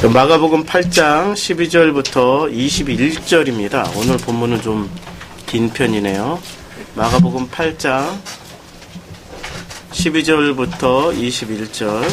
마가복음 8장 12절부터 21절입니다. 오늘 본문은 좀 긴 편이네요. 마가복음 8장 12절부터 21절.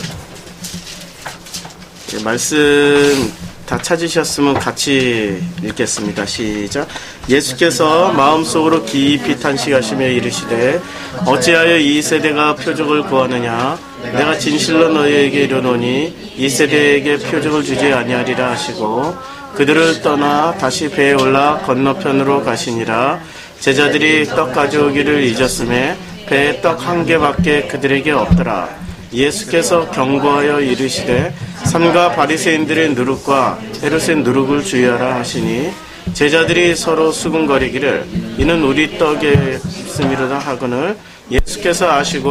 말씀 다 찾으셨으면 같이 읽겠습니다. 시작. 예수께서 마음속으로 깊이 탄식하시며 이르시되 어찌하여 이 세대가 표적을 구하느냐. 내가 진실로 너희에게 이르노니 이 세대에게 표적을 주지 아니하리라 하시고 그들을 떠나 다시 배에 올라 건너편으로 가시니라. 제자들이 떡 가져오기를 잊었음에 배에 떡 한 개밖에 그들에게 없더라. 예수께서 경고하여 이르시되 삼가 바리새인들의 누룩과 헤롯의 누룩을 주의하라 하시니 제자들이 서로 수군거리기를 이는 우리 떡에 없음이로다 하거늘 예수께서 아시고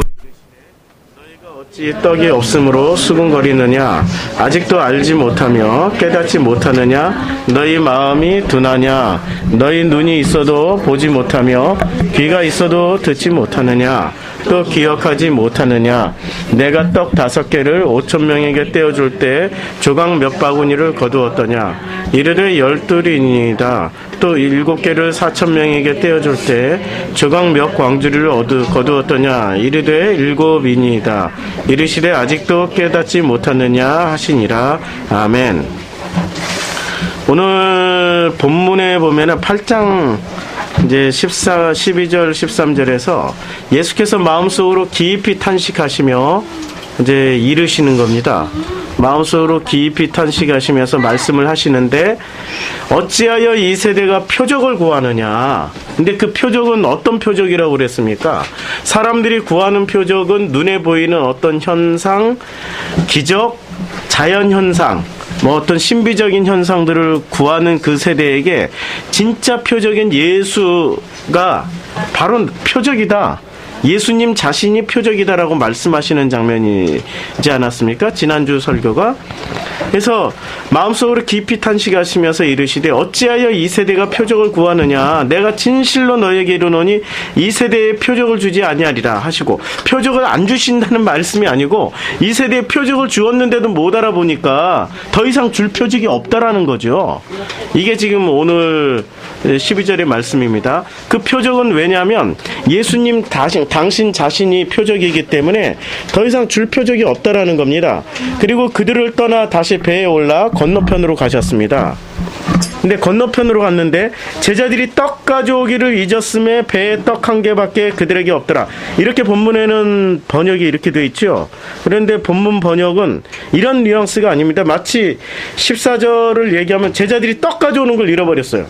어찌 떡이 없으므로 수군거리느냐. 아직도 알지 못하며 깨닫지 못하느냐. 너희 마음이 둔하냐. 너희 눈이 있어도 보지 못하며 귀가 있어도 듣지 못하느냐. 또 기억하지 못하느냐. 내가 떡 5개를 5,000명에게 떼어줄 때 조각 몇 바구니를 거두었더냐. 이르되 12이니이다. 또 7개를 4,000명에게 떼어줄 때 조각 몇 광주리를 거두었더냐. 이르되 7이니이다. 이르시되 아직도 깨닫지 못하느냐 하시니라. 아멘. 오늘 본문에 보면은 8장 이제 12절 13절에서 예수께서 마음속으로 깊이 탄식하시며 이제 이르시는 겁니다. 마음속으로 깊이 탄식하시면서 말씀을 하시는데 어찌하여 이 세대가 표적을 구하느냐. 근데 그 표적은 어떤 표적이라고 그랬습니까? 사람들이 구하는 표적은 눈에 보이는 어떤 현상, 기적, 자연현상, 어떤 신비적인 현상들을 구하는 그 세대에게 진짜 표적인 예수가 바로 표적이다. 예수님 자신이 표적이다라고 말씀하시는 장면이지 않았습니까? 지난주 설교가. 그래서 마음속으로 깊이 탄식하시면서 이르시되 어찌하여 이 세대가 표적을 구하느냐. 내가 진실로 너에게 이르노니 이 세대에 표적을 주지 아니하리라 하시고, 표적을 안 주신다는 말씀이 아니고 이 세대에 표적을 주었는데도 못 알아보니까 더 이상 줄 표적이 없다라는 거죠. 이게 지금 오늘 12절의 말씀입니다. 그 표적은 왜냐하면 예수님 당신 자신이 표적이기 때문에 더 이상 줄 표적이 없다라는 겁니다. 그리고 그들을 떠나 다시 배에 올라 건너편으로 가셨습니다. 근데 건너편으로 갔는데 제자들이 떡 가져오기를 잊었음에 배에 떡 한 개밖에 그들에게 없더라. 이렇게 본문에는 번역이 이렇게 되어 있죠. 그런데 본문 번역은 이런 뉘앙스가 아닙니다. 마치 14절을 얘기하면 제자들이 떡 가져오는 걸 잃어버렸어요.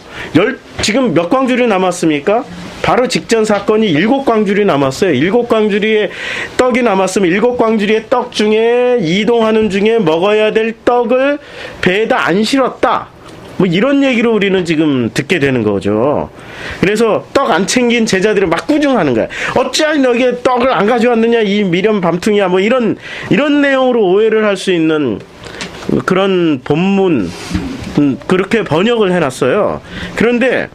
지금 몇 광주리 남았습니까? 바로 직전 사건이 7광주리 남았어요. 7광주리의 떡이 남았으면 7광주리의 떡 중에 이동하는 중에 먹어야 될 떡을 배에다 안 실었다. 뭐 이런 얘기로 우리는 지금 듣게 되는 거죠. 그래서 떡 안 챙긴 제자들을 막 꾸중하는 거야. 어찌하여 너에게 떡을 안 가져왔느냐 이 미련 밤퉁이야. 뭐 이런 내용으로 오해를 할 수 있는 그런 본문, 그렇게 번역을 해놨어요. 그런데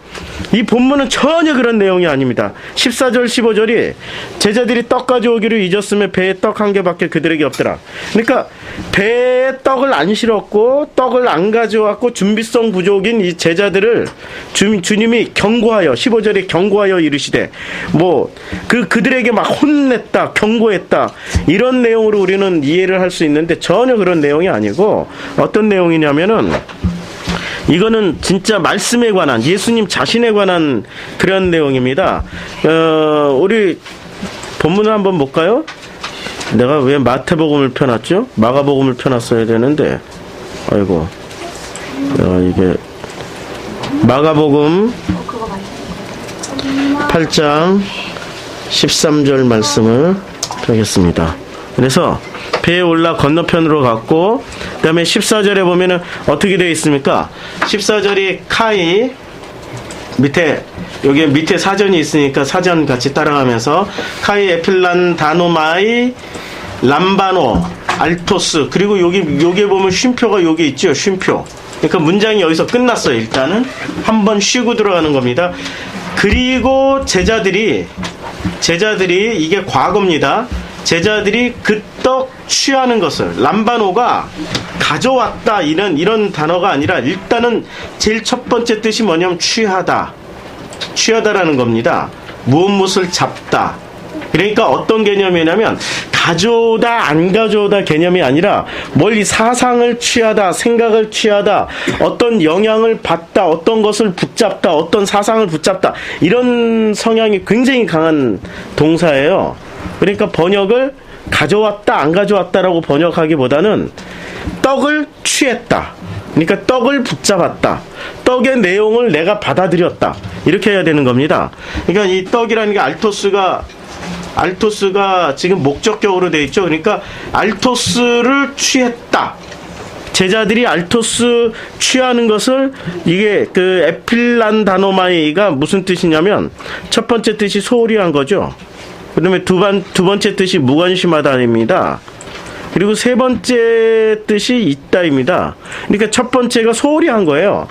이 본문은 전혀 그런 내용이 아닙니다. 14절 15절이 제자들이 떡 가져오기를 잊었으면 배에 떡 한 개밖에 그들에게 없더라. 그러니까 배에 떡을 안 실었고 떡을 안 가져왔고 준비성 부족인 이 제자들을 주님이 경고하여, 15절에 경고하여 이르시되 그들에게 막 혼냈다, 경고했다, 이런 내용으로 우리는 이해를 할 수 있는데 전혀 그런 내용이 아니고 어떤 내용이냐면은 이거는 진짜 말씀에 관한, 예수님 자신에 관한 그런 내용입니다. 우리 본문을 한번 볼까요? 내가 왜 마태복음을 펴놨죠? 마가복음을 펴놨어야 되는데, 아이고, 이게 마가복음 8장 13절 말씀을 펴겠습니다. 그래서 배에 올라 건너편으로 갔고, 그 다음에 14절에 보면은 어떻게 되어 있습니까? 14절이 카이, 여기 밑에 사전이 있으니까 사전 같이 따라가면서 카이 에필란 다노마이 람바노 알토스, 그리고 여기에 보면 쉼표가 여기 있죠. 쉼표. 그러니까 문장이 여기서 끝났어요. 일단은 한번 쉬고 들어가는 겁니다. 그리고 제자들이 이게 과거입니다. 제자들이 그 떡 취하는 것을 람바노가 가져왔다 이런 단어가 아니라 일단은 제일 첫 번째 뜻이 뭐냐면 취하다라는 겁니다. 무엇을 잡다. 그러니까 어떤 개념이냐면 가져오다 안 가져오다 개념이 아니라 멀리 사상을 취하다, 생각을 취하다, 어떤 영향을 받다, 어떤 것을 붙잡다, 어떤 사상을 붙잡다, 이런 성향이 굉장히 강한 동사예요. 그러니까 번역을 가져왔다 안 가져왔다라고 번역하기보다는 떡을 취했다, 그러니까 떡을 붙잡았다, 떡의 내용을 내가 받아들였다, 이렇게 해야 되는 겁니다. 그러니까 이 떡이라는 게 알토스가 지금 목적격으로 되어 있죠. 그러니까 알토스를 취했다. 제자들이 알토스 취하는 것을, 이게 그 에필란 다노마이가 무슨 뜻이냐면 첫 번째 뜻이 소홀히 한 거죠. 그 다음에 두 번째 뜻이 무관심하다입니다. 그리고 세 번째 뜻이 있다입니다. 그러니까 첫 번째가 소홀히 한 거예요.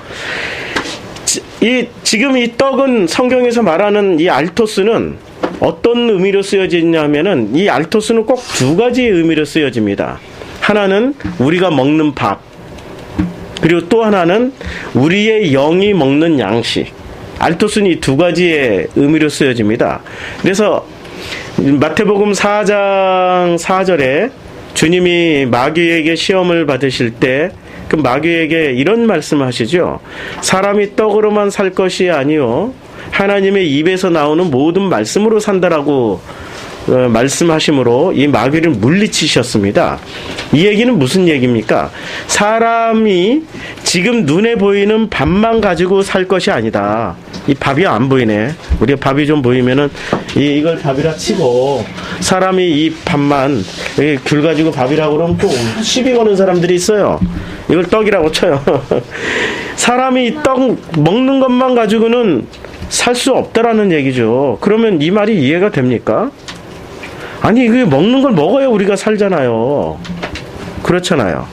지금 이 떡은 성경에서 말하는 이 알토스는 어떤 의미로 쓰여져 있냐면은, 이 알토스는 꼭 두 가지의 의미로 쓰여집니다. 하나는 우리가 먹는 밥, 그리고 또 하나는 우리의 영이 먹는 양식. 알토스는 이 두 가지의 의미로 쓰여집니다. 그래서 마태복음 4장 4절에 주님이 마귀에게 시험을 받으실 때 그 마귀에게 이런 말씀을 하시죠. 사람이 떡으로만 살 것이 아니요 하나님의 입에서 나오는 모든 말씀으로 산다라고 말씀하심으로 이 마귀를 물리치셨습니다. 이 얘기는 무슨 얘기입니까? 사람이 지금 눈에 보이는 밥만 가지고 살 것이 아니다. 이 밥이 안 보이네. 우리가 밥이 좀 보이면은 이걸 밥이라 치고, 사람이 이 밥만, 귤 가지고 밥이라고 그러면 또 시비 거는 사람들이 있어요. 이걸 떡이라고 쳐요. 사람이 이 떡 먹는 것만 가지고는 살 수 없다라는 얘기죠. 그러면 이 말이 이해가 됩니까? 아니, 그 먹는 걸 먹어야 우리가 살잖아요. 그렇잖아요.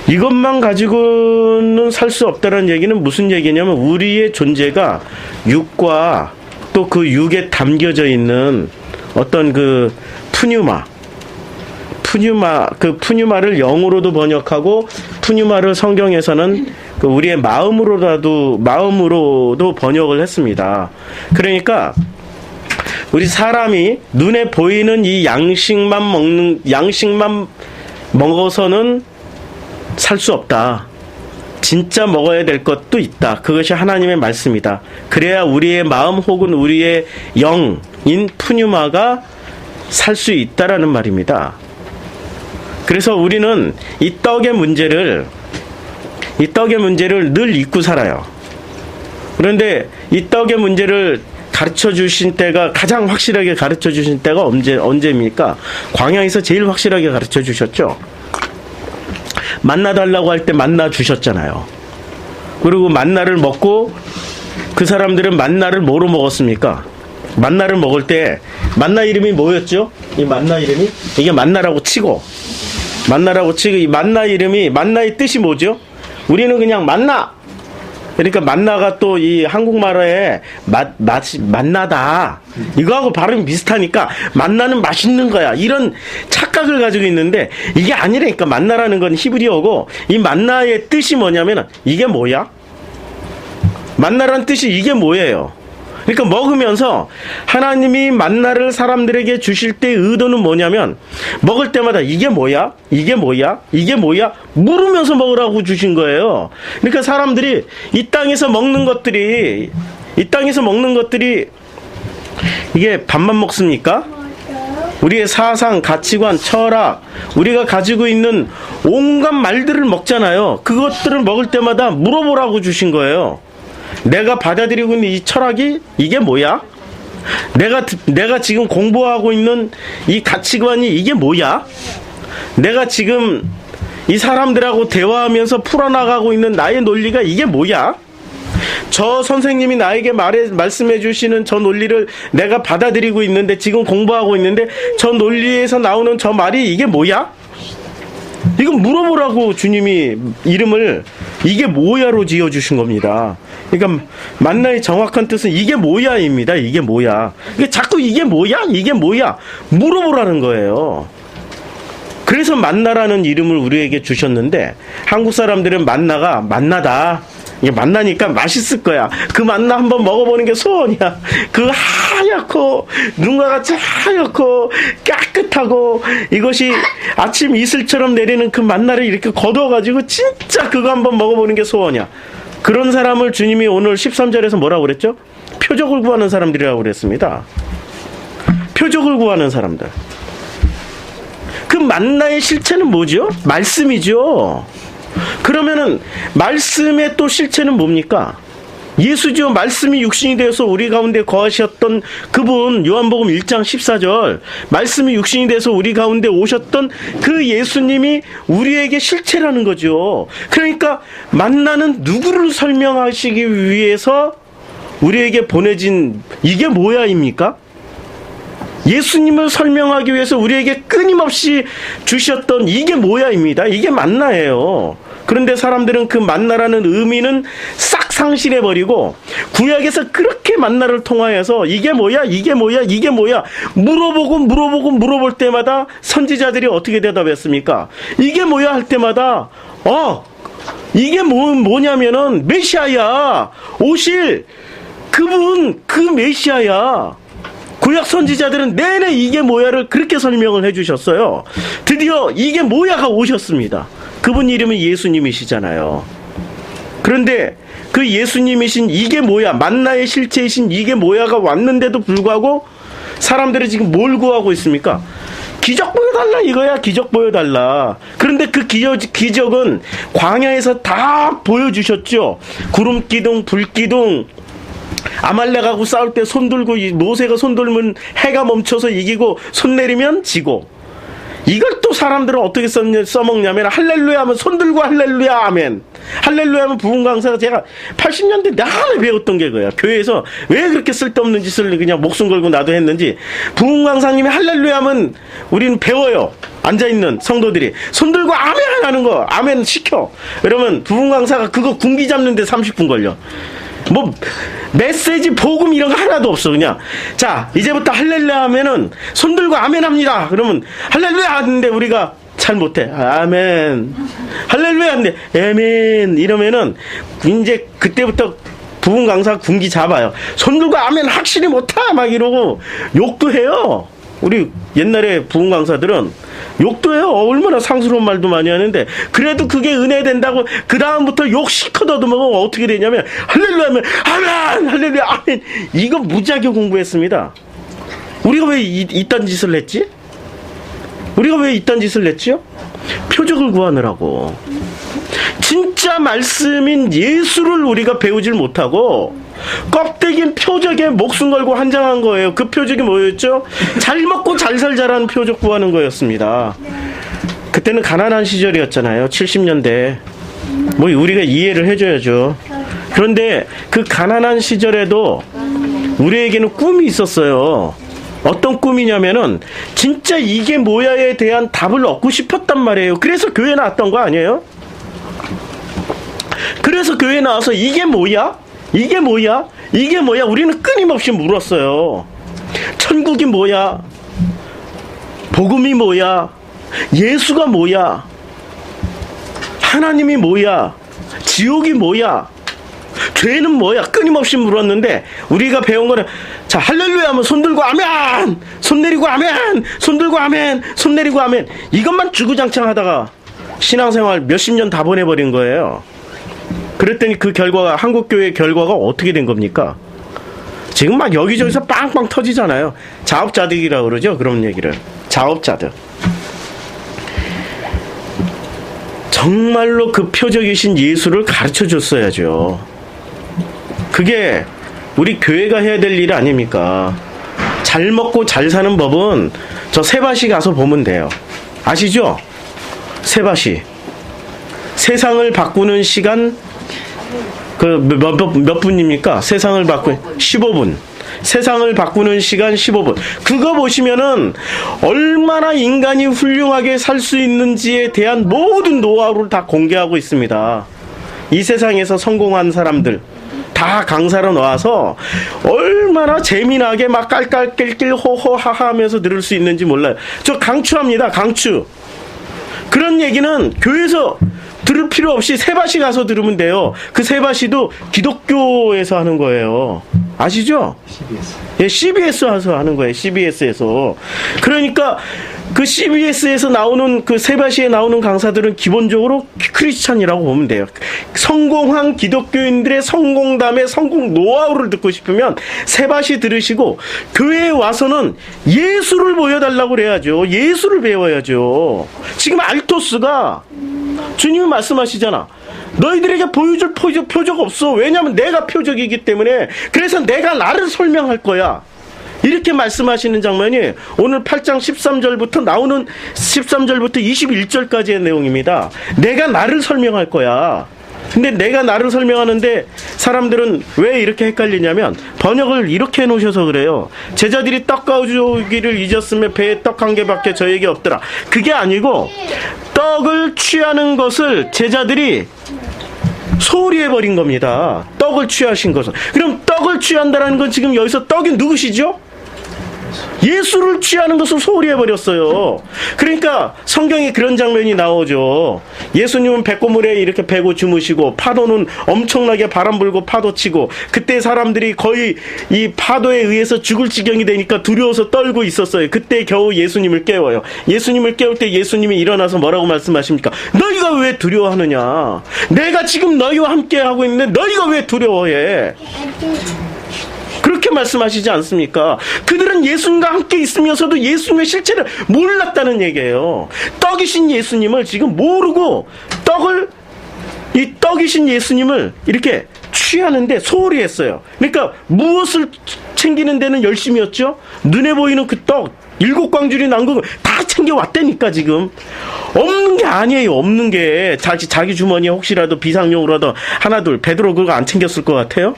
이것만 가지고는 살 수 없다는 얘기는 무슨 얘기냐면, 우리의 존재가 육과 또 그 육에 담겨져 있는 어떤 그 그 푸뉴마를 영으로도 번역하고, 푸뉴마를 성경에서는 그 우리의 마음으로도 번역을 했습니다. 그러니까 우리 사람이 눈에 보이는 이 양식만 먹어서는 살 수 없다. 진짜 먹어야 될 것도 있다. 그것이 하나님의 말씀이다. 그래야 우리의 마음 혹은 우리의 영인 푸뉴마가 살 수 있다라는 말입니다. 그래서 우리는 이 떡의 문제를 늘 잊고 살아요. 그런데 이 떡의 문제를 가르쳐 주신 때가, 가장 확실하게 가르쳐 주신 때가 언제입니까? 광야에서 제일 확실하게 가르쳐 주셨죠. 만나 달라고 할 때 만나 주셨잖아요. 그리고 만나를 먹고, 그 사람들은 만나를 뭐로 먹었습니까? 만나를 먹을 때 만나 이름이 뭐였죠? 이 만나 이름이, 이게 만나라고 치고 이 만나 이름이, 만나의 뜻이 뭐죠? 우리는 그냥 만나. 그러니까 만나가 또 이 한국말에 만나다, 이거하고 발음이 비슷하니까 만나는 맛있는 거야, 이런 착각을 가지고 있는데, 이게 아니라니까. 만나라는 건 히브리어고, 이 만나의 뜻이 뭐냐면, 이게 뭐야? 만나라는 뜻이 이게 뭐예요? 그러니까 먹으면서 하나님이 만나를 사람들에게 주실 때의 의도는 뭐냐면, 먹을 때마다 이게 뭐야? 이게 뭐야? 이게 뭐야? 물으면서 먹으라고 주신 거예요. 그러니까 사람들이 이 땅에서 먹는 것들이 이게 밥만 먹습니까? 우리의 사상, 가치관, 철학, 우리가 가지고 있는 온갖 말들을 먹잖아요. 그것들을 먹을 때마다 물어보라고 주신 거예요. 내가 받아들이고 있는 이 철학이 이게 뭐야? 내가 지금 공부하고 있는 이 가치관이 이게 뭐야? 내가 지금 이 사람들하고 대화하면서 풀어나가고 있는 나의 논리가 이게 뭐야? 저 선생님이 나에게 말씀해 주시는 저 논리를 내가 받아들이고 있는데, 지금 공부하고 있는데, 저 논리에서 나오는 저 말이 이게 뭐야? 이건 물어보라고 주님이 이름을 이게 뭐야로 지어주신 겁니다. 그러니까 만나의 정확한 뜻은 이게 뭐야입니다. 이게 뭐야. 자꾸 이게 뭐야? 이게 뭐야? 물어보라는 거예요. 그래서 만나라는 이름을 우리에게 주셨는데 한국 사람들은 만나가 만나다. 이게 만나니까 맛있을 거야. 그 만나 한번 먹어보는 게 소원이야. 그 하얗고 눈과 같이 하얗고 깨끗하고 이것이 아침 이슬처럼 내리는 그 만나를 이렇게 거둬가지고 진짜 그거 한번 먹어보는 게 소원이야. 그런 사람을 주님이 오늘 13절에서 뭐라고 그랬죠? 표적을 구하는 사람들이라고 그랬습니다. 표적을 구하는 사람들. 그 만나의 실체는 뭐죠? 말씀이죠. 그러면은 말씀의 또 실체는 뭡니까? 예수죠. 말씀이 육신이 되어서 우리 가운데 거하셨던 그분, 요한복음 1장 14절 말씀이 육신이 되어서 우리 가운데 오셨던 그 예수님이 우리에게 실체라는 거죠. 그러니까 만나는 누구를 설명하시기 위해서 우리에게 보내진 이게 뭐야입니까? 예수님을 설명하기 위해서 우리에게 끊임없이 주셨던 이게 뭐야입니다. 이게 만나예요. 그런데 사람들은 그 만나라는 의미는 싹 상실해버리고 구약에서 그렇게 만나를 통하여서 이게 뭐야 이게 뭐야 이게 뭐야 물어볼 때마다 선지자들이 어떻게 대답했습니까? 이게 뭐야 할 때마다 이게 뭐냐면은 메시아야. 오실 그분 그 메시아야. 구약 선지자들은 내내 이게 뭐야를 그렇게 설명을 해주셨어요. 드디어 이게 뭐야가 오셨습니다. 그분 이름은 예수님이시잖아요. 그런데 그 예수님이신 이게 뭐야, 만나의 실체이신 이게 뭐야가 왔는데도 불구하고 사람들이 지금 뭘 구하고 있습니까? 기적 보여달라 이거야. 기적 보여달라. 그런데 그 기적은 광야에서 다 보여주셨죠. 구름 기둥, 불 기둥. 아말렉하고 싸울 때 손 들고 모세가 손 들면 해가 멈춰서 이기고 손 내리면 지고. 이걸 또 사람들은 어떻게 써먹냐면 할렐루야 하면 손 들고 할렐루야 아멘. 할렐루야 하면 부흥 강사가 제가 80년대 내내 배웠던 게 그거야. 교회에서 왜 그렇게 쓸데없는 짓을 그냥 목숨 걸고 나도 했는지 부흥 강사님이 할렐루야 하면 우리는 배워요. 앉아있는 성도들이 손 들고 아멘 하는 거 아멘 시켜. 그러면 부흥 강사가 그거 군기 잡는데 30분 걸려. 뭐 메시지 복음 이런 거 하나도 없어. 그냥 자 이제부터 할렐루야 하면은 손 들고 아멘 합니다. 그러면 할렐루야 하는데 우리가 잘 못해. 아멘. 할렐루야 하는데 아멘 이러면은 이제 그때부터 부흥 강사 군기 잡아요. 손 들고 아멘 확실히 못해 막 이러고 욕도 해요. 우리 옛날에 부흥 강사들은 욕도 해요. 얼마나 상스러운 말도 많이 하는데 그래도 그게 은혜 된다고 그 다음부터 욕 시커 더듬으면 어떻게 되냐면 할렐루야 하면 아멘 할렐루야 아멘. 이거 무지하게 공부했습니다. 우리가 왜 이딴 짓을 했지? 우리가 왜 이딴 짓을 했지요? 표적을 구하느라고. 진짜 말씀인 예수를 우리가 배우질 못하고 껍데기인 표적에 목숨 걸고 한장한 거예요. 그 표적이 뭐였죠? 잘 먹고 잘 살자라는 표적 구하는 거였습니다. 그때는 가난한 시절이었잖아요. 70년대. 뭐 우리가 이해를 해줘야죠. 그런데 그 가난한 시절에도 우리에게는 꿈이 있었어요. 어떤 꿈이냐면은 진짜 이게 뭐야에 대한 답을 얻고 싶었단 말이에요. 그래서 교회 나왔던 거 아니에요? 그래서 교회 나와서 이게 뭐야? 이게 뭐야? 이게 뭐야? 우리는 끊임없이 물었어요. 천국이 뭐야? 복음이 뭐야? 예수가 뭐야? 하나님이 뭐야? 지옥이 뭐야? 죄는 뭐야? 끊임없이 물었는데 우리가 배운 거는 자 할렐루야 하면 손 들고 아멘! 손 내리고 아멘! 손 들고 아멘! 손 내리고 아멘! 이것만 주구장창 하다가 신앙생활 몇십 년 다 보내버린 거예요. 그랬더니 그 결과가 한국교회 결과가 어떻게 된 겁니까? 지금 막 여기저기서 빵빵 터지잖아요. 자업자득이라고 그러죠. 그런 얘기를. 자업자득. 정말로 그 표적이신 예수를 가르쳐 줬어야죠. 그게 우리 교회가 해야 될 일 아닙니까? 잘 먹고 잘 사는 법은 저 세바시 가서 보면 돼요. 아시죠? 세바시. 세상을 바꾸는 시간 그 몇 분입니까? 세상을 바꾸는 15분. 세상을 바꾸는 시간 15분. 그거 보시면은 얼마나 인간이 훌륭하게 살 수 있는지에 대한 모든 노하우를 다 공개하고 있습니다. 이 세상에서 성공한 사람들 다 강사로 나와서 얼마나 재미나게 막 깔깔낄낄 호호하하 하면서 들을 수 있는지 몰라요. 저 강추합니다. 강추. 그런 얘기는 교회에서 들을 필요 없이 세바시 가서 들으면 돼요. 그 세바시도 기독교에서 하는 거예요. 아시죠? CBS. 예, CBS에서 하는 거예요. CBS에서. 그러니까 그 CBS에서 나오는 그 세바시에 나오는 강사들은 기본적으로 크리스찬이라고 보면 돼요. 성공한 기독교인들의 성공담의 성공 노하우를 듣고 싶으면 세바시 들으시고 교회에 와서는 예수를 보여달라고 그래야죠. 예수를 배워야죠. 지금 알토스가 주님이 말씀하시잖아. 너희들에게 보여줄 표적 없어. 왜냐하면 내가 표적이기 때문에. 그래서 내가 나를 설명할 거야. 이렇게 말씀하시는 장면이 오늘 8장 13절부터 나오는 13절부터 21절까지의 내용입니다. 내가 나를 설명할 거야. 근데 내가 나를 설명하는데 사람들은 왜 이렇게 헷갈리냐면 번역을 이렇게 해놓으셔서 그래요. 제자들이 떡 가져오기를 잊었으며 배에 떡 한 개밖에 저에게 없더라. 그게 아니고 떡을 취하는 것을 제자들이 소홀히 해버린 겁니다. 떡을 취하신 것은. 그럼 떡을 취한다는 건 지금 여기서 떡이 누구시죠? 예수를 취하는 것을 소홀히 해버렸어요. 그러니까 성경에 그런 장면이 나오죠. 예수님은 백고물에 이렇게 베고 주무시고 파도는 엄청나게 바람 불고 파도 치고 그때 사람들이 거의 이 파도에 의해서 죽을 지경이 되니까 두려워서 떨고 있었어요. 그때 겨우 예수님을 깨워요. 예수님을 깨울 때 예수님이 일어나서 뭐라고 말씀하십니까? 너희가 왜 두려워하느냐? 내가 지금 너희와 함께 하고 있는데 너희가 왜 두려워해? 그렇게 말씀하시지 않습니까? 그들은 예수님과 함께 있으면서도 예수님의 실체를 몰랐다는 얘기예요. 떡이신 예수님을 지금 모르고 이 떡이신 예수님을 이렇게 취하는데 소홀히 했어요. 그러니까 무엇을 챙기는 데는 열심이었죠? 눈에 보이는 그 떡, 7광줄이 난 거 다 챙겨왔다니까 지금. 없는 게 아니에요. 없는 게. 자기 주머니에 혹시라도 비상용으로라도 하나 둘. 베드로 그거 안 챙겼을 것 같아요?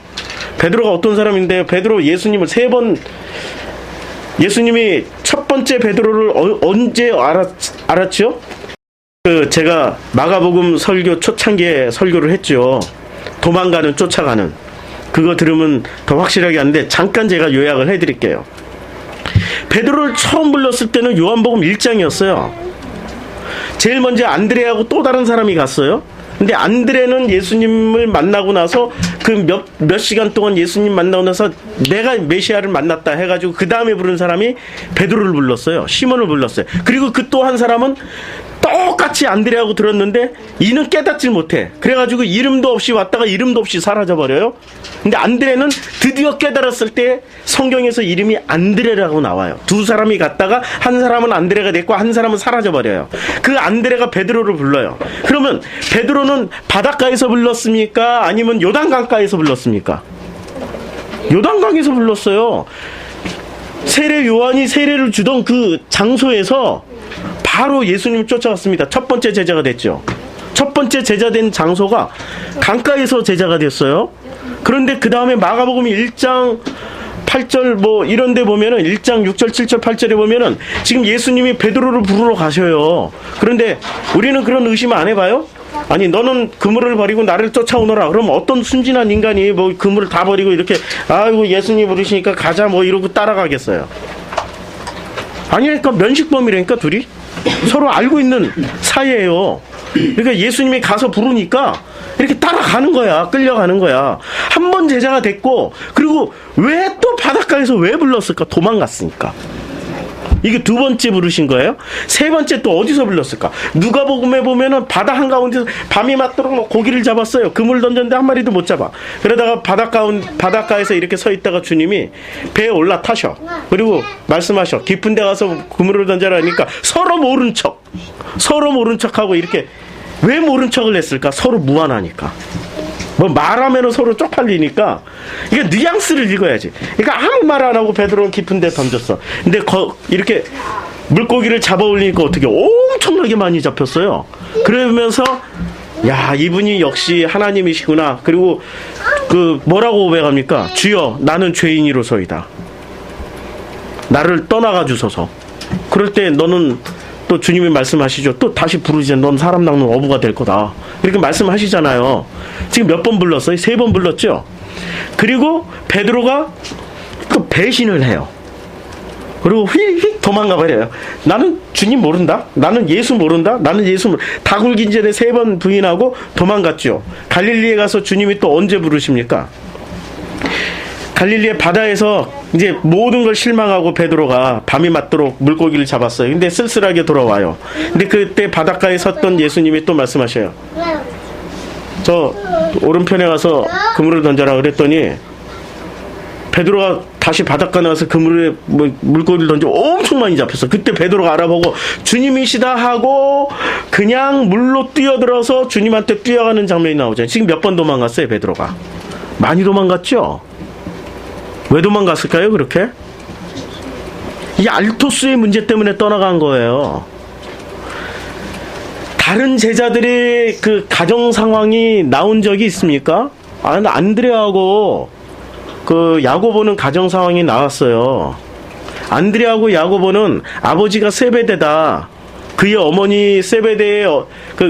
베드로가 어떤 사람인데요? 베드로 예수님을 3번 예수님이 첫 번째 베드로를 언제 알았죠? 제가 마가복음 설교 초창기에 설교를 했죠. 도망가는 쫓아가는. 그거 들으면 더 확실하게 하는데 잠깐 제가 요약을 해드릴게요. 베드로를 처음 불렀을 때는 요한복음 1장이었어요. 제일 먼저 안드레하고 또 다른 사람이 갔어요. 근데 안드레는 예수님을 만나고 나서 그 몇 시간 동안 예수님 만나고 나서 내가 메시아를 만났다 해가지고 그 다음에 부른 사람이 베드로를 불렀어요. 시몬을 불렀어요. 그리고 그 또 한 사람은 똑같이 안드레하고 들었는데 이는 깨닫질 못해. 그래가지고 이름도 없이 왔다가 이름도 없이 사라져버려요. 근데 안드레는 드디어 깨달았을 때 성경에서 이름이 안드레라고 나와요. 두 사람이 갔다가 한 사람은 안드레가 됐고 한 사람은 사라져버려요. 그 안드레가 베드로를 불러요. 그러면 베드로는 바닷가에서 불렀습니까? 아니면 요단강가에서 불렀습니까? 요단강에서 불렀어요. 세례 요한이 세례를 주던 그 장소에서 바로 예수님 쫓아갔습니다. 첫 번째 제자가 됐죠. 첫 번째 제자 된 장소가 강가에서 제자가 됐어요. 그런데 그 다음에 마가복음 1장 8절 뭐 이런 데 보면은 1장 6절 7절 8절에 보면은 지금 예수님이 베드로를 부르러 가셔요. 그런데 우리는 그런 의심 안 해봐요? 아니 너는 그물을 버리고 나를 쫓아오너라. 그럼 어떤 순진한 인간이 뭐 그물을 다 버리고 이렇게 아이고 예수님 부르시니까 가자 뭐 이러고 따라가겠어요? 아니니까 면식범이라니까 둘이 서로 알고 있는 사이예요. 그러니까 예수님이 가서 부르니까 이렇게 따라가는 거야. 끌려가는 거야. 한 번 제자가 됐고 그리고 왜 또 바닷가에서 왜 불렀을까? 도망갔으니까. 이게 두 번째 부르신 거예요. 세 번째 또 어디서 불렀을까? 누가복음에 보면은 바다 한가운데서 밤이 맞도록 뭐 고기를 잡았어요. 그물 던졌는데 한 마리도 못 잡아. 그러다가 바닷가에서 이렇게 서 있다가 주님이 배에 올라타셔. 그리고 말씀하셔. 깊은 데 가서 그물을 던져라 하니까 서로 모른 척하고 이렇게. 왜 모른 척을 했을까? 서로 무안하니까. 뭐 말하면 서로 쪽팔리니까 이게 뉘앙스를 읽어야지. 그러니까 아무 말 안 하고 베드로는 깊은 데 던졌어. 근데 이렇게 물고기를 잡아 올리니까 어떻게 엄청나게 많이 잡혔어요. 그러면서 야 이분이 역시 하나님이시구나. 그리고 그 뭐라고 고백합니까? 주여 나는 죄인이로소이다. 나를 떠나가 주소서. 그럴 때 너는 또 주님이 말씀하시죠. 또 다시 부르지. 넌 사람 낚는 어부가 될 거다. 이렇게 말씀하시잖아요. 지금 몇 번 불렀어요? 3번 불렀죠? 그리고 베드로가 또 배신을 해요. 그리고 휙휙 도망가 버려요. 나는 주님 모른다. 나는 예수 모른다. 나는 예수 모른다. 다 굴긴 전에 3번 부인하고 도망갔죠. 갈릴리에 가서 주님이 또 언제 부르십니까? 갈릴리의 바다에서 이제 모든 걸 실망하고 베드로가 밤이 맞도록 물고기를 잡았어요. 근데 쓸쓸하게 돌아와요. 근데 그때 바닷가에 섰던 예수님이 또 말씀하셔요. 저 오른편에 가서 그물을 던져라 그랬더니 베드로가 다시 바닷가 나와서 그물에 물고기를 던져 엄청 많이 잡혔어. 그때 베드로가 알아보고 주님이시다 하고 그냥 물로 뛰어들어서 주님한테 뛰어가는 장면이 나오잖아요. 지금 몇 번 도망갔어요, 베드로가? 많이 도망갔죠? 왜 도망갔을까요, 그렇게? 이 알토스의 문제 때문에 떠나간 거예요. 다른 제자들의 그 가정 상황이 나온 적이 있습니까? 안드레하고 그 야고보는 가정 상황이 나왔어요. 안드레하고 야고보는 아버지가 세베대다. 그의 어머니 세베대의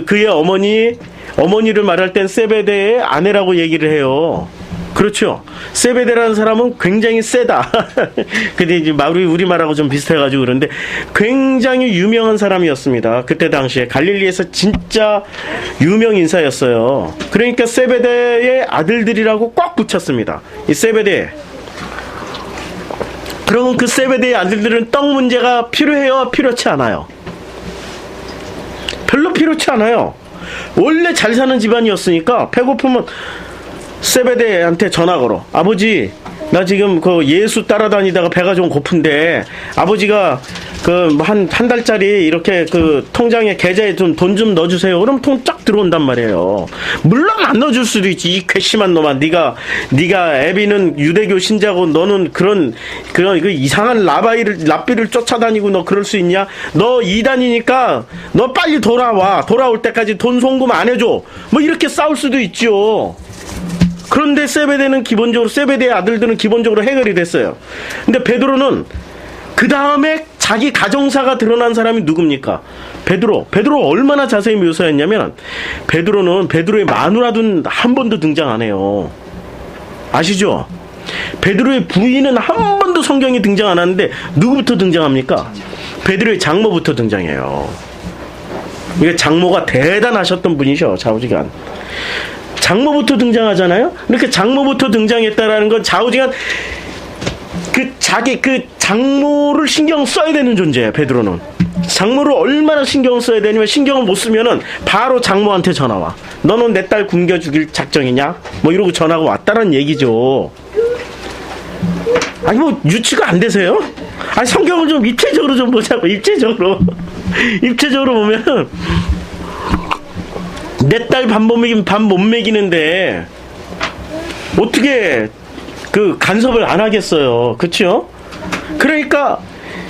그의 어머니를 말할 땐 세베대의 아내라고 얘기를 해요. 그렇죠. 세베대라는 사람은 굉장히 세다. 근데 이제 우리말하고 좀 비슷해가지고 그런데 굉장히 유명한 사람이었습니다. 그때 당시에 갈릴리에서 진짜 유명 인사였어요. 그러니까 세베대의 아들들이라고 꽉 붙였습니다. 이 세베대. 그러면 그 세베대의 아들들은 떡 문제가 필요해요? 필요치 않아요? 별로 필요치 않아요. 원래 잘 사는 집안이었으니까 배고프면 세베대한테 전화 걸어. 아버지, 나 지금 그 예수 따라다니다가 배가 좀 고픈데 아버지가 그 한 달짜리 이렇게 그 통장에 계좌에 좀 돈 좀 넣어주세요. 그럼 돈 쫙 들어온단 말이에요. 물론 안 넣어줄 수도 있지. 이 괘씸한 놈아. 네가 애비는 유대교 신자고 너는 그런 그 이상한 랍비를 쫓아다니고 너 그럴 수 있냐? 너 이단이니까 너 빨리 돌아와. 돌아올 때까지 돈 송금 안 해줘. 뭐 이렇게 싸울 수도 있죠. 그런데 세베대의 아들들은 기본적으로 해결이 됐어요. 근데 베드로는 그 다음에 자기 가정사가 드러난 사람이 누굽니까? 베드로 얼마나 자세히 묘사했냐면 베드로는 베드로의 마누라도 한 번도 등장 안 해요. 아시죠? 베드로의 부인은 한 번도 성경에 등장 안 하는데 누구부터 등장합니까? 베드로의 장모부터 등장해요. 이게 장모가 대단하셨던 분이죠. 좌우지간. 장모부터 등장하잖아요. 이렇게 장모부터 등장했다라는 건 좌우지간 자기 장모를 신경 써야 되는 존재예요. 베드로는 장모를 얼마나 신경을 써야 되냐면 신경을 못 쓰면은 바로 장모한테 전화 와. 너는 내 딸 굶겨 죽일 작정이냐? 뭐 이러고 전화가 왔다는 얘기죠. 아니 뭐 유치가 안 되세요? 아니 성경을 좀 입체적으로 좀 보자고. 입체적으로 보면은 내 딸 밥 못 먹이는데 어떻게 그 간섭을 안 하겠어요. 그렇죠? 그러니까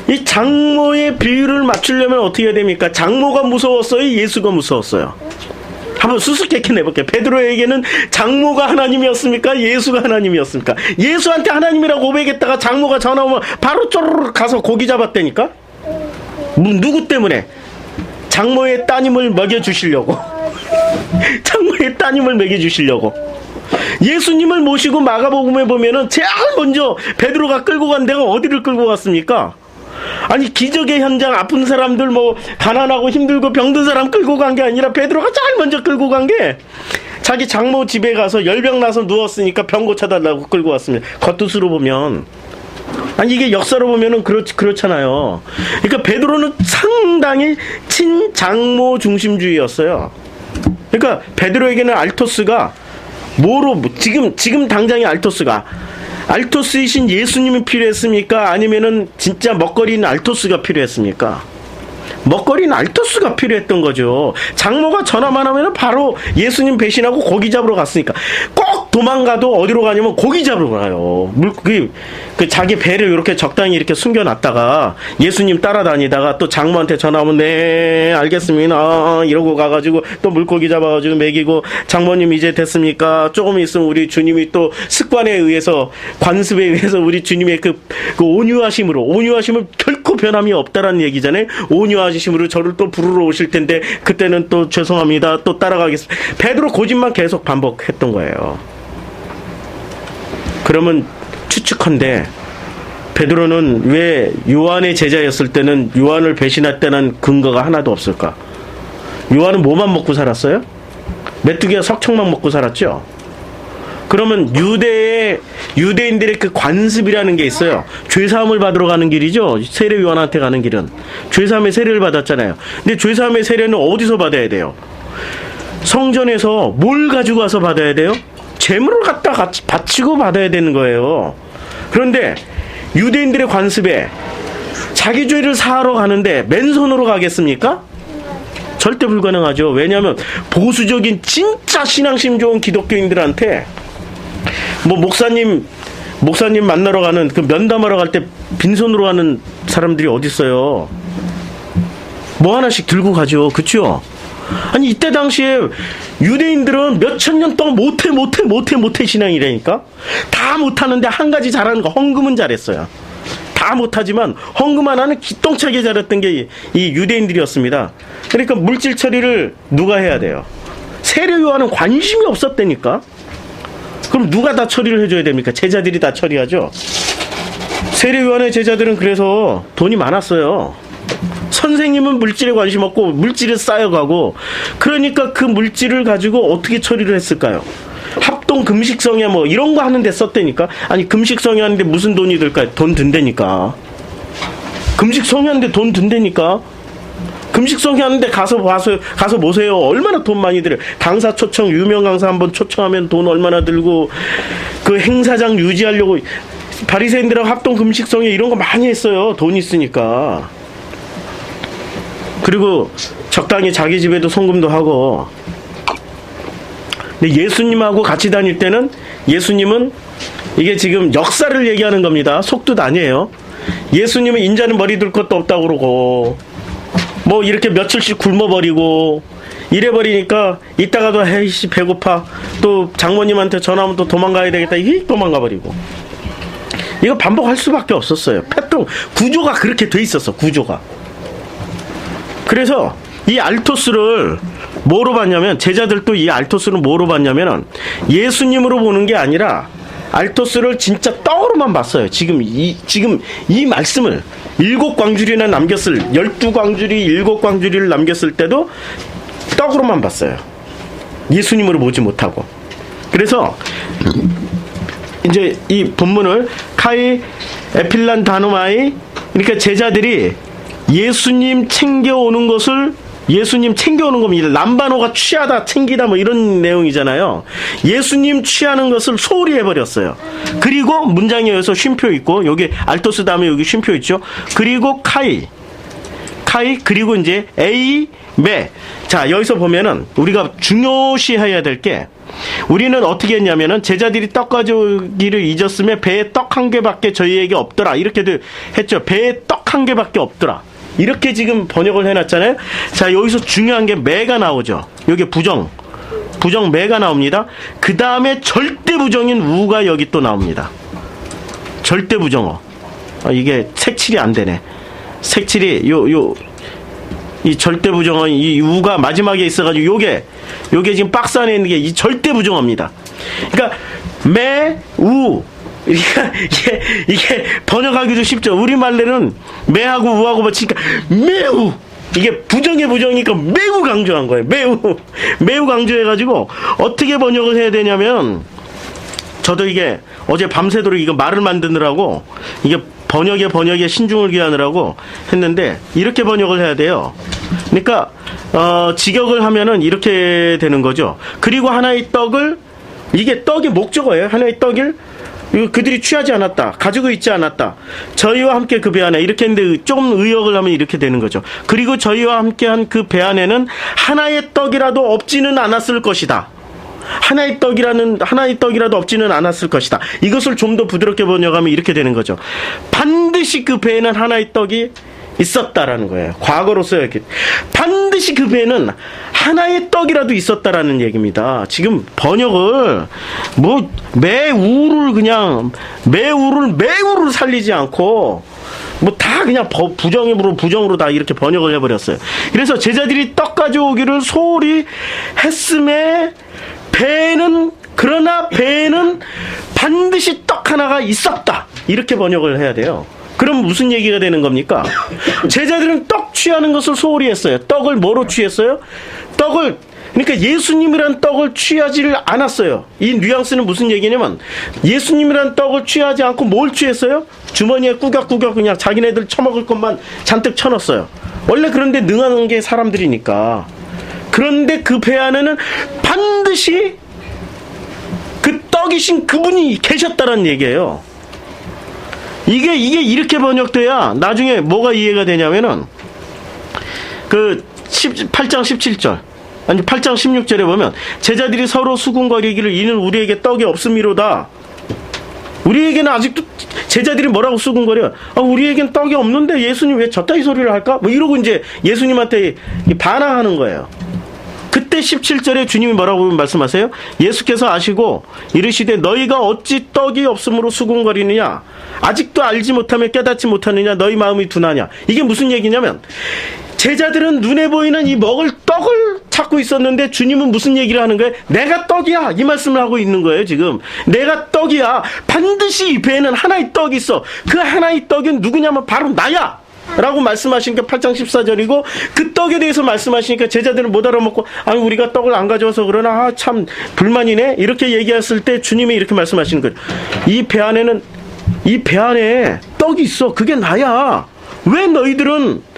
이 장모의 비율을 맞추려면 어떻게 해야 됩니까? 장모가 무서웠어요? 예수가 무서웠어요? 한번 수수께끼 내볼게요. 베드로에게는 장모가 하나님이었습니까? 예수가 하나님이었습니까? 예수한테 하나님이라고 고백했다가 장모가 전화 오면 바로 쪼르륵 가서 고기 잡았다니까? 누구 때문에? 장모의 따님을 먹여주시려고. 장모의 따님을 먹여주시려고. 예수님을 모시고 마가복음에 보면은 제일 먼저 베드로가 끌고 간 데가 어디를 끌고 갔습니까? 아니 기적의 현장, 아픈 사람들 뭐 가난하고 힘들고 병든 사람 끌고 간 게 아니라 베드로가 제일 먼저 끌고 간 게 자기 장모 집에 가서 열병 나서 누웠으니까 병 고쳐달라고 끌고 왔습니다. 겉뜻으로 보면 아니 이게 역사로 보면은 그렇잖아요. 그러니까 베드로는 상당히 친장모 중심주의였어요. 그러니까 베드로에게는 알토스가 지금 당장의 알토스이신 예수님이 필요했습니까? 아니면은 진짜 먹거리는 알토스가 필요했습니까? 먹거리는 알토스가 필요했던 거죠. 장모가 전화만 하면 바로 예수님 배신하고 고기 잡으러 갔으니까. 꼭 도망가도 어디로 가냐면 고기 잡으러 가요. 그 자기 배를 이렇게 적당히 이렇게 숨겨놨다가 예수님 따라다니다가 또 장모한테 전화하면 네 알겠습니다 이러고 가가지고 또 물고기 잡아가지고 먹이고 장모님 이제 됐습니까? 조금 있으면 우리 주님이 또 습관에 의해서 관습에 의해서 우리 주님의 그 온유하심을 결코 결코 변함이 없다라는 얘기잖아요. 온유하심으로 저를 또 부르러 오실 텐데 그때는 또 죄송합니다. 또 따라가겠습니다. 베드로 고집만 계속 반복했던 거예요. 그러면 추측컨대 베드로는 왜 요한의 제자였을 때는 요한을 배신했다는 근거가 하나도 없을까? 요한은 뭐만 먹고 살았어요? 메뚜기와 석청만 먹고 살았죠? 그러면 유대인들의 그 관습이라는 게 있어요. 죄사함을 받으러 가는 길이죠. 세례 요한한테 가는 길은 죄사함의 세례를 받았잖아요. 근데 죄사함의 세례는 어디서 받아야 돼요? 성전에서 뭘 가지고 와서 받아야 돼요? 재물을 갖다 같이 바치고 받아야 되는 거예요. 그런데 유대인들의 관습에 자기 죄를 사하러 가는데 맨손으로 가겠습니까? 절대 불가능하죠. 왜냐하면 보수적인 진짜 신앙심 좋은 기독교인들한테 뭐 목사님 만나러 가는 그 면담하러 갈 때 빈손으로 가는 사람들이 어디 있어요? 뭐 하나씩 들고 가죠. 그렇죠? 아니 이때 당시에 유대인들은 몇천 년 동안 못해 신앙이라니까. 다 못하는데 한 가지 잘하는 거 헌금은 잘했어요. 다 못하지만 헌금 하나는 기똥차게 잘했던 게 이 유대인들이었습니다. 그러니까 물질 처리를 누가 해야 돼요? 세례 요한은 관심이 없었다니까. 그럼 누가 다 처리를 해줘야 됩니까? 제자들이 다 처리하죠. 세례 요한의 제자들은 그래서 돈이 많았어요. 선생님은 물질에 관심 없고 물질에 쌓여가고, 그러니까 그 물질을 가지고 어떻게 처리를 했을까요? 합동 금식성회 뭐 이런 거 하는데 썼다니까. 아니 금식성회 하는데 무슨 돈이 들까요? 돈 든다니까. 금식성회 하는데 돈 든다니까. 금식성회 하는데 가서 보세요. 얼마나 돈 많이 들어요. 강사 초청, 유명 강사 한번 초청하면 돈 얼마나 들고, 그 행사장 유지하려고 바리새인들하고 합동 금식성회 이런 거 많이 했어요. 돈 있으니까. 그리고 적당히 자기 집에도 송금도 하고. 근데 예수님하고 같이 다닐 때는 예수님은 이게 지금 역사를 얘기하는 겁니다. 속뜻 아니에요. 예수님은 인자는 머리 둘 것도 없다고 그러고 뭐 이렇게 며칠씩 굶어버리고 이래버리니까 이따가도 에이씨 배고파 또 장모님한테 전화하면 또 도망가야 되겠다 도망가버리고. 이거 반복할 수밖에 없었어요. 패턴 구조가 그렇게 돼 있었어. 구조가. 그래서 이 알토스를 뭐로 봤냐면, 제자들도 이 알토스를 뭐로 봤냐면 예수님으로 보는 게 아니라 알토스를 진짜 떡으로만 봤어요. 지금 이 말씀을 7광주리나 남겼을, 12광주리 7광주리를 남겼을 때도 떡으로만 봤어요. 예수님으로 보지 못하고. 그래서 이제 이 본문을 카이 에필란 다노마이, 그러니까 제자들이 예수님 챙겨오는 겁니다. 람바노가 취하다 챙기다 뭐 이런 내용이잖아요. 예수님 취하는 것을 소홀히 해버렸어요. 그리고 문장에 의해서 쉼표 있고, 여기 알토스 다음에 여기 쉼표 있죠. 그리고 카이 그리고 이제 에이 메. 자, 여기서 보면은 우리가 중요시해야 될 게, 우리는 어떻게 했냐면은 제자들이 떡 가져오기를 잊었으며 배에 떡 한 개밖에 저희에게 없더라 이렇게 했죠. 배에 떡 한 개밖에 없더라 이렇게 지금 번역을 해놨잖아요. 자, 여기서 중요한 게 매가 나오죠. 여기 부정 매가 나옵니다. 그 다음에 절대 부정인 우가 여기 또 나옵니다. 절대 부정어. 이게 색칠이 안 되네. 색칠이 이 절대 부정어, 이 우가 마지막에 있어가지고 요게 지금 박스 안에 있는 게 이 절대 부정어입니다. 그러니까 매, 우. 이게 번역하기도 쉽죠. 우리말로는 매하고 우하고 맞추니까 매우, 이게 부정의 부정이니까 매우 강조한 거예요. 매우 강조해가지고 어떻게 번역을 해야 되냐면, 저도 이게 어제 밤새도록 이거 말을 만드느라고 이게 번역에 신중을 기하느라고 했는데 이렇게 번역을 해야 돼요. 그러니까 직역을 하면은 이렇게 되는 거죠. 그리고 하나의 떡을, 이게 떡이 목적어예요. 하나의 떡을 그들이 취하지 않았다, 가지고 있지 않았다, 저희와 함께 그 배 안에, 이렇게 했는데 조금 의역을 하면 이렇게 되는 거죠. 그리고 저희와 함께한 그 배 안에는 하나의 떡이라도 없지는 않았을 것이다. 하나의 떡이라도 없지는 않았을 것이다. 이것을 좀 더 부드럽게 번역하면 이렇게 되는 거죠. 반드시 그 배에는 하나의 떡이 있었다라는 거예요. 과거로 써야겠. 반드시 그 배에는 하나의 떡이라도 있었다라는 얘기입니다. 지금 번역을 매우를 살리지 않고 뭐 다 그냥 부정으로 다 이렇게 번역을 해버렸어요. 그래서 제자들이 떡 가져오기를 소홀히 했음에 그러나 배에는 반드시 떡 하나가 있었다. 이렇게 번역을 해야 돼요. 그럼 무슨 얘기가 되는 겁니까? 제자들은 떡 취하는 것을 소홀히 했어요. 떡을 뭐로 취했어요? 그러니까 예수님이란 떡을 취하지를 않았어요. 이 뉘앙스는 무슨 얘기냐면 예수님이란 떡을 취하지 않고 뭘 취했어요? 주머니에 꾸격꾸격 그냥 자기네들 처먹을 것만 잔뜩 쳐넣었어요. 원래 그런데 능한 게 사람들이니까. 그런데 그 배 안에는 반드시 그 떡이신 그분이 계셨다는 얘기예요. 이게 이렇게 번역돼야 나중에 뭐가 이해가 되냐면은 그 8장 17절 아니 8장 16절에 보면 제자들이 서로 수군거리기를 이는 우리에게 떡이 없음이로다. 우리에게는 아직도 제자들이 뭐라고 수군거려? 우리에겐 떡이 없는데 예수님 왜 저따위 소리를 할까? 뭐 이러고 이제 예수님한테 반항하는 거예요. 그때 17절에 주님이 뭐라고 말씀하세요? 예수께서 아시고 이르시되 너희가 어찌 떡이 없음으로 수군거리느냐? 아직도 알지 못하며 깨닫지 못하느냐? 너희 마음이 둔하냐? 이게 무슨 얘기냐면 제자들은 눈에 보이는 이 먹을 떡을 찾고 있었는데 주님은 무슨 얘기를 하는 거예요? 내가 떡이야. 이 말씀을 하고 있는 거예요, 지금. 내가 떡이야. 반드시 이 배에는 하나의 떡이 있어. 그 하나의 떡은 누구냐면 바로 나야. 라고 말씀하시니까 8장 14절이고 그 떡에 대해서 말씀하시니까 제자들은 못 알아먹고 우리가 떡을 안 가져와서 그러나 참 불만이네. 이렇게 얘기했을 때 주님이 이렇게 말씀하시는 거예요. 이 배 안에 떡이 있어. 그게 나야. 왜 너희들은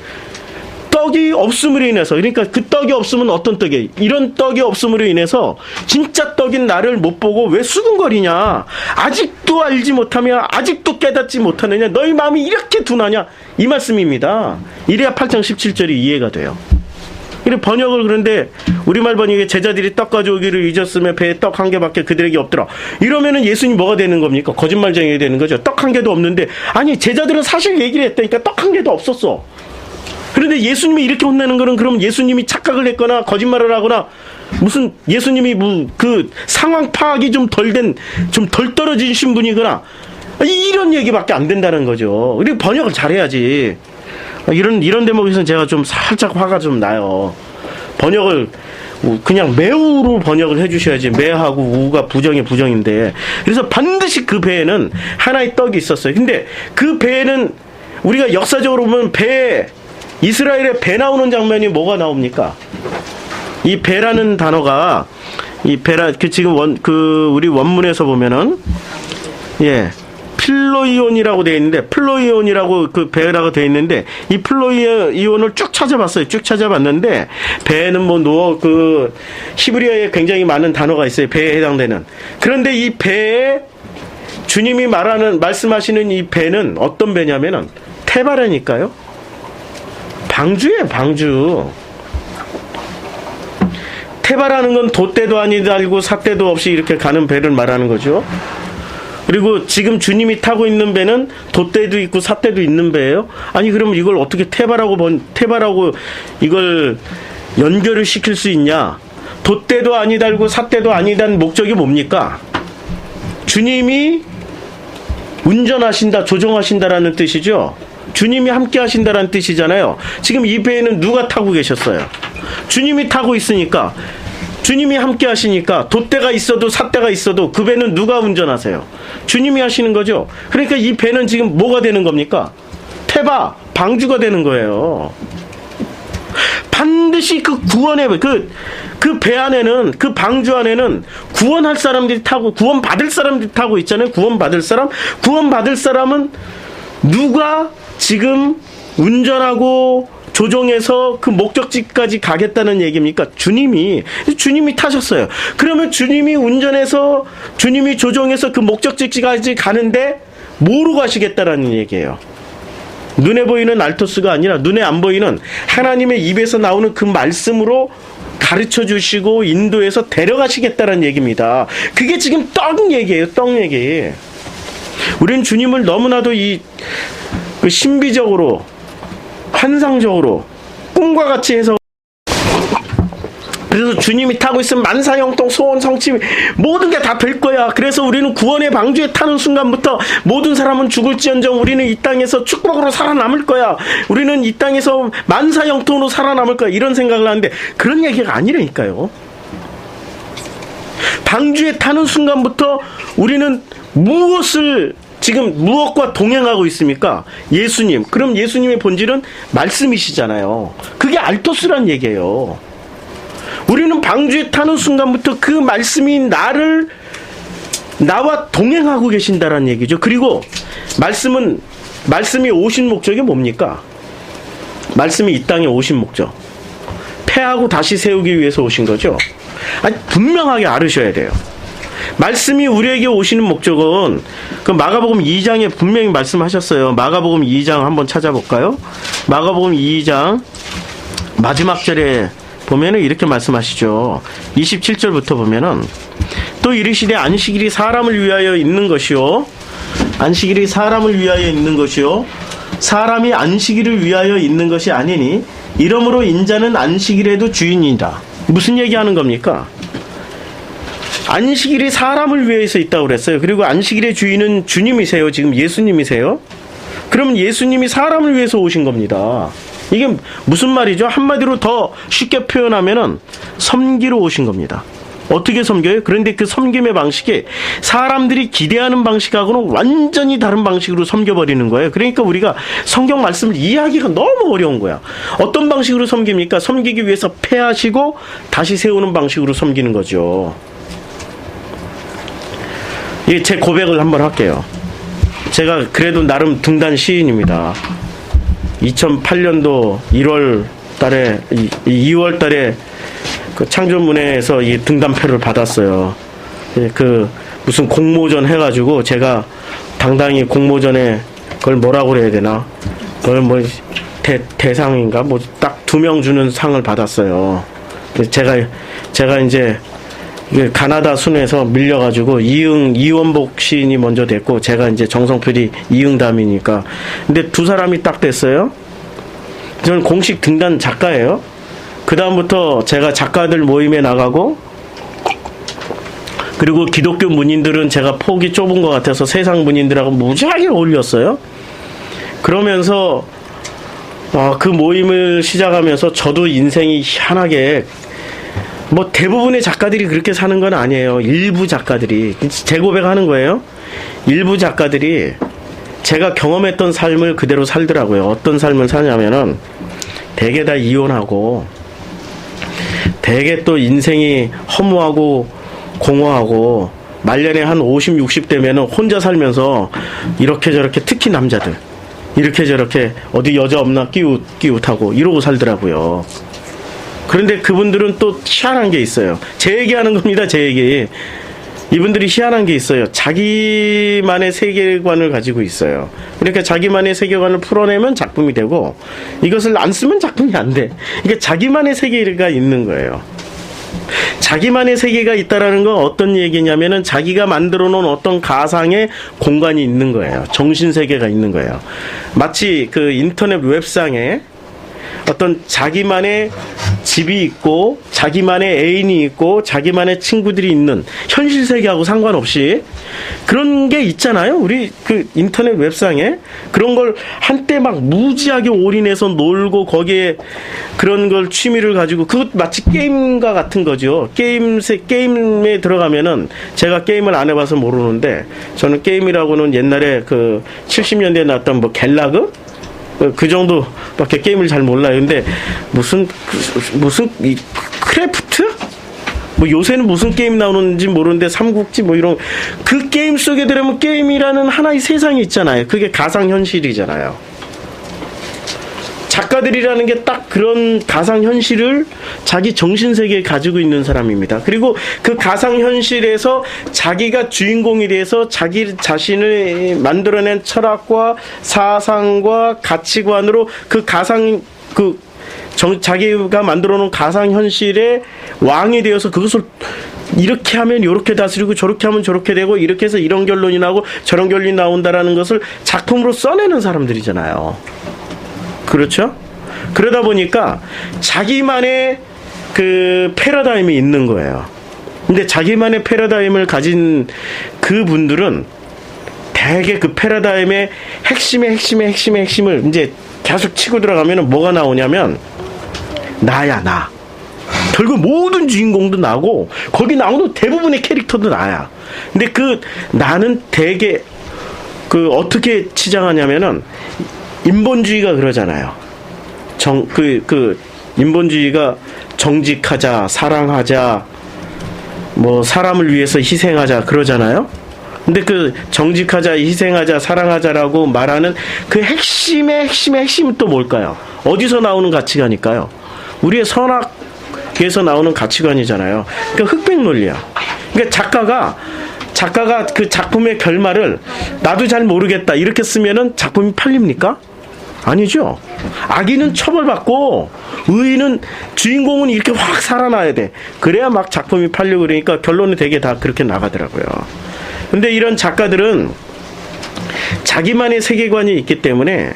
떡이 없음으로 인해서 그러니까 그 떡이 없으면 어떤 떡이에요? 이런 떡이 없음으로 인해서 진짜 떡인 나를 못 보고 왜 수군거리냐? 아직도 알지 못하며 아직도 깨닫지 못하느냐? 너희 마음이 이렇게 둔하냐? 이 말씀입니다. 이래야 8장 17절이 이해가 돼요. 그리고 번역을 그런데 우리말 번역에 제자들이 떡 가져오기를 잊었으며 배에 떡 한 개밖에 그들에게 없더라. 이러면은 예수님 뭐가 되는 겁니까? 거짓말쟁이가 되는 거죠. 떡 한 개도 없는데 아니 제자들은 사실 얘기를 했다니까 떡 한 개도 없었어. 그런데 예수님이 이렇게 혼내는 거는 그럼 예수님이 착각을 했거나 거짓말을 하거나 무슨 예수님이 그 상황 파악이 좀 덜 떨어지신 분이거나 이런 얘기밖에 안 된다는 거죠. 그리고 번역을 잘해야지. 이런 대목에서는 제가 좀 살짝 화가 좀 나요. 번역을 그냥 매우로 번역을 해주셔야지. 매하고 우가 부정인데. 그래서 반드시 그 배에는 하나의 떡이 있었어요. 근데 그 배에는 우리가 역사적으로 보면 이스라엘의 배 나오는 장면이 뭐가 나옵니까? 이 배라는 단어가 지금 우리 원문에서 보면은 필로이온이라고 되어 있는데 플로이온이라고 그 배라고 되어 있는데 이 플로이온을 쭉 찾아봤어요. 쭉 찾아봤는데 배는 그 히브리어에 굉장히 많은 단어가 있어요. 배에 해당되는. 그런데 이 배에 주님이 말씀하시는 이 배는 어떤 배냐면은 테바라니까요. 방주예요, 방주. 테바라는 건 돛대도 아니고 삿대도 없이 이렇게 가는 배를 말하는 거죠. 그리고 지금 주님이 타고 있는 배는 돛대도 있고 삿대도 있는 배예요. 아니 그러면 이걸 어떻게 테바라고 이걸 연결을 시킬 수 있냐? 돛대도 아니 달고 삿대도 아니다는 목적이 뭡니까? 주님이 운전하신다, 조종하신다라는 뜻이죠. 주님이 함께 하신다라는 뜻이잖아요. 지금 이 배에는 누가 타고 계셨어요? 주님이 타고 있으니까, 주님이 함께 하시니까 돛대가 있어도 삿대가 있어도 그 배는 누가 운전하세요? 주님이 하시는 거죠. 그러니까 이 배는 지금 뭐가 되는 겁니까? 테바, 방주가 되는 거예요. 반드시 그 구원의 그 배 안에는, 그 방주 안에는 구원할 사람들이 타고, 구원받을 사람들이 타고 있잖아요. 구원받을 사람은 누가 지금 운전하고 조종해서 그 목적지까지 가겠다는 얘기입니까? 주님이 타셨어요. 그러면 주님이 운전해서, 주님이 조종해서 그 목적지까지 가는데 뭐로 가시겠다라는 얘기예요. 눈에 보이는 알토스가 아니라 눈에 안 보이는 하나님의 입에서 나오는 그 말씀으로 가르쳐 주시고 인도해서 데려가시겠다는 얘기입니다. 그게 지금 떡 얘기예요. 떡 얘기. 우린 주님을 너무나도 그 신비적으로, 환상적으로, 꿈과 같이 해서, 그래서 주님이 타고 있으면 만사형통 소원 성취 모든 게 다 될 거야. 그래서 우리는 구원의 방주에 타는 순간부터 모든 사람은 죽을지언정 우리는 이 땅에서 축복으로 살아남을 거야. 우리는 이 땅에서 만사형통으로 살아남을 거야. 이런 생각을 하는데 그런 얘기가 아니라니까요. 방주에 타는 순간부터 우리는 지금 무엇과 동행하고 있습니까? 예수님. 그럼 예수님의 본질은 말씀이시잖아요. 그게 알토스란 얘기예요. 우리는 방주에 타는 순간부터 그 말씀이 나와 동행하고 계신다라는 얘기죠. 그리고 말씀이 오신 목적이 뭡니까? 말씀이 이 땅에 오신 목적. 패하고 다시 세우기 위해서 오신 거죠. 아니, 분명하게 알으셔야 돼요. 말씀이 우리에게 오시는 목적은 그 마가복음 2장에 분명히 말씀하셨어요. 마가복음 2장 한번 찾아볼까요? 마가복음 2장 마지막 절에 보면은 이렇게 말씀하시죠. 27절부터 보면은 또 이르시되 안식일이 사람을 위하여 있는 것이요 안식일이 사람을 위하여 있는 것이요 사람이 안식일을 위하여 있는 것이 아니니 이러므로 인자는 안식일에도 주인이다. 무슨 얘기하는 겁니까? 안식일이 사람을 위해서 있다고 그랬어요. 그리고 안식일의 주인은 주님이세요. 지금 예수님이세요. 그러면 예수님이 사람을 위해서 오신 겁니다. 이게 무슨 말이죠? 한마디로 더 쉽게 표현하면은 섬기러 오신 겁니다. 어떻게 섬겨요? 그런데 그 섬김의 방식이 사람들이 기대하는 방식하고는 완전히 다른 방식으로 섬겨버리는 거예요. 그러니까 우리가 성경 말씀을 이해하기가 너무 어려운 거야. 어떤 방식으로 섬깁니까? 섬기기 위해서 패하시고 다시 세우는 방식으로 섬기는 거죠. 이게 제 고백을 한번 할게요. 제가 그래도 나름 등단 시인입니다. 2008년도 1월 달에, 2월 달에 그 창조문회에서 이 등단표를 받았어요. 그 무슨 공모전 해가지고 제가 당당히 공모전에 그걸 뭐라고 그래야 되나? 그걸 뭐 대상인가? 뭐 딱 2명 주는 상을 받았어요. 제가 이제 가나다 순회에서 밀려가지고 이원복 시인이 먼저 됐고 제가 이제 정성필이 이응담이니까 근데 두 사람이 딱 됐어요. 저는 공식 등단 작가예요. 그 다음부터 제가 작가들 모임에 나가고 그리고 기독교 문인들은 제가 폭이 좁은 것 같아서 세상 문인들하고 무지하게 어울렸어요. 그러면서 그 모임을 시작하면서 저도 인생이 희한하게 뭐 대부분의 작가들이 그렇게 사는 건 아니에요. 일부 작가들이 제 고백하는 거예요. 일부 작가들이 제가 경험했던 삶을 그대로 살더라고요. 어떤 삶을 사냐면은 대개 다 이혼하고 대개 또 인생이 허무하고 공허하고 말년에 한 50, 60 되면은 혼자 살면서 이렇게 저렇게 특히 남자들 이렇게 저렇게 어디 여자 없나 끼웃하고 이러고 살더라고요. 그런데 그분들은 또 희한한 게 있어요. 제 얘기하는 겁니다. 제 얘기. 이분들이 희한한 게 있어요. 자기만의 세계관을 가지고 있어요. 그러니까 자기만의 세계관을 풀어내면 작품이 되고 이것을 안 쓰면 작품이 안 돼. 그러니까 자기만의 세계가 있는 거예요. 자기만의 세계가 있다라는 건 어떤 얘기냐면은 자기가 만들어 놓은 어떤 가상의 공간이 있는 거예요. 정신세계가 있는 거예요. 마치 그 인터넷 웹상에 어떤 자기만의 집이 있고 자기만의 애인이 있고 자기만의 친구들이 있는 현실 세계하고 상관없이 그런 게 있잖아요. 우리 그 인터넷 웹상에 그런 걸 한때 막 무지하게 올인해서 놀고 거기에 그런 걸 취미를 가지고 그것 마치 게임과 같은 거죠. 게임에 들어가면은 제가 게임을 안 해봐서 모르는데 저는 게임이라고는 옛날에 그 70년대에 나왔던 뭐 갤라그 그 정도밖에 게임을 잘 몰라요. 근데 무슨 크래프트? 뭐 요새는 무슨 게임 나오는지 모르는데 삼국지 뭐 이런 그 게임 속에 들어가면 게임이라는 하나의 세상이 있잖아요. 그게 가상현실이잖아요. 작가들이라는 게 딱 그런 가상현실을 자기 정신세계에 가지고 있는 사람입니다. 그리고 그 가상현실에서 자기가 주인공이 돼서 자기 자신을 만들어낸 철학과 사상과 가치관으로 자기가 만들어 놓은 가상현실의 왕이 되어서 그것을 이렇게 하면 이렇게 다스리고 저렇게 하면 저렇게 되고 이렇게 해서 이런 결론이 나오고 저런 결론이 나온다라는 것을 작품으로 써내는 사람들이잖아요. 그렇죠? 그러다 보니까 자기만의 그 패러다임이 있는 거예요. 근데 자기만의 패러다임을 가진 그 분들은 대개 그 패러다임의 핵심을 이제 계속 치고 들어가면 뭐가 나오냐면 나야, 나. 결국 모든 주인공도 나고 거기 나오는 대부분의 캐릭터도 나야. 근데 그 나는 대개 그 어떻게 치장하냐면은 인본주의가 그러잖아요. 인본주의가 정직하자, 사랑하자, 뭐 사람을 위해서 희생하자 그러잖아요. 근데 그 정직하자, 희생하자, 사랑하자라고 말하는 그 핵심은 또 뭘까요? 어디서 나오는 가치관일까요? 우리의 선악에서 나오는 가치관이잖아요. 그러니까 흑백 논리야. 그러니까 작가가 그 작품의 결말을 나도 잘 모르겠다 이렇게 쓰면은 작품이 팔립니까? 아니죠. 악인은 처벌받고 의인은 주인공은 이렇게 확 살아나야 돼. 그래야 막 작품이 팔리고 그러니까 결론은 되게 다 그렇게 나가더라고요. 근데 이런 작가들은 자기만의 세계관이 있기 때문에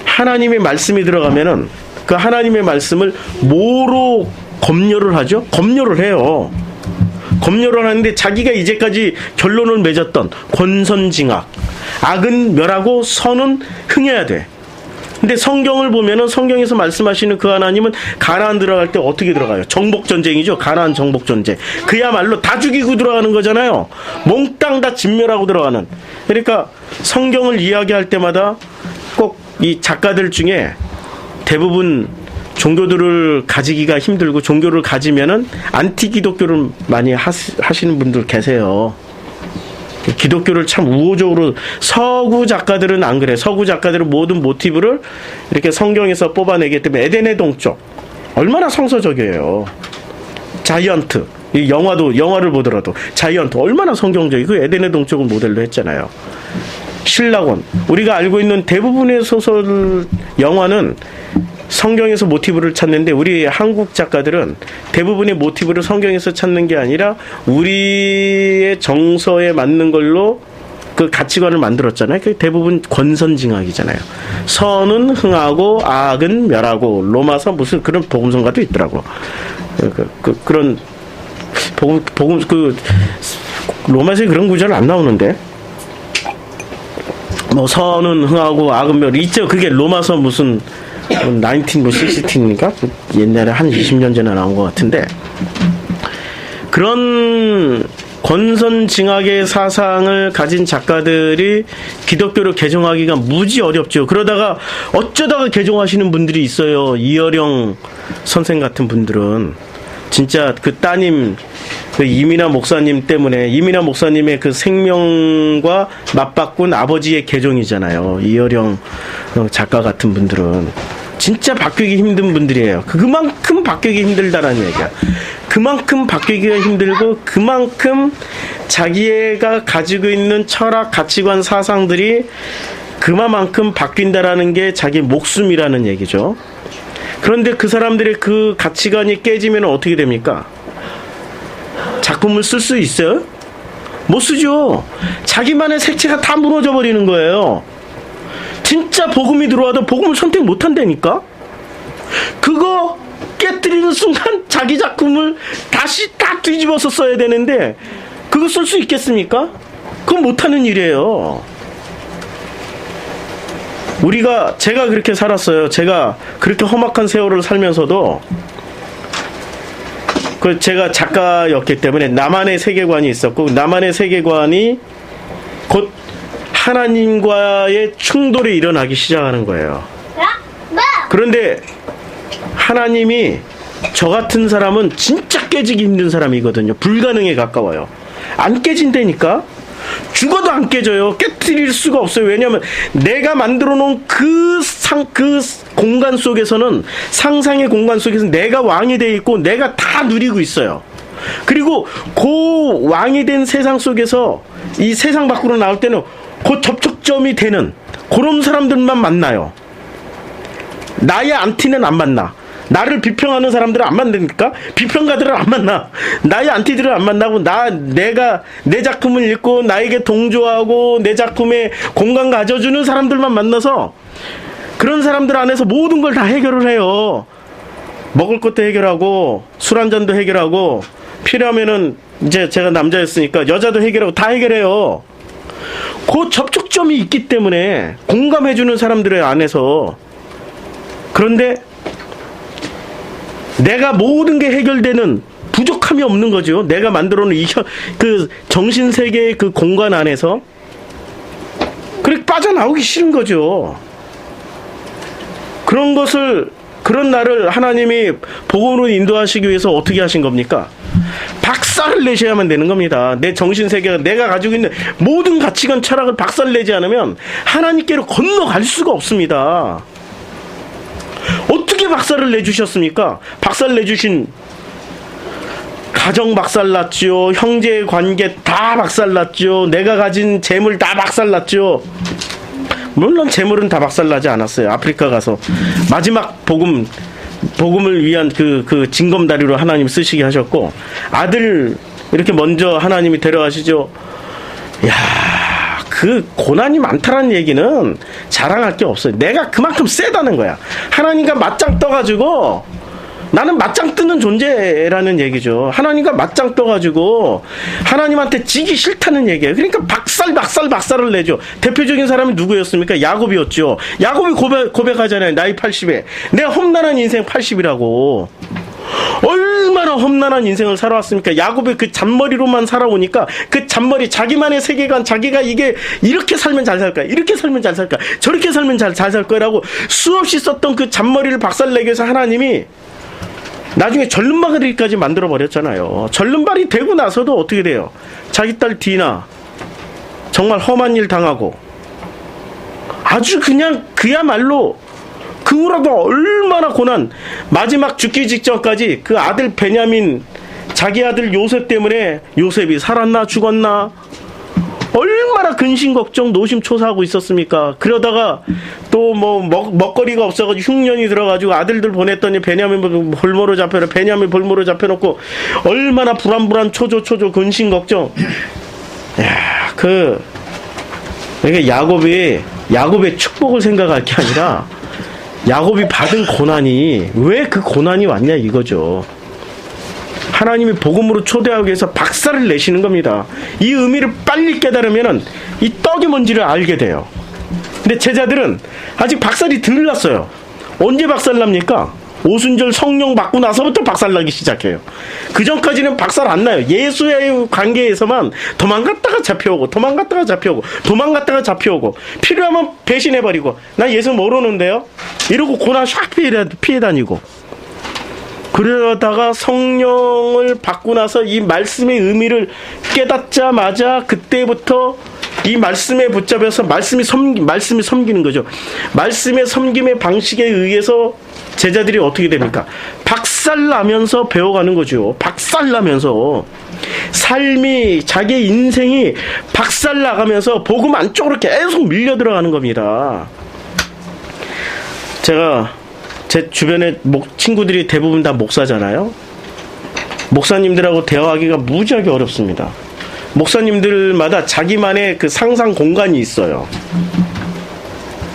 하나님의 말씀이 들어가면은 그 하나님의 말씀을 뭐로 검열을 하죠? 검열을 해요. 검열을 하는데 자기가 이제까지 결론을 맺었던 권선징악, 악은 멸하고 선은 흥해야 돼. 근데 성경을 보면은 성경에서 말씀하시는 그 하나님은 가나안 들어갈 때 어떻게 들어가요? 정복전쟁이죠. 가나안 정복전쟁. 그야말로 다 죽이고 들어가는 거잖아요. 몽땅 다 진멸하고 들어가는. 그러니까 성경을 이야기할 때마다 꼭 이 작가들 중에 대부분 종교들을 가지기가 힘들고 종교를 가지면은 안티 기독교를 많이 하시는 분들 계세요. 기독교를 참 우호적으로, 서구 작가들은 안 그래. 서구 작가들은 모든 모티브를 이렇게 성경에서 뽑아내기 때문에 에덴의 동쪽 얼마나 성서적이에요. 자이언트, 이 영화를 보더라도 자이언트 얼마나 성경적이고 에덴의 동쪽을 모델로 했잖아요. 신라곤, 우리가 알고 있는 대부분의 소설 영화는 성경에서 모티브를 찾는데 우리 한국 작가들은 대부분의 모티브를 성경에서 찾는 게 아니라 우리의 정서에 맞는 걸로 그 가치관을 만들었잖아요. 그게 대부분 권선징악이잖아요. 선은 흥하고 악은 멸하고, 로마서 무슨 그런 복음성가도 있더라고. 그런 로마서에 그런 구절은 안 나오는데. 뭐 선은 흥하고 악은 멸 있죠. 그게 로마서 무슨 1960인가? 옛날에 한 20년 전에 나온 것 같은데, 그런 권선징악의 사상을 가진 작가들이 기독교를 개종하기가 무지 어렵죠. 그러다가 어쩌다가 개종하시는 분들이 있어요. 이어령 선생 같은 분들은 진짜 그 따님, 그 이민아 목사님 때문에, 이민아 목사님의 그 생명과 맞바꾼 아버지의 개종이잖아요. 이어령 작가 같은 분들은 진짜 바뀌기 힘든 분들이에요. 그만큼 바뀌기 힘들다라는 얘기야. 그만큼 바뀌기가 힘들고 그만큼 자기가 가지고 있는 철학, 가치관, 사상들이 그만큼 바뀐다라는 게 자기 목숨이라는 얘기죠. 그런데 그 사람들의 그 가치관이 깨지면 어떻게 됩니까? 작품을 쓸 수 있어요? 못 쓰죠. 자기만의 색채가 다 무너져 버리는 거예요. 진짜 복음이 들어와도 복음을 선택 못 한다니까? 그거 깨뜨리는 순간 자기 작품을 다시 다 뒤집어서 써야 되는데 그거 쓸 수 있겠습니까? 그건 못하는 일이에요. 제가 그렇게 살았어요. 제가 그렇게 험악한 세월을 살면서도 제가 작가였기 때문에 나만의 세계관이 있었고, 나만의 세계관이 곧 하나님과의 충돌이 일어나기 시작하는 거예요. 그런데 하나님이 저 같은 사람은 진짜 깨지기 힘든 사람이거든요. 불가능에 가까워요. 안 깨진다니까? 죽어도 안 깨져요. 깨뜨릴 수가 없어요. 왜냐하면 내가 만들어 놓은 그 공간 속에서는, 상상의 공간 속에서 내가 왕이 되어 있고 내가 다 누리고 있어요. 그리고 그 왕이 된 세상 속에서 이 세상 밖으로 나올 때는 그 접촉점이 되는 그런 사람들만 만나요. 나의 안티는 안 만나. 나를 비평하는 사람들은 안 만납니까? 비평가들은 안 만나. 나의 안티들은 안 만나고, 내가 내 작품을 읽고 나에게 동조하고 내 작품에 공간 가져주는 사람들만 만나서 그런 사람들 안에서 모든 걸 다 해결을 해요. 먹을 것도 해결하고 술 한 잔도 해결하고 필요하면은 이제 제가 남자였으니까 여자도 해결하고 다 해결해요. 그 접촉점이 있기 때문에 공감해주는 사람들의 안에서. 그런데 내가 모든 게 해결되는 부족함이 없는 거죠. 내가 만들어 놓은 그 정신세계의 그 공간 안에서 그렇게 빠져나오기 싫은 거죠. 그런 나를 하나님이 복음으로 인도하시기 위해서 어떻게 하신 겁니까? 박살을 내셔야만 되는 겁니다. 내 정신세계가 내가 가지고 있는 모든 가치관 철학을 박살내지 않으면 하나님께로 건너갈 수가 없습니다. 어떻게 박살을 내주셨습니까? 박살 내주신 가정 박살났죠. 형제의 관계 다 박살났죠. 내가 가진 재물 다 박살났죠. 물론 재물은 다 박살나지 않았어요. 아프리카 가서 마지막 복음을 위한 그 징검다리로 하나님 쓰시게 하셨고, 아들 이렇게 먼저 하나님이 데려가시죠. 야, 그 고난이 많다라는 얘기는 자랑할 게 없어요. 내가 그만큼 세다는 거야. 하나님과 맞짱 떠가지고 나는 맞짱 뜨는 존재라는 얘기죠. 하나님과 맞짱 떠가지고 하나님한테 지기 싫다는 얘기예요. 그러니까 박살을 내죠. 대표적인 사람이 누구였습니까? 야곱이었죠. 야곱이 고백하잖아요. 나이 80에 내가 험난한 인생 80이라고. 얼마나 험난한 인생을 살아왔습니까? 야곱의 그 잔머리로만 살아오니까 그 잔머리, 자기만의 세계관, 자기가 이게 이렇게 살면 잘 살까, 이렇게 살면 잘 살까, 저렇게 살면 잘 살 거라고 수없이 썼던 그 잔머리를 박살내기 위해서 하나님이 나중에 절름발이까지 만들어버렸잖아요. 절름발이 되고 나서도 어떻게 돼요? 자기 딸 디나 정말 험한 일 당하고 아주 그냥 그야말로 그 후로도 얼마나 고난, 마지막 죽기 직전까지 그 아들 베냐민, 자기 아들 요셉 때문에 요셉이 살았나 죽었나 얼마나 근심 걱정 노심초사하고 있었습니까? 그러다가 또 뭐 먹거리가 없어가지고 흉년이 들어가지고 아들들 보냈더니 베냐민 볼모로 잡혀라, 베냐민 볼모로 잡혀놓고 얼마나 불안불안 초조 근심 걱정. 야, 그러니까 야곱의 축복을 생각할 게 아니라 야곱이 받은 고난이 왜 그 고난이 왔냐 이거죠. 하나님이 복음으로 초대하기 위해서 박살을 내시는 겁니다. 이 의미를 빨리 깨달으면 이 떡이 뭔지를 알게 돼요. 근데 제자들은 아직 박살이 덜 났어요. 언제 박살납니까? 오순절 성령 받고 나서부터 박살나기 시작해요. 그 전까지는 박살 안 나요. 예수의 관계에서만 도망갔다가 잡혀오고 필요하면 배신해버리고 나 예수 모르는데요? 이러고 고난 샥 피해 다니고, 그러다가 성령을 받고 나서 이 말씀의 의미를 깨닫자마자 그때부터 이 말씀에 붙잡혀서 말씀이 섬기는 거죠. 말씀의 섬김의 방식에 의해서 제자들이 어떻게 됩니까? 박살나면서 배워가는 거죠. 박살나면서 삶이, 자기의 인생이 박살나가면서 복음 안쪽으로 계속 밀려 들어가는 겁니다. 제 주변에 친구들이 대부분 다 목사잖아요. 목사님들하고 대화하기가 무지하게 어렵습니다. 목사님들마다 자기만의 그 상상 공간이 있어요.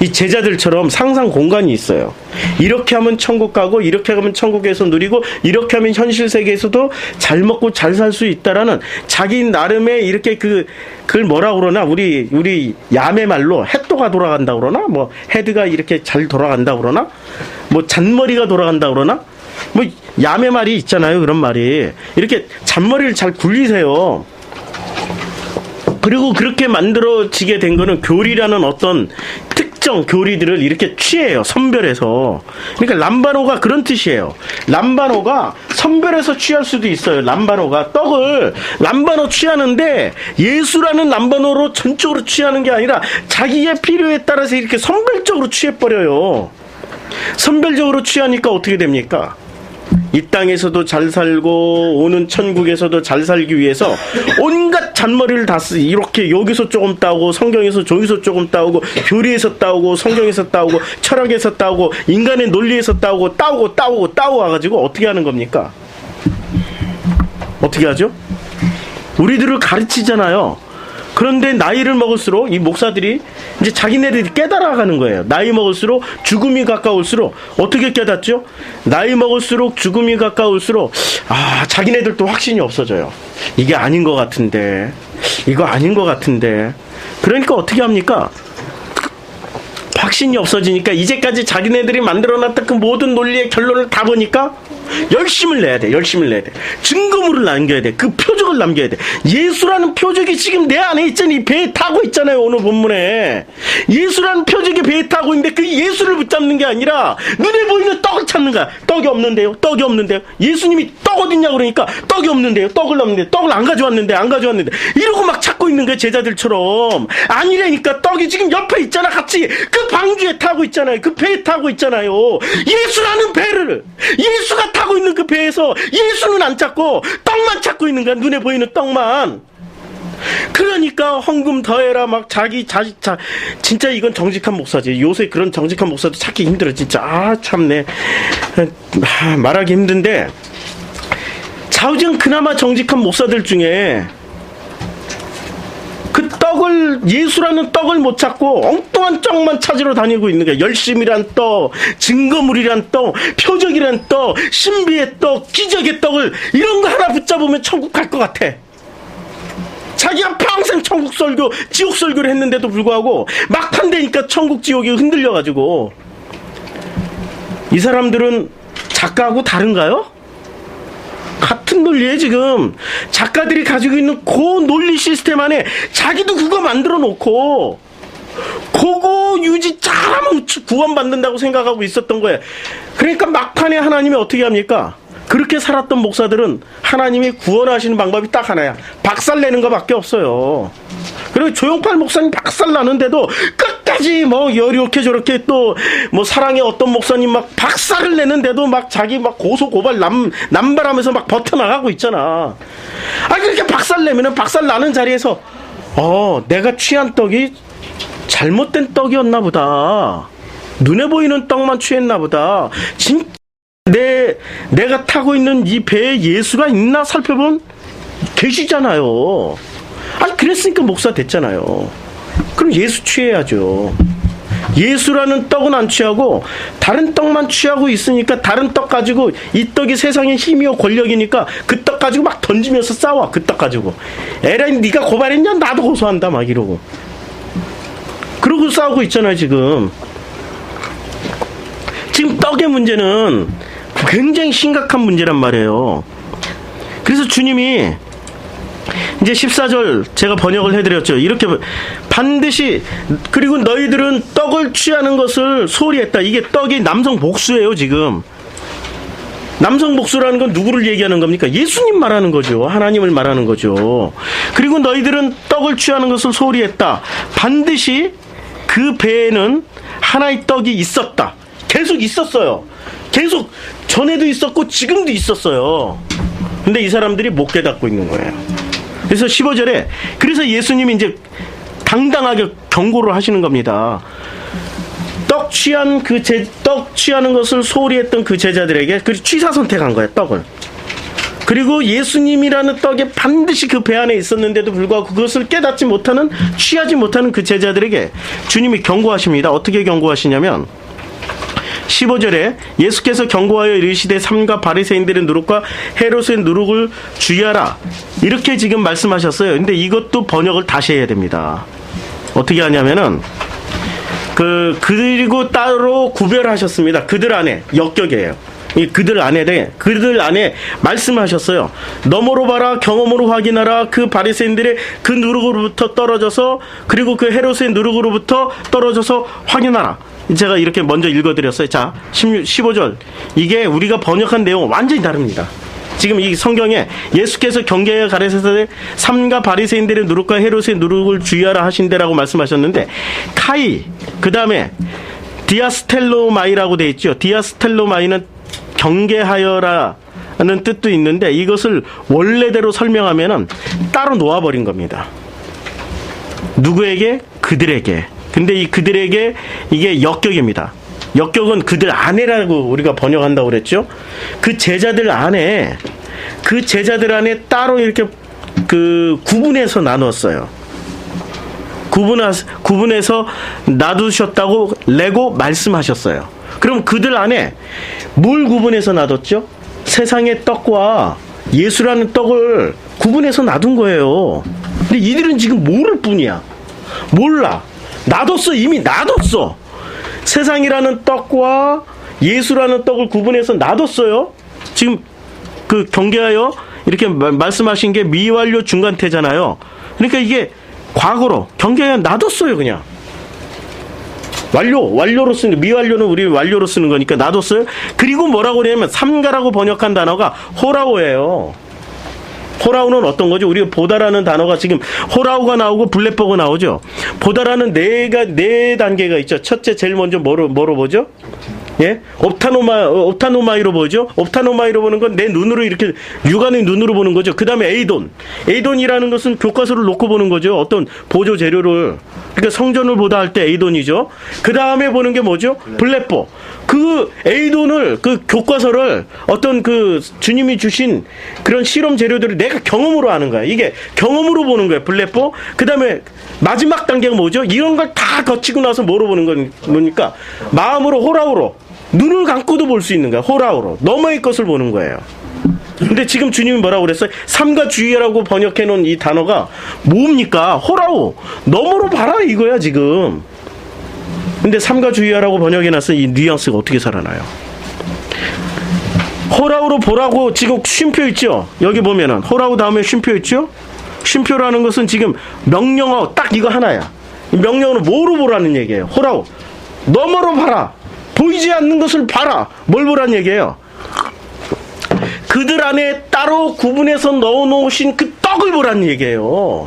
이 제자들처럼 상상 공간이 있어요. 이렇게 하면 천국 가고, 이렇게 하면 천국에서 누리고, 이렇게 하면 현실 세계에서도 잘 먹고 잘 살 수 있다라는 자기 나름의 이렇게 그걸 뭐라 그러나, 우리 야매 말로 햇도가 돌아간다 그러나, 뭐 헤드가 이렇게 잘 돌아간다 그러나, 뭐 잔머리가 돌아간다 그러나, 뭐 야매 말이 있잖아요. 그런 말이. 이렇게 잔머리를 잘 굴리세요. 그리고 그렇게 만들어지게 된 거는 교리라는 어떤 특정 교리들을 이렇게 취해요. 선별해서. 그러니까 람바노가 그런 뜻이에요. 람바노가 선별해서 취할 수도 있어요. 람바노가 떡을 람바노 취하는데 예수라는 람바노로 전적으로 취하는 게 아니라 자기의 필요에 따라서 이렇게 선별적으로 취해버려요. 선별적으로 취하니까 어떻게 됩니까? 이 땅에서도 잘 살고 오는 천국에서도 잘 살기 위해서 온갖 잔머리를 다 쓰, 이렇게 여기서 조금 따오고 성경에서 저기서 조금 따오고 교리에서 따오고 성경에서 따오고 철학에서 따오고 인간의 논리에서 따오고 와가지고 어떻게 하는 겁니까? 어떻게 하죠? 우리들을 가르치잖아요. 그런데 나이를 먹을수록 이 목사들이 이제 자기네들이 깨달아가는 거예요. 나이 먹을수록 죽음이 가까울수록 어떻게 깨닫죠? 나이 먹을수록 죽음이 가까울수록 자기네들도 확신이 없어져요. 이게 아닌 것 같은데, 이거 아닌 것 같은데. 그러니까 어떻게 합니까? 확신이 없어지니까 이제까지 자기네들이 만들어놨던 그 모든 논리의 결론을 다 보니까 열심을 내야 돼. 증거물을 남겨야 돼. 그 표적을 남겨야 돼. 예수라는 표적이 지금 내 안에 있잖아요. 이 배에 타고 있잖아요. 오늘 본문에 예수라는 표적이 배에 타고 있는데 그 예수를 붙잡는 게 아니라 눈에 보이는 떡을 찾는 거야. 떡이 없는데요. 예수님이 떡 어딨냐 그러니까 떡이 없는데요. 떡을 안 가져왔는데 이러고 막 찾고 있는 거야. 제자들처럼. 아니라니까. 떡이 지금 옆에 있잖아. 같이 그 방주에 타고 있잖아요. 그 배에 타고 있잖아요. 예수라는 배를, 예수가 타고 있는 그 배에서 예수는 안 찾고 떡만 찾고 있는 거야. 눈에 보이는 떡만. 그러니까 헌금 더해라 막 진짜 이건 정직한 목사지. 요새 그런 정직한 목사도 찾기 힘들어 진짜. 참네. 말하기 힘든데 좌우지간 그나마 정직한 목사들 중에 그 떡을, 예수라는 떡을 못 찾고 엉뚱한 떡만 찾으러 다니고 있는 거야. 열심이란 떡, 증거물이란 떡, 표적이란 떡, 신비의 떡, 기적의 떡을, 이런 거 하나 붙잡으면 천국 갈 것 같아. 자기가 평생 천국 설교, 지옥 설교를 했는데도 불구하고 막판 되니까 천국 지옥이 흔들려가지고. 이 사람들은 작가하고 다른가요? 같은 논리에 지금 작가들이 가지고 있는 그 논리 시스템 안에 자기도 그거 만들어 놓고 그거 유지 잘하면 구원받는다고 생각하고 있었던 거예요. 그러니까 막판에 하나님이 어떻게 합니까? 그렇게 살았던 목사들은 하나님이 구원하시는 방법이 딱 하나야. 박살내는 것밖에 없어요. 그리고 조용팔 목사님 박살나는데도 끝까지 뭐 이렇게 저렇게 또 뭐 사랑의 어떤 목사님 막 박살을 내는데도 막 자기 막 고소 고발 남발하면서 막 버텨나가고 있잖아. 그렇게 박살내면은 박살나는 자리에서 내가 취한 떡이 잘못된 떡이었나 보다. 눈에 보이는 떡만 취했나 보다. 진짜 내가 타고 있는 이 배에 예수가 있나 살펴보면 계시잖아요. 그랬으니까 목사 됐잖아요. 그럼 예수 취해야죠. 예수라는 떡은 안 취하고 다른 떡만 취하고 있으니까 다른 떡 가지고, 이 떡이 세상의 힘이요 권력이니까 그 떡 가지고 막 던지면서 싸워. 그 떡 가지고 에라이 네가 고발했냐? 나도 고소한다 막 이러고 그러고 싸우고 있잖아요. 지금 떡의 문제는 굉장히 심각한 문제란 말이에요. 그래서 주님이 이제 14절 제가 번역을 해드렸죠. 이렇게 반드시, 그리고 너희들은 떡을 취하는 것을 소홀히 했다. 이게 떡이 남성 복수예요. 지금 남성 복수라는 건 누구를 얘기하는 겁니까? 예수님 말하는 거죠. 하나님을 말하는 거죠. 그리고 너희들은 떡을 취하는 것을 소홀히 했다. 반드시 그 배에는 하나의 떡이 있었다. 계속 있었어요. 계속 전에도 있었고 지금도 있었어요. 근데 이 사람들이 못 깨닫고 있는 거예요. 그래서 15절에 그래서 예수님이 이제 당당하게 경고를 하시는 겁니다. 떡 취하는 것을 소홀히 했던 그 제자들에게 취사 선택한 거예요. 떡을. 그리고 예수님이라는 떡에 반드시 그 배 안에 있었는데도 불구하고 그것을 깨닫지 못하는, 취하지 못하는 그 제자들에게 주님이 경고하십니다. 어떻게 경고하시냐면 15절에 예수께서 경고하여 이르시되 삼가 바리새인들의 누룩과 헤롯의 누룩을 주의하라, 이렇게 지금 말씀하셨어요. 근데 이것도 번역을 다시 해야 됩니다. 어떻게 하냐면은 그리고 따로 구별하셨습니다. 그들 안에, 역격이에요. 그들 안에 말씀하셨어요. 너머로 봐라, 경험으로 확인하라. 그 바리새인들의 그 누룩으로부터 떨어져서, 그리고 그 헤롯의 누룩으로부터 떨어져서 확인하라. 제가 이렇게 먼저 읽어드렸어요. 자, 15절. 이게 우리가 번역한 내용은 완전히 다릅니다. 지금 이 성경에 예수께서 경계하여 가르치시되 삼가 바리새인들의 누룩과 헤롯의 누룩을 주의하라 하신대라고 말씀하셨는데, 카이, 그 다음에 디아스텔로마이라고 되어 있죠. 디아스텔로마이는 경계하여라는 뜻도 있는데, 이것을 원래대로 설명하면은 따로 놓아버린 겁니다. 누구에게? 그들에게. 근데 이 그들에게, 이게 역격입니다. 역격은 그들 안에라고 우리가 번역한다고 그랬죠. 그 제자들 안에 따로 이렇게 구분해서 나눴어요. 구분해서 놔두셨다고 레고 말씀하셨어요. 그럼 그들 안에 뭘 구분해서 놔뒀죠? 세상의 떡과 예수라는 떡을 구분해서 놔둔 거예요. 근데 이들은 지금 모를 뿐이야. 몰라. 놔뒀어. 이미 놔뒀어. 세상이라는 떡과 예수라는 떡을 구분해서 놔뒀어요. 지금 그 경계하여 이렇게 말씀하신 게 미완료 중간태잖아요. 그러니까 이게 과거로 경계하여 놔뒀어요. 그냥 완료로 쓰는, 미완료는 우리 완료로 쓰는 거니까 놔뒀어요. 그리고 뭐라고 그러냐면 삼가라고 번역한 단어가 호라오예요. 호라우는 어떤 거죠? 우리가 보다라는 단어가 지금 호라우가 나오고 블레퍼가 나오죠. 보다라는 네 단계가 있죠. 첫째 제일 먼저 뭐로 보죠? 예? 옵타노마이로 보죠. 옵타노마이로 보는 건 내 눈으로 이렇게 육안의 눈으로 보는 거죠. 그다음에 에이돈이라는 것은 교과서를 놓고 보는 거죠. 어떤 보조 재료를, 그러니까 성전을 보다 할 때 에이돈이죠. 그다음에 보는 게 뭐죠? 블레포. 그 에이돈을, 그 교과서를 어떤 그 주님이 주신 그런 실험 재료들을 내가 경험으로 하는 거야. 이게 경험으로 보는 거야. 블레포. 그다음에 마지막 단계가 뭐죠? 이런 걸 다 거치고 나서 뭐로 보는 건 뭡니까? 마음으로, 호라우로, 눈을 감고도 볼 수 있는 거야. 호라우로 너머의 것을 보는 거예요. 근데 지금 주님이 뭐라고 그랬어요? 삼가 주의라고 번역해 놓은 이 단어가 뭡니까? 호라우 너머로 봐라 이거야 지금. 근데 삼가 주의하라고 번역해 놨으니 이 뉘앙스가 어떻게 살아나요? 호라우로 보라고 지금 쉼표 있죠? 여기 보면은 호라우 다음에 쉼표 있죠? 쉼표라는 것은 지금 명령어 딱 이거 하나야. 명령어는 뭐로 보라는 얘기예요? 호라우 너머로 봐라. 보이지 않는 것을 봐라. 뭘 보라는 얘기예요? 그들 안에 따로 구분해서 넣어놓으신 그 떡을 보라는 얘기예요.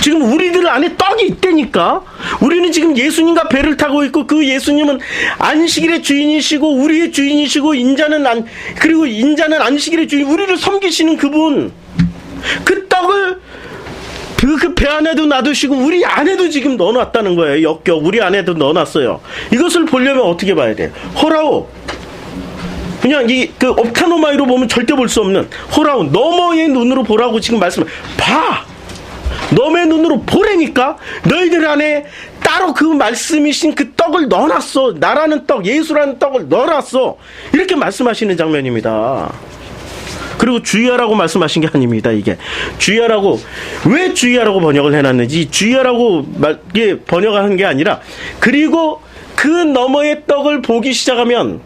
지금 우리들 안에 떡이 있다니까. 우리는 지금 예수님과 배를 타고 있고, 그 예수님은 안식일의 주인이시고 우리의 주인이시고, 그리고 인자는 안식일의 주인, 우리를 섬기시는 그분. 그 떡을 그 배 안에도 놔두시고 우리 안에도 지금 넣어놨다는 거예요. 역격 우리 안에도 넣어놨어요. 이것을 보려면 어떻게 봐야 돼요? 호라우 그냥 그 옵타노마이로 보면 절대 볼 수 없는 호라우 너머의 눈으로 보라고 지금 봐. 너의 눈으로 보라니까. 너희들 안에 따로 그 말씀이신 그 떡을 넣어놨어. 나라는 떡, 예수라는 떡을 넣어놨어. 이렇게 말씀하시는 장면입니다. 그리고 주의하라고 말씀하신 게 아닙니다. 이게 주의하라고, 왜 주의하라고 번역을 해놨는지, 주의하라고 번역한 게 아니라, 그리고 그 너머의 떡을 보기 시작하면,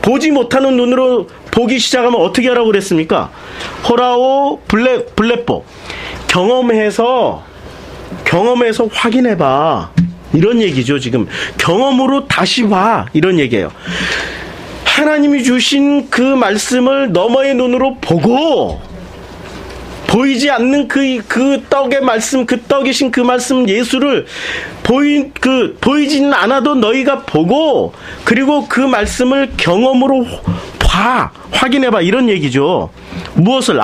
보지 못하는 눈으로 보기 시작하면 어떻게 하라고 그랬습니까? 호라오 블레포 경험해서 확인해봐, 이런 얘기죠. 지금 경험으로 다시 봐, 이런 얘기예요. 하나님이 주신 그 말씀을 너머의 눈으로 보고, 보이지 않는 그 떡의 말씀, 그 떡이신 그 말씀 예수를 보이지는 않아도 너희가 보고, 그리고 그 말씀을 경험으로 확인해봐, 이런 얘기죠. 무엇을?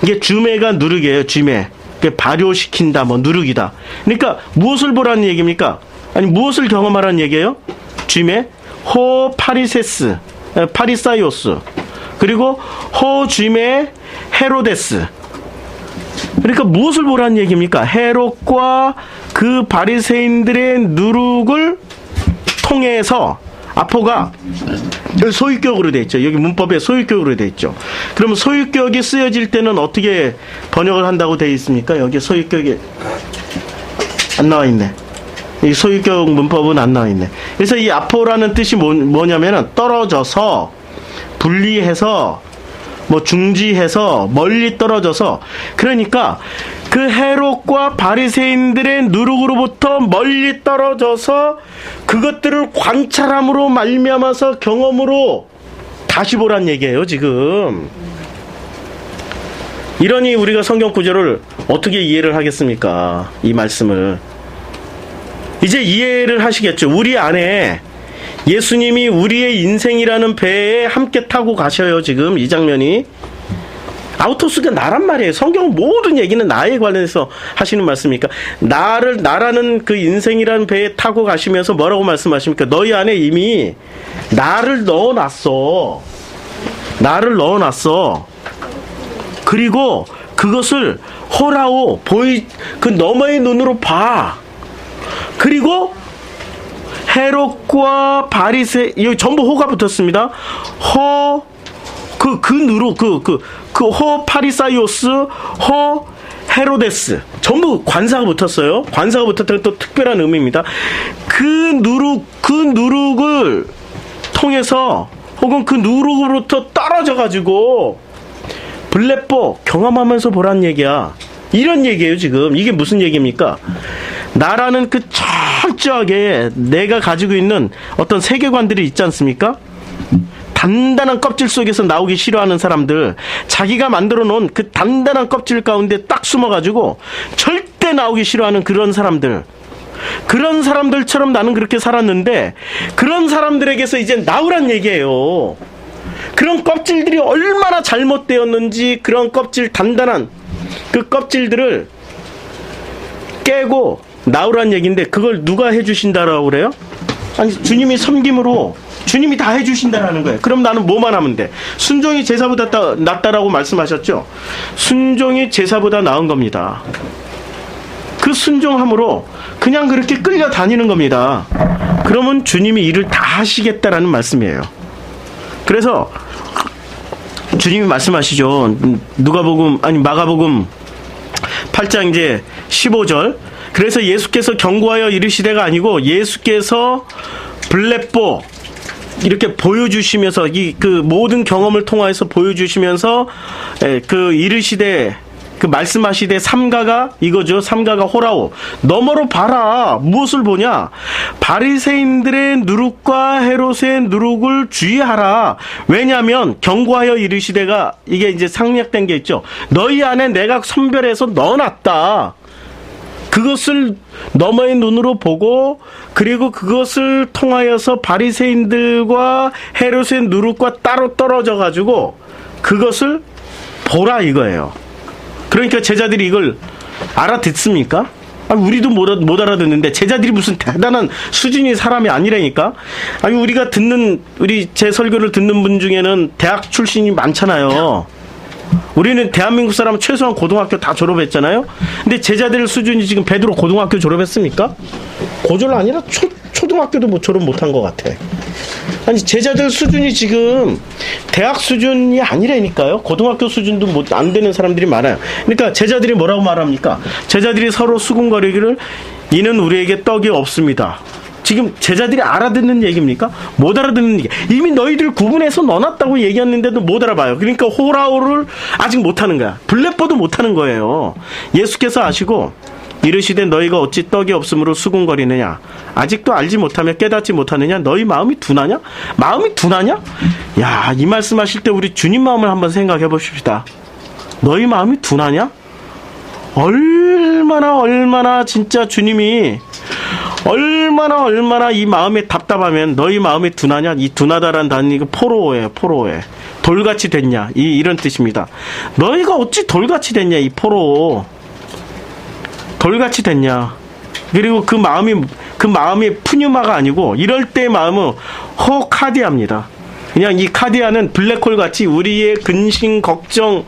이게 주매가 누르게예요. 주매. 발효시킨다, 누르기다. 그러니까 무엇을 보라는 얘기입니까? 아니, 무엇을 경험하라는 얘기예요? 주매. 파리사이오스, 그리고 주매 헤로데스. 그러니까 무엇을 보라는 얘기입니까? 헤롯과 그 바리새인들의 누룩을 통해서, 아포가 소유격으로 되어 있죠. 여기 문법에 소유격으로 되어 있죠. 그러면 소유격이 쓰여질 때는 어떻게 번역을 한다고 되어 있습니까? 여기 소유격이 안 나와 있네. 이 소유격 문법은 안 나와 있네. 그래서 이 아포라는 뜻이 뭐냐면은 떨어져서, 분리해서, 중지해서, 멀리 떨어져서. 그러니까 그 헤롯과 바리새인들의 누룩으로부터 멀리 떨어져서 그것들을 관찰함으로 말미암아서 경험으로 다시 보란 얘기예요, 지금. 이러니 우리가 성경 구절을 어떻게 이해를 하겠습니까? 이 말씀을. 이제 이해를 하시겠죠. 우리 안에 예수님이 우리의 인생이라는 배에 함께 타고 가셔요. 지금 이 장면이. 아우토스가 나란 말이에요. 성경 모든 얘기는 나에 관해서 하시는 말씀이니까, 나라는 그 인생이라는 배에 타고 가시면서 뭐라고 말씀하십니까? 너희 안에 이미 나를 넣어놨어. 그리고 그것을 호라오 그 너머의 눈으로 봐. 그리고 헤롯과 바리새 여기 전부 호가 붙었습니다. 호 파리사이오스, 호 헤로데스 전부 관사가 붙었어요. 관사가 붙었다는 또 특별한 의미입니다. 그 누룩을 통해서 혹은 그 누룩으로부터 떨어져 가지고 블레뽀 경험하면서 보란 얘기야. 이런 얘기예요. 지금 이게 무슨 얘기입니까? 나라는 그 철저하게 내가 가지고 있는 어떤 세계관들이 있지 않습니까? 단단한 껍질 속에서 나오기 싫어하는 사람들, 자기가 만들어 놓은 그 단단한 껍질 가운데 딱 숨어가지고 절대 나오기 싫어하는 그런 사람들, 그런 사람들처럼 나는 그렇게 살았는데 그런 사람들에게서 이제 나오란 얘기예요. 그런 껍질들이 얼마나 잘못되었는지, 그런 껍질, 단단한 그 껍질들을 깨고 나오란 얘기인데, 그걸 누가 해주신다라고 그래요? 아니, 주님이 섬김으로 주님이 다 해주신다라는 거예요. 그럼 나는 뭐만 하면 돼? 순종이 제사보다 낫다라고 말씀하셨죠? 순종이 제사보다 나은 겁니다. 그 순종함으로 그냥 그렇게 끌려다니는 겁니다. 그러면 주님이 일을 다 하시겠다라는 말씀이에요. 그래서 주님이 말씀하시죠. 마가복음 8장 이제 15절. 그래서 예수께서 경고하여 이르시되가 아니고 예수께서 블레뽀 이렇게 보여주시면서 그 모든 경험을 통하여서 보여주시면서 그 이르시되 그 말씀하시되 삼가가 이거죠. 삼가가 호라오 너머로 봐라. 무엇을 보냐? 바리새인들의 누룩과 헤롯의 누룩을 주의하라. 왜냐하면 경고하여 이르시되가 이게 이제 상략된 게 있죠. 너희 안에 내가 선별해서 넣어놨다. 그것을 너머의 눈으로 보고, 그리고 그것을 통하여서 바리새인들과 헤롯의 누룩과 따로 떨어져 가지고 그것을 보라 이거예요. 그러니까 제자들이 이걸 알아듣습니까? 우리도 못 알아듣는데 제자들이 무슨 대단한 수준의 사람이 아니라니까. 우리 제 설교를 듣는 분 중에는 대학 출신이 많잖아요. 우리는 대한민국 사람은 최소한 고등학교 다 졸업했잖아요. 근데 제자들 수준이 지금 베드로 고등학교 졸업했습니까? 고졸 아니라 초등학교도 졸업 못한 것 같아. 아니, 제자들 수준이 지금 대학 수준이 아니라니까요. 고등학교 수준도 안 되는 사람들이 많아요. 그러니까 제자들이 뭐라고 말합니까? 제자들이 서로 수군거리기를 이는 우리에게 떡이 없습니다. 지금 제자들이 알아듣는 얘기입니까? 못 알아듣는 얘기. 이미 너희들 구분해서 넣어놨다고 얘기했는데도 못 알아봐요. 그러니까 호라오를 아직 못하는 거야. 블레뽀도 못하는 거예요. 예수께서 아시고 이르시되 너희가 어찌 떡이 없으므로 수군거리느냐? 아직도 알지 못하며 깨닫지 못하느냐? 너희 마음이 둔하냐? 마음이 둔하냐? 야, 이 말씀하실 때 우리 주님 마음을 한번 생각해 봅시다. 너희 마음이 둔하냐? 얼마나 진짜 주님이 얼마나 이 마음에 답답하면 너희 마음이 둔하냐? 이 둔하다란 단어가 포로예요. 돌같이 됐냐? 이런 뜻입니다. 너희가 어찌 돌같이 됐냐? 이 포로. 돌같이 됐냐? 그리고 그 마음이 푸뉴마가 아니고 이럴 때의 마음은 호카디아입니다. 그냥 이 카디아는 블랙홀 같이 우리의 근심, 걱정,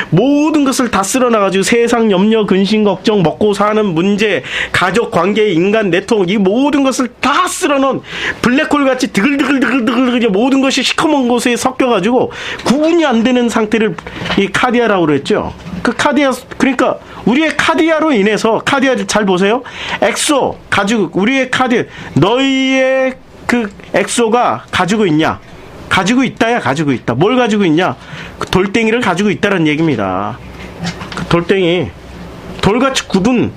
모든 것을 다 쓸어놔가지고 세상 염려, 근심, 걱정, 먹고 사는 문제, 가족 관계, 인간 내통, 이 모든 것을 다 쓸어놓은 블랙홀 같이 드글드글 모든 것이 시커먼 곳에 섞여가지고 구분이 안 되는 상태를 이 카디아라고 그랬죠. 그 카디아, 그러니까 우리의 카디아로 인해서, 카디아를 잘 보세요. 엑소, 우리의 카디아, 너희의 그 엑소가 가지고 있냐? 가지고 있다야, 가지고 있다. 뭘 가지고 있냐? 그 돌덩이를 가지고 있다는 얘기입니다. 그 돌덩이, 돌같이 굳은,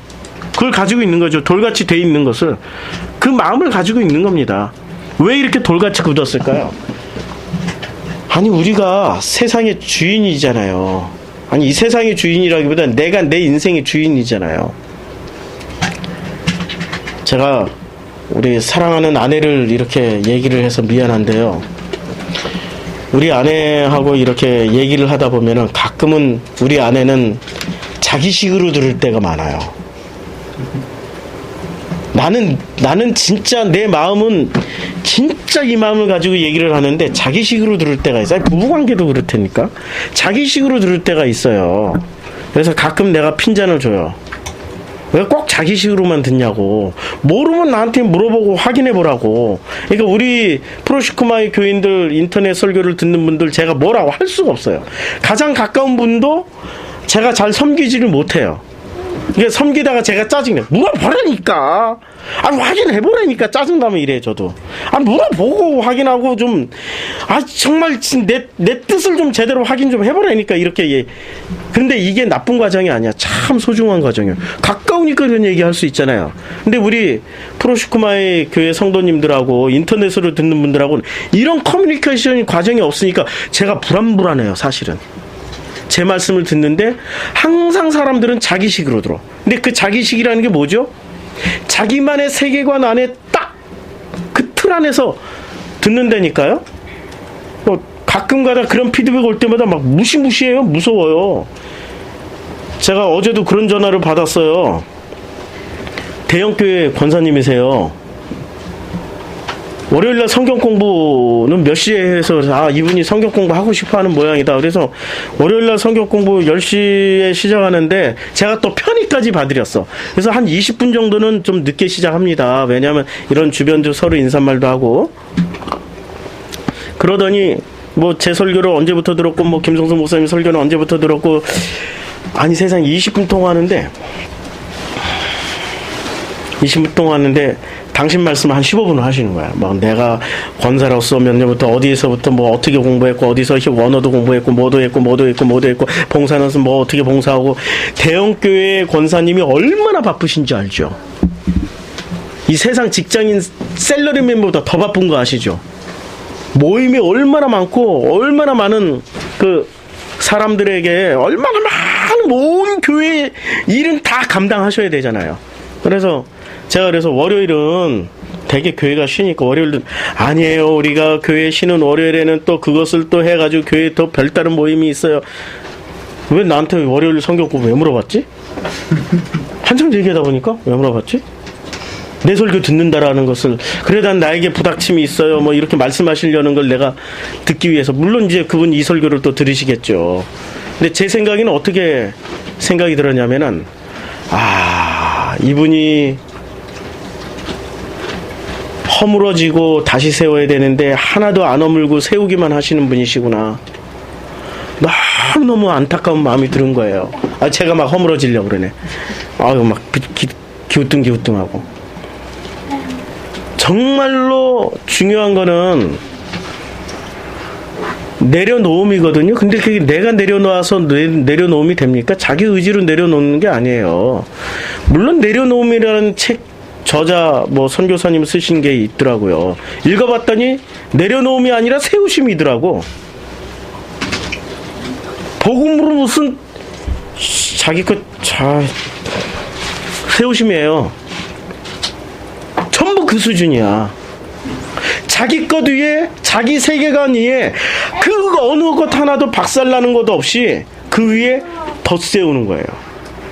그걸 가지고 있는 거죠. 돌같이 돼 있는 것을. 그 마음을 가지고 있는 겁니다. 왜 이렇게 돌같이 굳었을까요? 아니, 우리가 세상의 주인이잖아요. 아니, 이 세상의 주인이라기보다는 내가 내 인생의 주인이잖아요. 제가 우리 사랑하는 아내를 이렇게 얘기를 해서 미안한데요. 우리 아내하고 이렇게 얘기를 하다 보면은 가끔은 우리 아내는 자기식으로 들을 때가 많아요. 나는 진짜 내 마음은 진짜 이 마음을 가지고 얘기를 하는데 자기식으로 들을 때가 있어요. 부부관계도 그럴 테니까 자기식으로 들을 때가 있어요. 그래서 가끔 내가 핀잔을 줘요. 왜 꼭 자기식으로만 듣냐고. 모르면 나한테 물어보고 확인해 보라고. 그러니까 우리 프로시크마의 교인들 인터넷 설교를 듣는 분들 제가 뭐라고 할 수가 없어요. 가장 가까운 분도 제가 잘 섬기지를 못해요. 이게 섬기다가 제가 짜증내. 물어보라니까. 아니, 확인해보라니까. 짜증나면 이래, 저도. 아니, 물어보고 확인하고 좀, 정말 내 뜻을 좀 제대로 확인 좀 해보라니까. 이렇게, 예. 근데 이게 나쁜 과정이 아니야. 참 소중한 과정이에요. 가까우니까 그런 얘기 할 수 있잖아요. 근데 우리 프로시크마의 교회 성도님들하고 인터넷으로 듣는 분들하고는 이런 커뮤니케이션 과정이 없으니까 제가 불안불안해요, 사실은. 제 말씀을 듣는데 항상 사람들은 자기식으로 들어. 근데 그 자기식이라는 게 뭐죠? 자기만의 세계관 안에 딱 그 틀 안에서 듣는다니까요. 가끔가다 그런 피드백 올 때마다 막 무시무시해요. 무서워요. 제가 어제도 그런 전화를 받았어요. 대형교회 권사님이세요. 월요일날 성경 공부는 몇 시에 해서 이분이 성경 공부 하고 싶어 하는 모양이다. 그래서 월요일날 성경 공부 10시에 시작하는데 제가 또 편의까지 봐드렸어. 그래서 한 20분 정도는 좀 늦게 시작합니다. 왜냐하면 이런 주변들 서로 인사말도 하고. 그러더니 뭐 제 설교를 언제부터 들었고 뭐 김성수 목사님 설교는 언제부터 들었고, 아니 세상 20분 통화하는데 당신 말씀 한 15분을 하시는 거야. 막 내가 권사로서 몇 년부터 어디에서부터 뭐 어떻게 공부했고, 어디서 원어도 공부했고, 뭐도 했고, 봉사는 뭐 어떻게 봉사하고. 대형교회 권사님이 얼마나 바쁘신지 알죠? 이 세상 직장인 셀러리맨보다 더 바쁜 거 아시죠? 모임이 얼마나 많고, 얼마나 많은 그 사람들에게 얼마나 많은 온 교회 일은 다 감당하셔야 되잖아요. 그래서 월요일은 되게 교회가 쉬니까 월요일은 아니에요. 우리가 교회 쉬는 월요일에는 또 그것을 또 해가지고 교회에 또 별다른 모임이 있어요. 왜 나한테 월요일 성경 공부 왜 물어봤지? 한참 얘기하다 보니까 왜 물어봤지? 내 설교 듣는다라는 것을, 그래도 나에게 부닥침이 있어요. 뭐 이렇게 말씀하시려는 걸 내가 듣기 위해서. 물론 이제 그분 이 설교를 또 들으시겠죠. 근데 제 생각에는 어떻게 생각이 들었냐면은, 이분이 허물어지고 다시 세워야 되는데 하나도 안 허물고 세우기만 하시는 분이시구나. 너무너무 안타까운 마음이 드는 거예요. 제가 막 허물어지려고 그러네. 막 기우뚱기우뚱하고. 정말로 중요한 거는 내려놓음이거든요. 근데 그게 내가 내려놓아서 내려놓음이 됩니까? 자기 의지로 내려놓는 게 아니에요. 물론 내려놓음이라는 책 저자 선교사님 쓰신 게 있더라고요. 읽어봤더니 내려놓음이 아니라 세우심이더라고. 복음으로 무슨 자기 세우심이에요. 전부 그 수준이야. 자기 것 위에, 자기 세계관 위에 그 어느 것 하나도 박살나는 것도 없이 그 위에 덧세우는 거예요.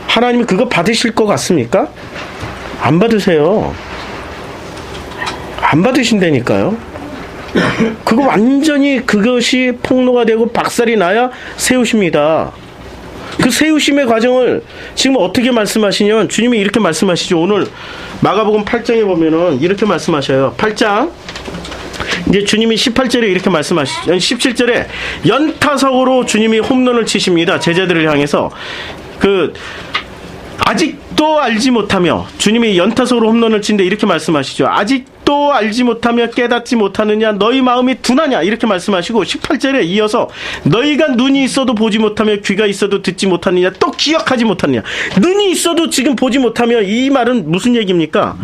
하나님이 그거 받으실 것 같습니까? 안 받으세요. 안 받으신다니까요. 그거 완전히 그것이 폭로가 되고 박살이 나야 세우십니다. 그 세우심의 과정을 지금 어떻게 말씀하시냐면 주님이 이렇게 말씀하시죠. 오늘 마가복음 8장에 보면은 이렇게 말씀하셔요. 8장 이제 주님이 18절에 이렇게 말씀하시죠. 17절에 연타석으로 주님이 홈런을 치십니다. 제자들을 향해서 아직도 알지 못하며, 주님이 연타석으로 홈런을 치는데 이렇게 말씀하시죠. 아직도 알지 못하며 깨닫지 못하느냐, 너희 마음이 둔하냐, 이렇게 말씀하시고 18절에 이어서 너희가 눈이 있어도 보지 못하며 귀가 있어도 듣지 못하느냐, 또 기억하지 못하느냐. 눈이 있어도 지금 보지 못하며, 이 말은 무슨 얘기입니까?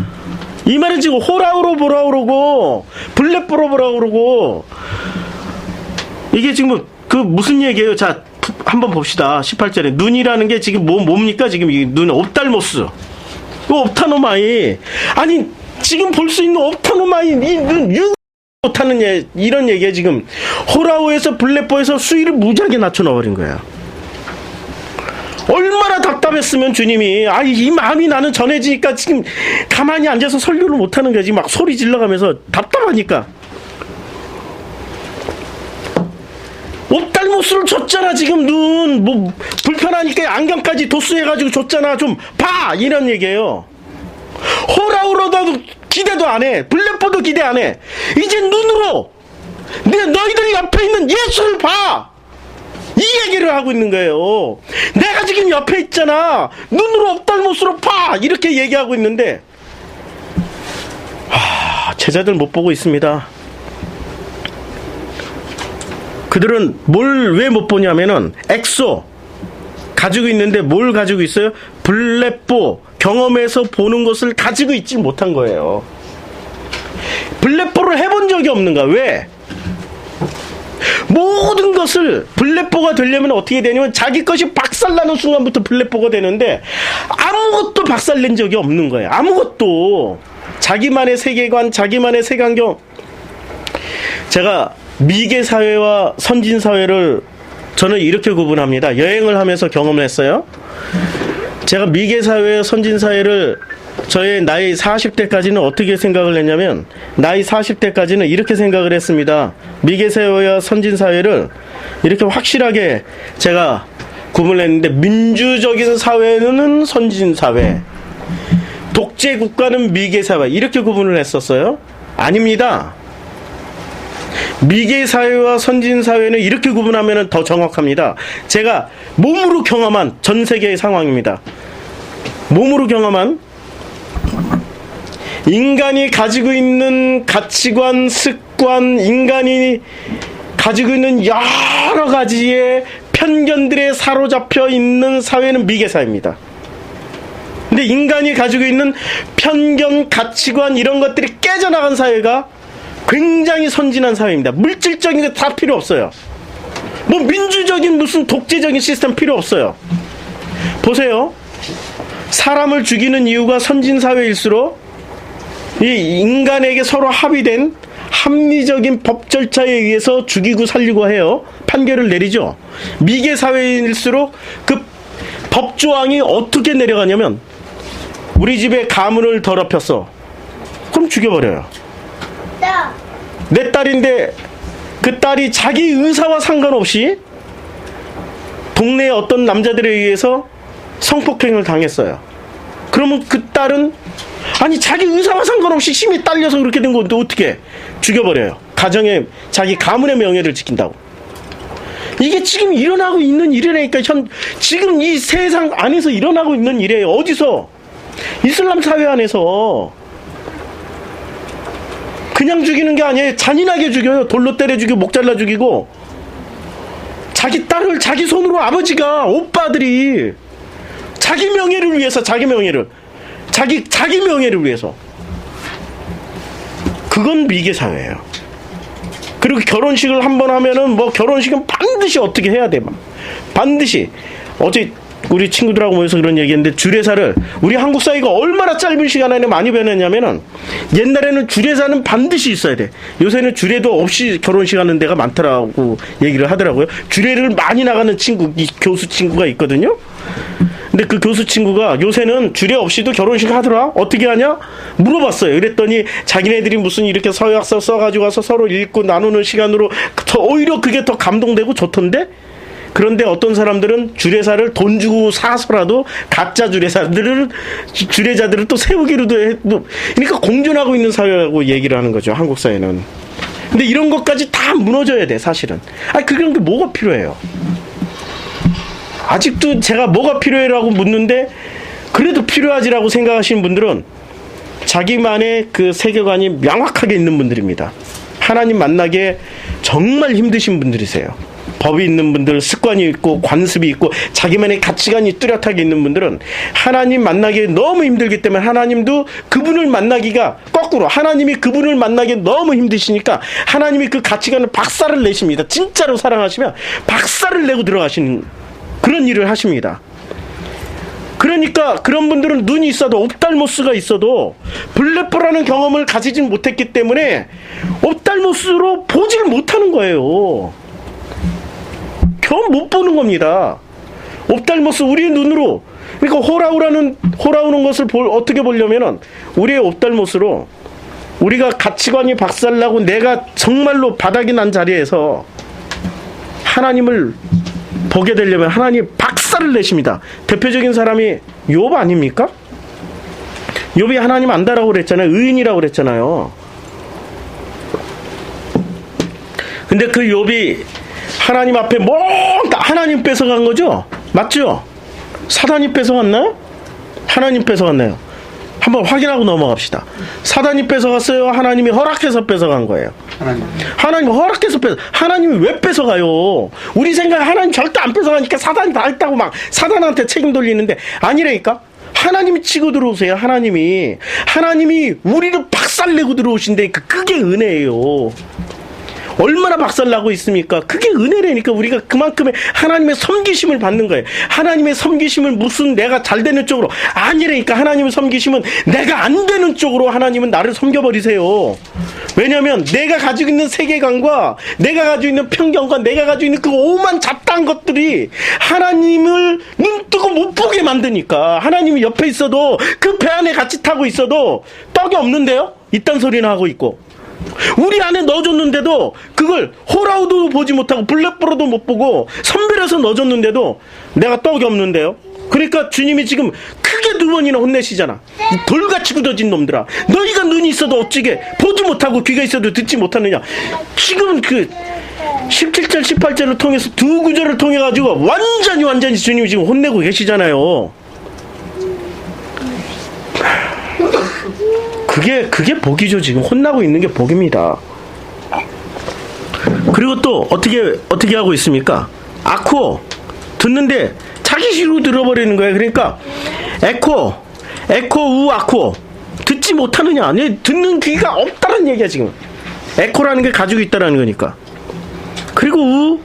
이 말은 지금 호라우로 보라 그러고 블랙 보라 그러고, 이게 지금 무슨 얘기예요? 자, 한번 봅시다. 18절에 눈이라는 게 지금 뭡니까? 지금 이 눈, 옵달모스, 옵타노마이. 아니 지금 볼 수 있는 옵타노마이, 이 눈 못하는 이런 얘기에 지금 호라우에서 블랙보에서 수위를 무지하게 낮춰 넣어버린 거야. 얼마나 답답했으면 주님이 이 마음이 나는 전해지니까 지금 가만히 앉아서 설교를 못하는 거지. 막 소리 질러가면서 답답하니까. 옵달모스를 줬잖아. 지금 눈 불편한 미안하니까 안경까지 도수해가지고 줬잖아. 좀 봐! 이런 얘기예요. 호라우로도 기대도 안 해. 블랙보도 기대 안 해. 이제 눈으로 너희들 옆에 있는 예수를 봐! 이 얘기를 하고 있는 거예요. 내가 지금 옆에 있잖아. 눈으로 없달못으로 봐! 이렇게 얘기하고 있는데 제자들 못 보고 있습니다. 그들은 뭘 왜 못 보냐면은 엑소 가지고 있는데 뭘 가지고 있어요? 블레뽀 경험에서 보는 것을 가지고 있지 못한 거예요. 블레뽀를 해본 적이 없는가? 왜? 모든 것을 블레뽀가 되려면 어떻게 되냐면 자기 것이 박살나는 순간부터 블레뽀가 되는데 아무것도 박살낸 적이 없는 거예요. 아무것도. 자기만의 세계관, 자기만의 색안경. 제가 미개 사회와 선진 사회를 저는 이렇게 구분합니다. 여행을 하면서 경험을 했어요. 제가 미개 사회, 선진 사회를 저의 나이 40대까지는 어떻게 생각을 했냐면 나이 40대까지는 이렇게 생각을 했습니다. 미개 사회와 선진 사회를 이렇게 확실하게 제가 구분을 했는데 민주적인 사회는 선진 사회, 독재 국가는 미개 사회 이렇게 구분을 했었어요. 아닙니다. 미개 사회와 선진 사회는 이렇게 구분하면 더 정확합니다. 제가 몸으로 경험한 전 세계의 상황입니다. 몸으로 경험한 인간이 가지고 있는 가치관, 습관, 인간이 가지고 있는 여러 가지의 편견들에 사로잡혀 있는 사회는 미개 사회입니다. 근데 인간이 가지고 있는 편견, 가치관 이런 것들이 깨져나간 사회가 굉장히 선진한 사회입니다. 물질적인 게 다 필요 없어요. 뭐 민주적인 무슨 독재적인 시스템 필요 없어요. 보세요. 사람을 죽이는 이유가 선진 사회일수록 이 인간에게 서로 합의된 합리적인 법 절차에 의해서 죽이고 살리고 해요. 판결을 내리죠. 미개 사회일수록 그 법 조항이 어떻게 내려가냐면 우리 집에 가문을 더럽혔어. 그럼 죽여버려요. 내 딸인데 그 딸이 자기 의사와 상관없이 동네의 어떤 남자들에 의해서 성폭행을 당했어요. 그러면 그 딸은 아니 자기 의사와 상관없이 힘이 딸려서 그렇게 된 건데 어떻게 죽여버려요. 가정의 자기 가문의 명예를 지킨다고. 이게 지금 일어나고 있는 일이라니까. 지금 이 세상 안에서 일어나고 있는 일이에요. 어디서? 이슬람 사회 안에서. 그냥 죽이는 게 아니에요. 잔인하게 죽여요. 돌로 때려 죽이고 목 잘라 죽이고. 자기 딸을 자기 손으로 아버지가 오빠들이 자기 명예를 위해서 자기 명예를 위해서. 그건 미개 사회예요. 그리고 결혼식을 한번 하면은 뭐 결혼식은 반드시 어떻게 해야 돼. 막. 반드시. 어제 우리 친구들하고 모여서 그런 얘기했는데 주례사를 우리 한국 사회가 얼마나 짧은 시간 안에 많이 변했냐면은 옛날에는 주례사는 반드시 있어야 돼. 요새는 주례도 없이 결혼식 하는 데가 많더라고 얘기를 하더라고요. 주례를 많이 나가는 친구, 이 교수 친구가 있거든요. 근데 그 교수 친구가 요새는 주례 없이도 결혼식 하더라. 어떻게 하냐? 물어봤어요. 그랬더니 자기네들이 무슨 이렇게 서약서 써가지고 와서 서로 읽고 나누는 시간으로 오히려 그게 더 감동되고 좋던데? 그런데 어떤 사람들은 주례사를 돈 주고 사서라도 가짜 주례자들을 또 세우기로도 해. 그러니까 공존하고 있는 사회라고 얘기를 하는 거죠. 한국 사회는. 근데 이런 것까지 다 무너져야 돼, 사실은. 그런 게 뭐가 필요해요? 아직도 제가 뭐가 필요해라고 묻는데 그래도 필요하지라고 생각하시는 분들은 자기만의 그 세계관이 명확하게 있는 분들입니다. 하나님 만나기에 정말 힘드신 분들이세요. 법이 있는 분들, 습관이 있고 관습이 있고 자기만의 가치관이 뚜렷하게 있는 분들은 하나님 만나기 너무 힘들기 때문에 하나님도 그분을 만나기가 거꾸로 하나님이 그분을 나기 너무 힘드시니까 하나님이 그 가치관을 박살을 내십니다. 진짜로 사랑하시면 박살을 내고 들어가시는 그런 일을 하십니다. 그러니까 그런 분들은 눈이 있어도 옵달모스가 있어도 블레뽀라는 경험을 가지진 못했기 때문에 옵달모스로 보질 못하는 거예요. 경험 못 보는 겁니다. 옵달모스 우리의 눈으로. 그러니까 호라우는 것을 어떻게 보려면은 우리의 옵달모스로 우리가 가치관이 박살나고 내가 정말로 바닥이 난 자리에서 하나님을 보게 되려면 하나님 박살 박살을 내십니다. 대표적인 사람이 욥 아닙니까? 욥이 하나님 안다라고 그랬잖아요. 의인이라고 그랬잖아요. 근데 그 욥이 하나님 앞에 하나님 뺏어간 거죠? 맞죠? 사단이 뺏어갔나요? 하나님 뺏어갔나요? 한번 확인하고 넘어갑시다. 사단이 뺏어갔어요? 하나님이 허락해서 뺏어간 거예요? 하나님 허락해서 하나님이 왜 뺏어가요? 우리 생각에 하나님 절대 안 뺏어가니까 사단이 다 했다고 막 사단한테 책임 돌리는데 아니라니까? 하나님이 치고 들어오세요. 하나님이 우리를 박살내고 들어오신데 그게 은혜예요. 얼마나 박살나고 있습니까? 그게 은혜라니까. 우리가 그만큼의 하나님의 섬기심을 받는 거예요. 하나님의 섬기심을 무슨 내가 잘 되는 쪽으로 아니라니까. 하나님의 섬기심은 내가 안 되는 쪽으로 하나님은 나를 섬겨버리세요. 왜냐하면 내가 가지고 있는 세계관과 내가 가지고 있는 편견과 내가 가지고 있는 그 오만 잡다한 것들이 하나님을 눈 뜨고 못 보게 만드니까. 하나님이 옆에 있어도 그 배 안에 같이 타고 있어도 떡이 없는데요? 이딴 소리나 하고 있고, 우리 안에 넣어줬는데도 그걸 호라우도 보지 못하고 블랙보로도 못 보고 선별해서 넣어줬는데도 내가 떡이 없는데요. 그러니까 주님이 지금 크게 2번이나 혼내시잖아. 돌같이 굳어진 놈들아, 너희가 눈이 있어도 어찌게 보지 못하고 귀가 있어도 듣지 못하느냐. 지금 그 17절 18절을 통해서 2구절을 통해 가지고 완전히 주님이 지금 혼내고 계시잖아요. 그게 복이죠. 지금 혼나고 있는 게 복입니다. 그리고 또 어떻게 하고 있습니까? 아코 듣는데 자기 귀로 들어버리는 거예요. 그러니까 에코 우 아코 듣지 못하느냐. 듣는 귀가 없다는 얘기야. 지금 에코라는 게 가지고 있다라는 거니까. 그리고 우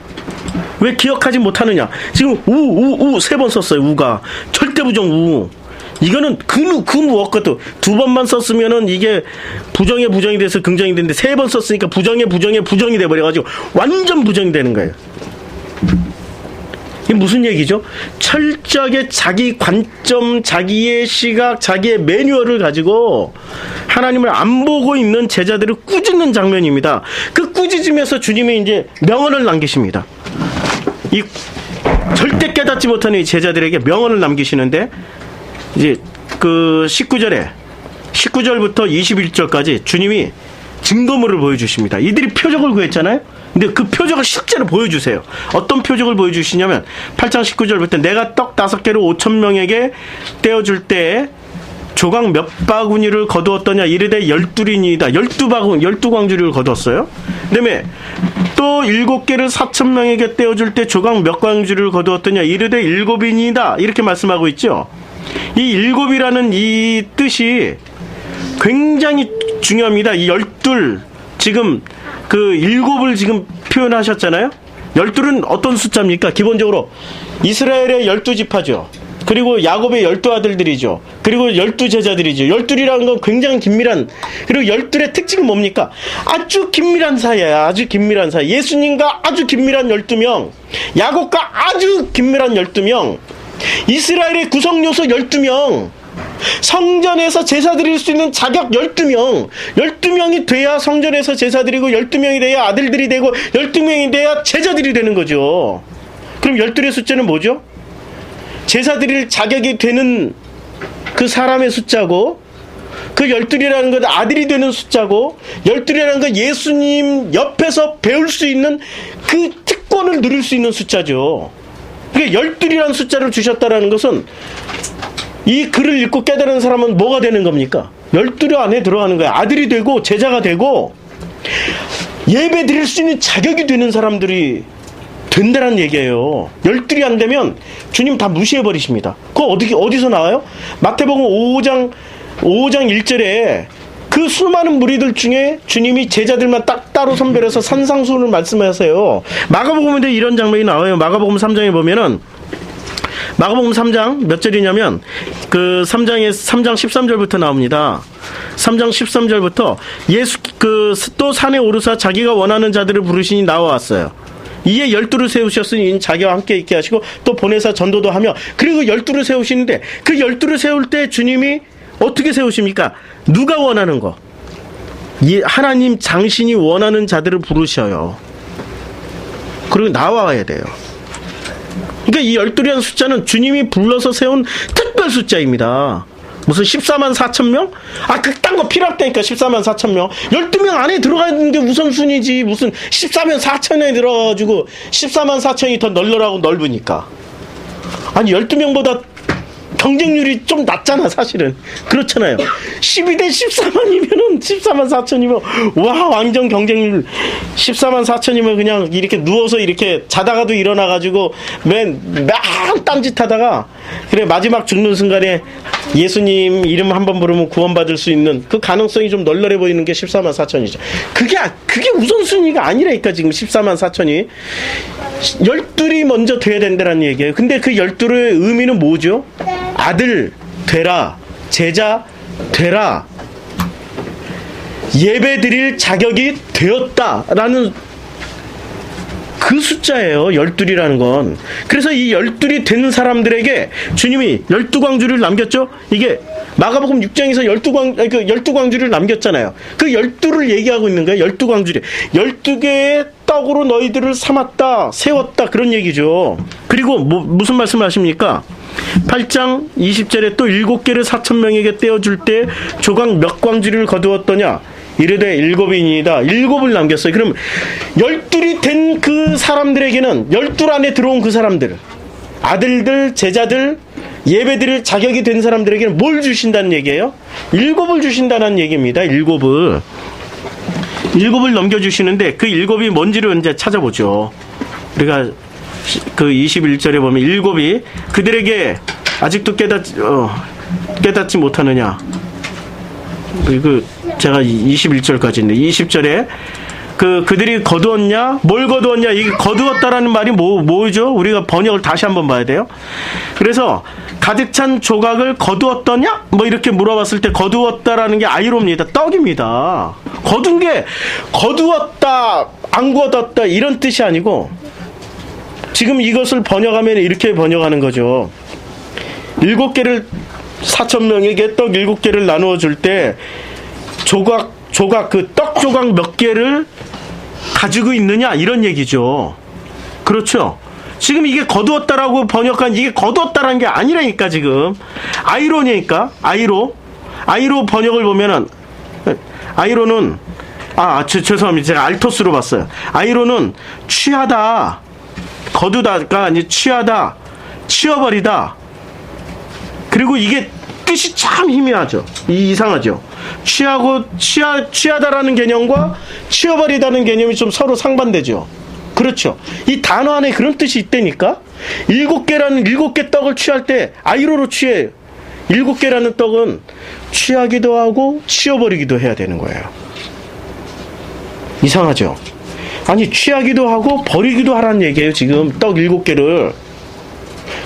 왜 기억하지 못하느냐. 지금 우 3번 썼어요. 우가 절대 부정 우. 이거는 그 무엇과도 2번만 썼으면은 이게 부정이 돼서 긍정이 되는데 3번 썼으니까 부정이 돼버려가지고 완전 부정이 되는 거예요. 이게 무슨 얘기죠? 철저하게 자기 관점, 자기의 시각, 자기의 매뉴얼을 가지고 하나님을 안 보고 있는 제자들을 꾸짖는 장면입니다. 그 꾸짖으면서 주님이 이제 명언을 남기십니다. 이 절대 깨닫지 못하는 이 제자들에게 명언을 남기시는데, 이제 그 19절부터 21절까지 주님이 증거물을 보여주십니다. 이들이 표적을 구했잖아요. 근데 그 표적을 실제로 보여주세요. 어떤 표적을 보여주시냐면 8장 19절부터 내가 떡 5개를 5,000명에게 떼어줄 때 조각 몇 바구니를 거두었더냐 이르되 12리니이다. 12광주리를 거두었어요. 그 다음에 또 7개를 4,000명에게 떼어줄 때 조각 몇 광주리를 거두었더냐 이르되 7이니이다. 이렇게 말씀하고 있죠. 이 7이라는 이 뜻이 굉장히 중요합니다. 이 12, 지금 그 7을 지금 표현하셨잖아요. 12는 어떤 숫자입니까? 기본적으로 이스라엘의 12지파죠. 그리고 야곱의 12아들들이죠. 그리고 12제자들이죠. 12이라는 건 굉장히 긴밀한, 그리고 12의 특징은 뭡니까? 아주 긴밀한 사이예요. 아주 긴밀한 사이. 예수님과 아주 긴밀한 12명, 야곱과 아주 긴밀한 12명, 이스라엘의 구성요소 12명, 성전에서 제사 드릴 수 있는 자격 12명, 12명이 돼야 성전에서 제사 드리고 12명이 돼야 아들들이 되고 12명이 돼야 제자들이 되는 거죠. 그럼 12의 숫자는 뭐죠? 제사 드릴 자격이 되는 그 사람의 숫자고, 그 12이라는 건 아들이 되는 숫자고, 12이라는 건 예수님 옆에서 배울 수 있는 그 특권을 누릴 수 있는 숫자죠. 그러니까 12이라는 숫자를 주셨다라는 것은 이 글을 읽고 깨달은 사람은 뭐가 되는 겁니까? 12 안에 들어가는 거야. 아들이 되고 제자가 되고 예배 드릴 수 있는 자격이 되는 사람들이 된다는 얘기예요. 12이 안 되면 주님 다 무시해버리십니다. 그거 어디서 나와요? 마태복음 5장 1절에 그 수많은 무리들 중에 주님이 제자들만 딱 따로 선별해서 산상수훈을 말씀하세요. 마가복음에도 이런 장면이 나와요. 마가복음 3장에 보면은, 마가복음 3장 몇 절이냐면 그 3장 13절부터 나옵니다. 3장 13절부터 예수 또 산에 오르사 자기가 원하는 자들을 부르시니 나와왔어요. 이에 12를 세우셨으니 자기와 함께 있게 하시고 또 보내사 전도도 하며, 그리고 12를 세우시는데 그 12를 세울 때 주님이 어떻게 세우십니까? 누가 원하는 거? 하나님 장신이 원하는 자들을 부르셔요. 그리고 나와야 돼요. 그러니까 이 12이라는 숫자는 주님이 불러서 세운 특별 숫자입니다. 무슨 14만 4천 명? 그딴 거 필요 없다니까, 14만 4천 명. 12명 안에 들어가는 게 우선순위지. 무슨 14만 4천에 들어가지고 14만 4천이 더 널널하고 넓으니까. 아니, 12명보다 경쟁률이 좀 낮잖아, 사실은. 그렇잖아요. 12대 14만이면은 14만 4천이면, 와, 완전 경쟁률. 14만 4천이면 그냥 이렇게 누워서 이렇게 자다가도 일어나가지고 막 딴짓 하다가, 그래, 마지막 죽는 순간에 예수님 이름 한번 부르면 구원받을 수 있는 그 가능성이 좀 널널해 보이는 게 14만 4천이죠. 그게 우선순위가 아니라니까, 지금 14만 4천이. 12이 먼저 돼야 된다는 얘기예요. 근데 그 12의 의미는 뭐죠? 아들 되라, 제자 되라, 예배 드릴 자격이 되었다라는 그 숫자예요, 12이라는 건. 그래서 이 12이 된 사람들에게 주님이 12광주를 남겼죠? 이게 마가복음 6장에서 12광주를 남겼잖아요. 그 12를 얘기하고 있는 거예요, 12광주를. 12개의 떡으로 너희들을 삼았다, 세웠다, 그런 얘기죠. 그리고 무슨 말씀 하십니까? 8장 20절에 또 7개를 4,000명에게 떼어줄 때 조각 몇 광주를 거두었더냐? 이르되 7이니이다. 7을 남겼어요. 그럼 12이 된 그 사람들에게는, 12 안에 들어온 그 사람들, 아들들, 제자들, 예배드릴 자격이 된 사람들에게는 뭘 주신다는 얘기예요? 7을 주신다는 얘기입니다. 7을 넘겨주시는데, 그 7이 뭔지를 이제 찾아보죠. 우리가 그 21절에 보면 7이 그들에게 아직도 깨닫지 못하느냐. 그리고 제가 21절까지인데 20절에 그들이 거두었냐? 뭘 거두었냐? 이게 거두었다라는 말이 뭐죠? 우리가 번역을 다시 한번 봐야 돼요. 그래서 가득 찬 조각을 거두었더냐? 뭐 이렇게 물어봤을 때 거두었다라는 게 아이로입니다. 떡입니다. 거둔 게 거두었다, 안 거뒀다 이런 뜻이 아니고, 지금 이것을 번역하면 이렇게 번역하는 거죠. 7개를 4,000명에게 떡 7개를 나누어 줄 때 조각 그 떡 조각 몇 개를 가지고 있느냐, 이런 얘기죠. 그렇죠. 지금 이게 거두었다라고 번역한, 이게 거두었다라는 게 아니라니까. 지금 아이로니까. 아이로 번역을 보면은, 아이로는 죄송합니다. 제가 알토스로 봤어요. 아이로는 취하다, 거두다가 아니 취하다, 치워버리다. 그리고 이게 뜻이 참 희미하죠. 이상하죠. 취하다라는 개념과 치워버리다는 개념이 좀 서로 상반되죠. 그렇죠. 이 단어 안에 그런 뜻이 있다니까. 7개 떡을 취할 때 아이로로 취해요. 7개라는 떡은 취하기도 하고 치워버리기도 해야 되는 거예요. 이상하죠. 아니, 취하기도 하고 버리기도 하라는 얘기예요, 지금. 떡 7개를.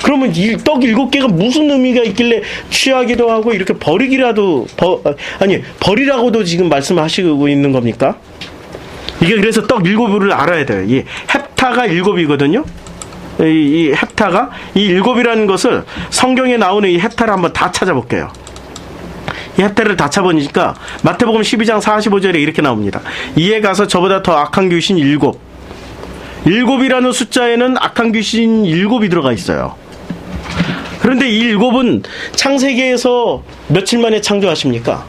그러면 떡 7개가 무슨 의미가 있길래 취하기도 하고 이렇게 버리기라도, 버리라고도 지금 말씀하시고 있는 겁니까? 이게 그래서 떡 7을 알아야 돼요. 이 헵타가 7이거든요. 이 헵타가, 이 7이라는 것을 성경에 나오는 이 헵타를 한번 다 찾아볼게요. 이 헵타를 다 찾아보니까 마태복음 12장 45절에 이렇게 나옵니다. 이에 가서 저보다 더 악한 귀신 7. 7이라는 숫자에는 악한 귀신 7이 들어가 있어요. 그런데 이 7은 창세기에서 며칠 만에 창조하십니까?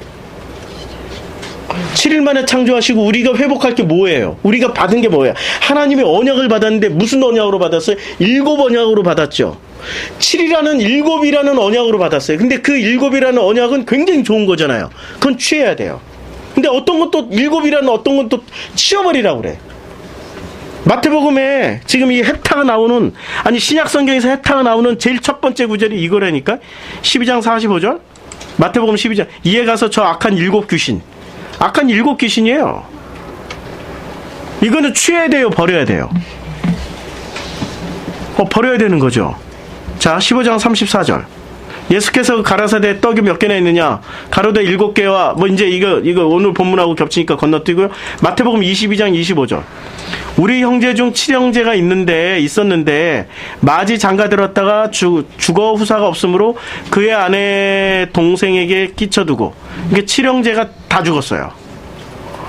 7일 만에 창조하시고, 우리가 회복할 게 뭐예요? 우리가 받은 게 뭐예요? 하나님의 언약을 받았는데 무슨 언약으로 받았어요? 7 언약으로 받았죠. 7이라는 7이라는 언약으로 받았어요. 근데 그 7이라는 언약은 굉장히 좋은 거잖아요. 그건 취해야 돼요. 근데 어떤 것도 7이라는 어떤 것도 치워버리라고 그래. 마태복음에 지금 이 헵타가 나오는, 아니 신약 성경에서 헵타가 나오는 제일 첫 번째 구절이 이거라니까. 12장 45절, 마태복음 12장. 이에 가서 저 악한 7 귀신, 악한 7 귀신이에요. 이거는 취해야 돼요, 버려야 돼요? 버려야 되는 거죠. 자, 15장 34절. 예수께서 가라사대 떡이 몇 개나 있느냐? 가로대 7개와, 뭐 이제 이거 오늘 본문하고 겹치니까 건너뛰고요. 마태복음 22장 25절. 우리 형제 중 7형제가 있었는데 마지 장가들었다가 죽어 후사가 없으므로 그의 아내 동생에게 끼쳐두고, 이게 7형제가 다 죽었어요.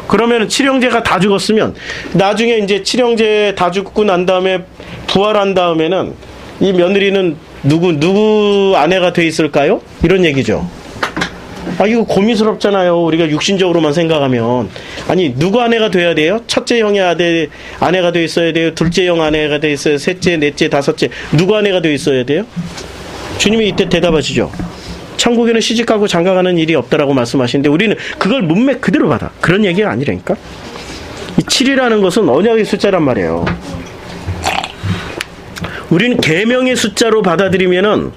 그러면 7형제가 다 죽었으면 나중에 이제 7형제 다 죽고 난 다음에 부활한 다음에는 이 며느리는 누구 아내가 돼 있을까요? 이런 얘기죠. 아, 이거 고민스럽잖아요. 우리가 육신적으로만 생각하면. 아니, 누구 아내가 돼야 돼요? 첫째 형의 아내가 돼 있어야 돼요? 둘째 형 아내가 돼 있어요? 셋째, 넷째, 다섯째. 누구 아내가 돼 있어야 돼요? 주님이 이때 대답하시죠. 천국에는 시집가고 장가가는 일이 없다라고 말씀하시는데 우리는 그걸 문맥 그대로 받아. 그런 얘기가 아니라니까. 이 7이라는 것은 언약의 숫자란 말이에요. 우리는 계명의 숫자로 받아들이면은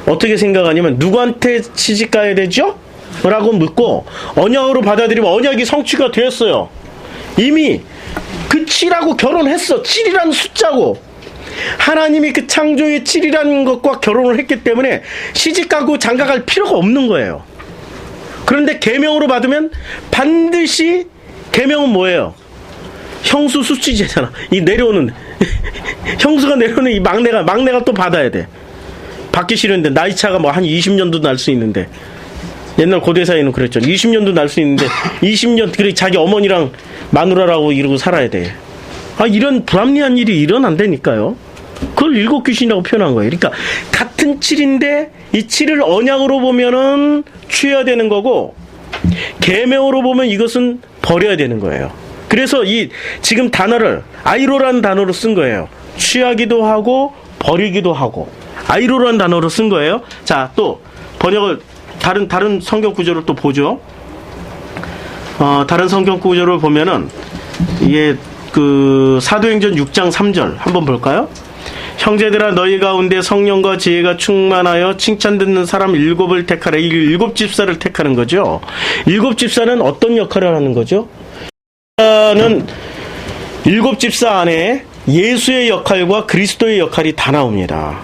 어떻게 생각하냐면 누구한테 시집가야 되죠? 라고 묻고 언약으로 받아들이면 언약이 성취가 되었어요. 이미 그 7하고 결혼했어. 7이라는 숫자고 하나님이 그 창조의 7이라는 것과 결혼을 했기 때문에 시집가고 장가갈 필요가 없는 거예요. 그런데 계명으로 받으면 반드시 계명은 뭐예요? 형수 수치제잖아. 이 내려오는 형수가 내려오는 이 막내가 또 받아야 돼. 받기 싫은데 나이 차가 뭐 한 20년도 날 수 있는데 옛날 고대사에는 그랬죠. 20년도 날 수 있는데 20년 그래 자기 어머니랑 마누라라고 이러고 살아야 돼. 아, 이런 불합리한 일이 일어난다니까요. 그걸 일곱 귀신이라고 표현한 거예요. 그러니까 같은 7인데 이 7을 언약으로 보면은 취해야 되는 거고 계명으로 보면 이것은 버려야 되는 거예요. 그래서 이 지금 단어를 아이로라는 단어로 쓴 거예요. 취하기도 하고 버리기도 하고 아이로라는 단어로 쓴 거예요. 자, 또 번역을 다른 성경 구조를 또 보죠. 다른 성경 구조를 보면은 이게 그 사도행전 6장 3절 한번 볼까요? 형제들아 너희 가운데 성령과 지혜가 충만하여 칭찬 듣는 사람 7을 택하라. 이 7 집사를 택하는 거죠. 7 집사는 어떤 역할을 하는 거죠? 는 7 집사 안에 예수의 역할과 그리스도의 역할이 다 나옵니다.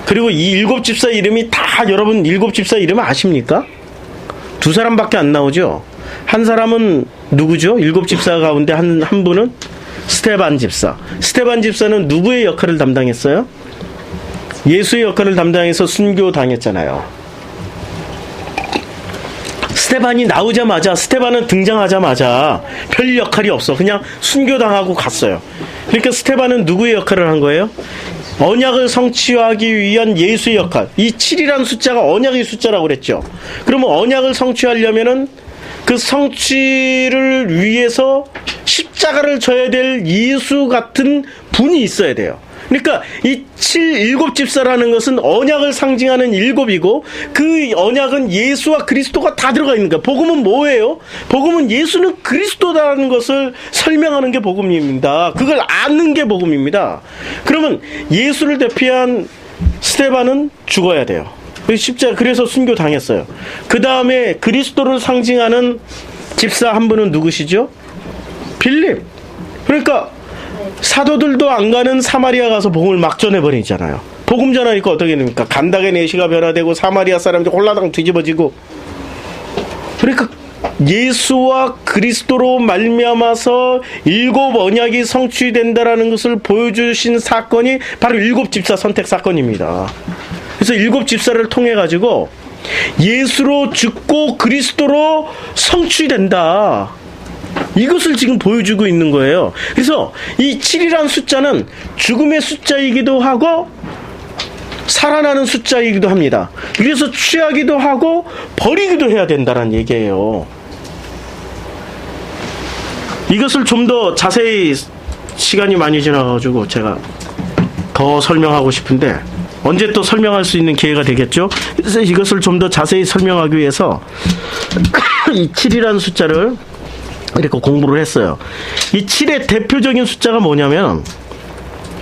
그리고 이 7 집사 이름이 다 여러분 7 집사 이름 아십니까? 2사람밖에 안 나오죠. 한 사람은 누구죠? 7 집사 가운데 한 분은 스테반 집사. 스테반 집사는 누구의 역할을 담당했어요? 예수의 역할을 담당해서 순교당했잖아요. 스테반은 등장하자마자 별 역할이 없어. 그냥 순교당하고 갔어요. 그러니까 스테반은 누구의 역할을 한 거예요? 언약을 성취하기 위한 예수의 역할. 이 7이라는 숫자가 언약의 숫자라고 그랬죠. 그러면 언약을 성취하려면은 그 성취를 위해서 십자가를 져야 될 예수 같은 분이 있어야 돼요. 그러니까 이 7 집사라는 것은 언약을 상징하는 7이고 그 언약은 예수와 그리스도가 다 들어가 있는 거예요. 복음은 뭐예요? 복음은 예수는 그리스도라는 것을 설명하는 게 복음입니다. 그걸 아는 게 복음입니다. 그러면 예수를 대표한 스테반은 죽어야 돼요. 십자가 그래서 순교당했어요. 그 다음에 그리스도를 상징하는 집사 한 분은 누구시죠? 빌립. 그러니까 사도들도 안 가는 사마리아 가서 복음을 막 전해버리잖아요. 복음 전하니까 어떻게 됩니까? 간닥의 내시가 변화되고 사마리아 사람들이 홀라당 뒤집어지고. 그러니까 예수와 그리스도로 말미암아서 7 언약이 성취된다라는 것을 보여주신 사건이 바로 7 집사 선택 사건입니다. 그래서 7 집사를 통해 가지고 예수로 죽고 그리스도로 성취된다. 이것을 지금 보여주고 있는 거예요. 그래서 이 7이라는 숫자는 죽음의 숫자이기도 하고 살아나는 숫자이기도 합니다. 그래서 취하기도 하고 버리기도 해야 된다는 얘기예요. 이것을 좀 더 자세히 시간이 많이 지나가지고 제가 더 설명하고 싶은데 언제 또 설명할 수 있는 기회가 되겠죠? 그래서 이것을 좀 더 자세히 설명하기 위해서 이 7이라는 숫자를 이렇게 공부를 했어요. 이 7의 대표적인 숫자가 뭐냐면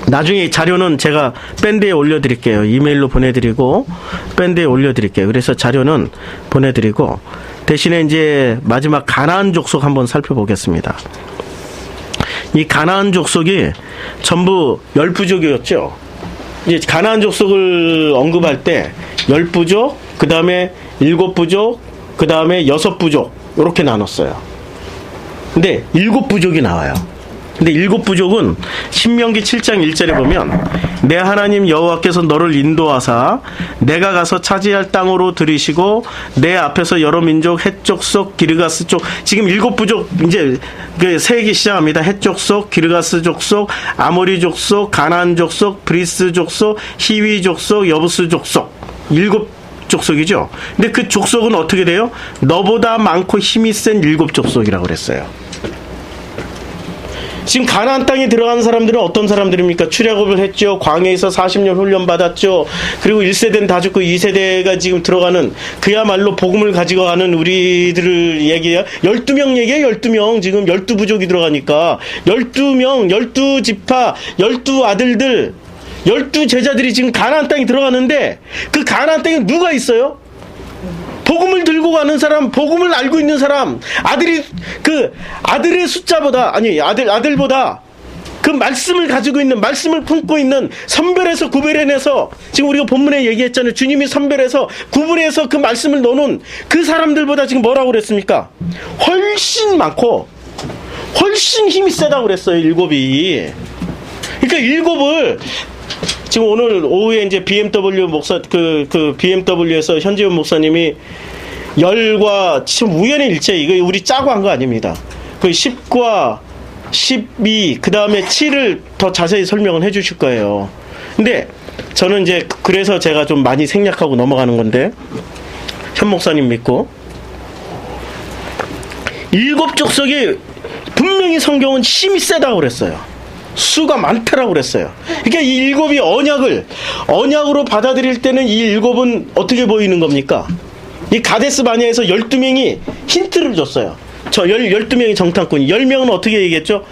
나중에 이 자료는 제가 밴드에 올려드릴게요. 이메일로 보내드리고 밴드에 올려드릴게요. 그래서 자료는 보내드리고 대신에 이제 마지막 가나안 족속 한번 살펴보겠습니다. 이 가나안 족속이 전부 10부족이었죠. 이제 가나안 족속을 언급할 때 10부족, 그 다음에 7부족, 그 다음에 6부족 이렇게 나눴어요. 근데 7부족이 나와요. 근데 일곱 부족은 신명기 7장 1절에 보면 내 하나님 여호와께서 너를 인도하사 내가 가서 차지할 땅으로 들이시고 내 앞에서 여러 민족 헷족속 기르가스 족 지금 일곱 부족 이제 그 세기 시작합니다. 헷족속 기르가스 족속 아모리 족속 가나안 족속 브리스 족속 히위 족속 여부스 족속 일곱 족속이죠. 근데 그 족속은 어떻게 돼요? 너보다 많고 힘이 센 일곱 족속이라고 그랬어요. 지금 가나안 땅에 들어간 사람들은 어떤 사람들입니까? 출애굽을 했죠. 광야에서 40년 훈련 받았죠. 그리고 1세대는 다 죽고 2세대가 지금 들어가는 그야말로 복음을 가지고 가는 우리들을 얘기해요. 12명 얘기해요. 12명. 지금 12부족이 들어가니까 12명, 12지파, 12아들들 12제자들이 지금 가나안 땅에 들어가는데 그 가나안 땅에 누가 있어요? 복음을 들고 가는 사람, 복음을 알고 있는 사람, 아들의 숫자보다, 아들보다 그 말씀을 가지고 있는, 말씀을 품고 있는 선별해서 구별해내서, 지금 우리가 본문에 얘기했잖아요. 주님이 선별해서 구분해서 그 말씀을 넣어놓은 그 사람들보다 지금 뭐라고 그랬습니까? 훨씬 많고, 훨씬 힘이 세다고 그랬어요, 일곱이. 그러니까 일곱을, 지금 오늘 오후에 이제 BMW 목사, BMW에서 현지훈 목사님이 열과, 지금 우연의 일체, 이거 우리 짜고 한 거 아닙니다. 그 10과 12, 그 다음에 7을 더 자세히 설명을 해 주실 거예요. 근데 저는 이제 그래서 제가 좀 많이 생략하고 넘어가는 건데, 현 목사님 믿고, 일곱 족속이 분명히 성경은 힘이 세다고 그랬어요. 수가 많다라고 그랬어요. 그러니까 이 일곱이 언약으로 받아들일 때는 이 일곱은 어떻게 보이는 겁니까? 이 가데스 바네아에서 12명이 힌트를 줬어요. 저 12명이 정탐꾼이 10명은 어떻게 얘기했죠?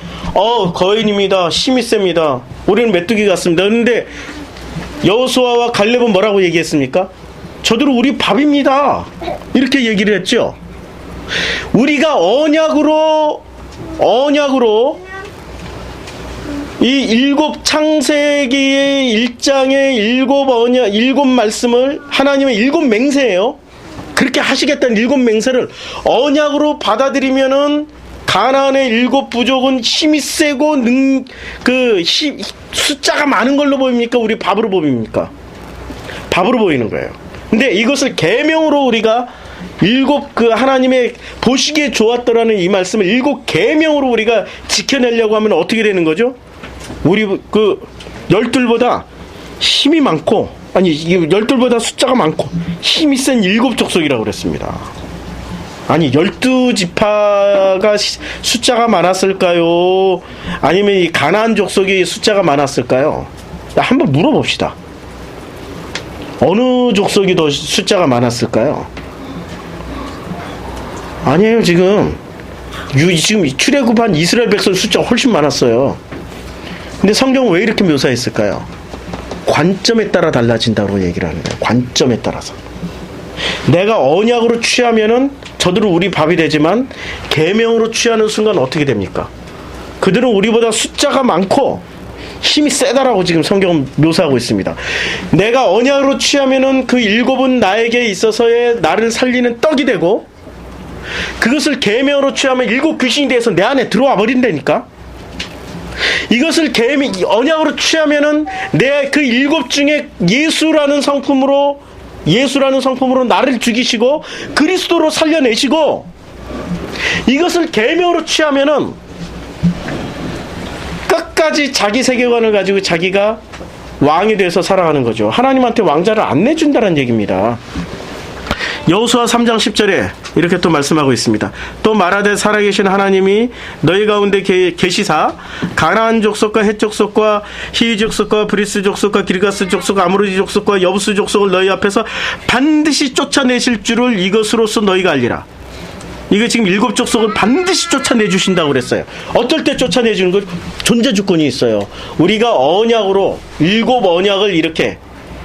거인입니다. 힘이 셉니다. 우리는 메뚜기 같습니다. 그런데 여호수아와 갈렙은 뭐라고 얘기했습니까? 저들은 우리 밥입니다. 이렇게 얘기를 했죠. 우리가 언약으로 이 일곱 창세기의 1장의 일곱 말씀을 하나님의 일곱 맹세예요. 그렇게 하시겠다는 일곱 맹세를 언약으로 받아들이면은 가나안의 일곱 부족은 힘이 세고 숫자가 많은 걸로 보입니까? 우리 밥으로 보입니까? 밥으로 보이는 거예요. 근데 이것을 계명으로 우리가 일곱 하나님의 보시기에 좋았더라는 이 말씀을 일곱 계명으로 우리가 지켜내려고 하면 어떻게 되는 거죠? 우리 열둘보다 힘이 많고, 열둘보다 숫자가 많고 힘이 센 일곱 족속이라고 그랬습니다. 12지파가 숫자가 많았을까요? 아니면 이 가나안 족속이 숫자가 많았을까요? 한번 물어봅시다. 어느 족속이 더 숫자가 많았을까요? 아니에요. 지금 출애굽한 이스라엘 백성 숫자가 훨씬 많았어요. 근데 성경은 왜 이렇게 묘사했을까요? 관점에 따라 달라진다고 얘기를 하는 거예요. 관점에 따라서. 내가 언약으로 취하면은 저들은 우리 밥이 되지만 계명으로 취하는 순간 어떻게 됩니까? 그들은 우리보다 숫자가 많고 힘이 세다라고 지금 성경은 묘사하고 있습니다. 내가 언약으로 취하면은 그 일곱은 나에게 있어서의 나를 살리는 떡이 되고, 그것을 계명으로 취하면 일곱 귀신이 돼서 내 안에 들어와 버린다니까. 이것을 언약으로 취하면은 내 그 일곱 중에 예수라는 성품으로 나를 죽이시고 그리스도로 살려내시고, 이것을 계명으로 취하면은 끝까지 자기 세계관을 가지고 자기가 왕이 돼서 살아가는 거죠. 하나님한테 왕자를 안 내준다는 얘기입니다. 여호수아 3장 10절에 이렇게 또 말씀하고 있습니다. 또 말하되 살아계신 하나님이 너희 가운데 계시사 가나안 족속과 헷 족속과 히위 족속과 브리스 족속과 기르가스 족속 아모리 족속과 여부스 족속을 너희 앞에서 반드시 쫓아내실 줄을 이것으로써 너희가 알리라. 이거 지금 일곱 족속을 반드시 쫓아내주신다고 그랬어요. 어떨 때 쫓아내주는 거? 존재 조건이 있어요. 우리가 언약으로 일곱 언약을 이렇게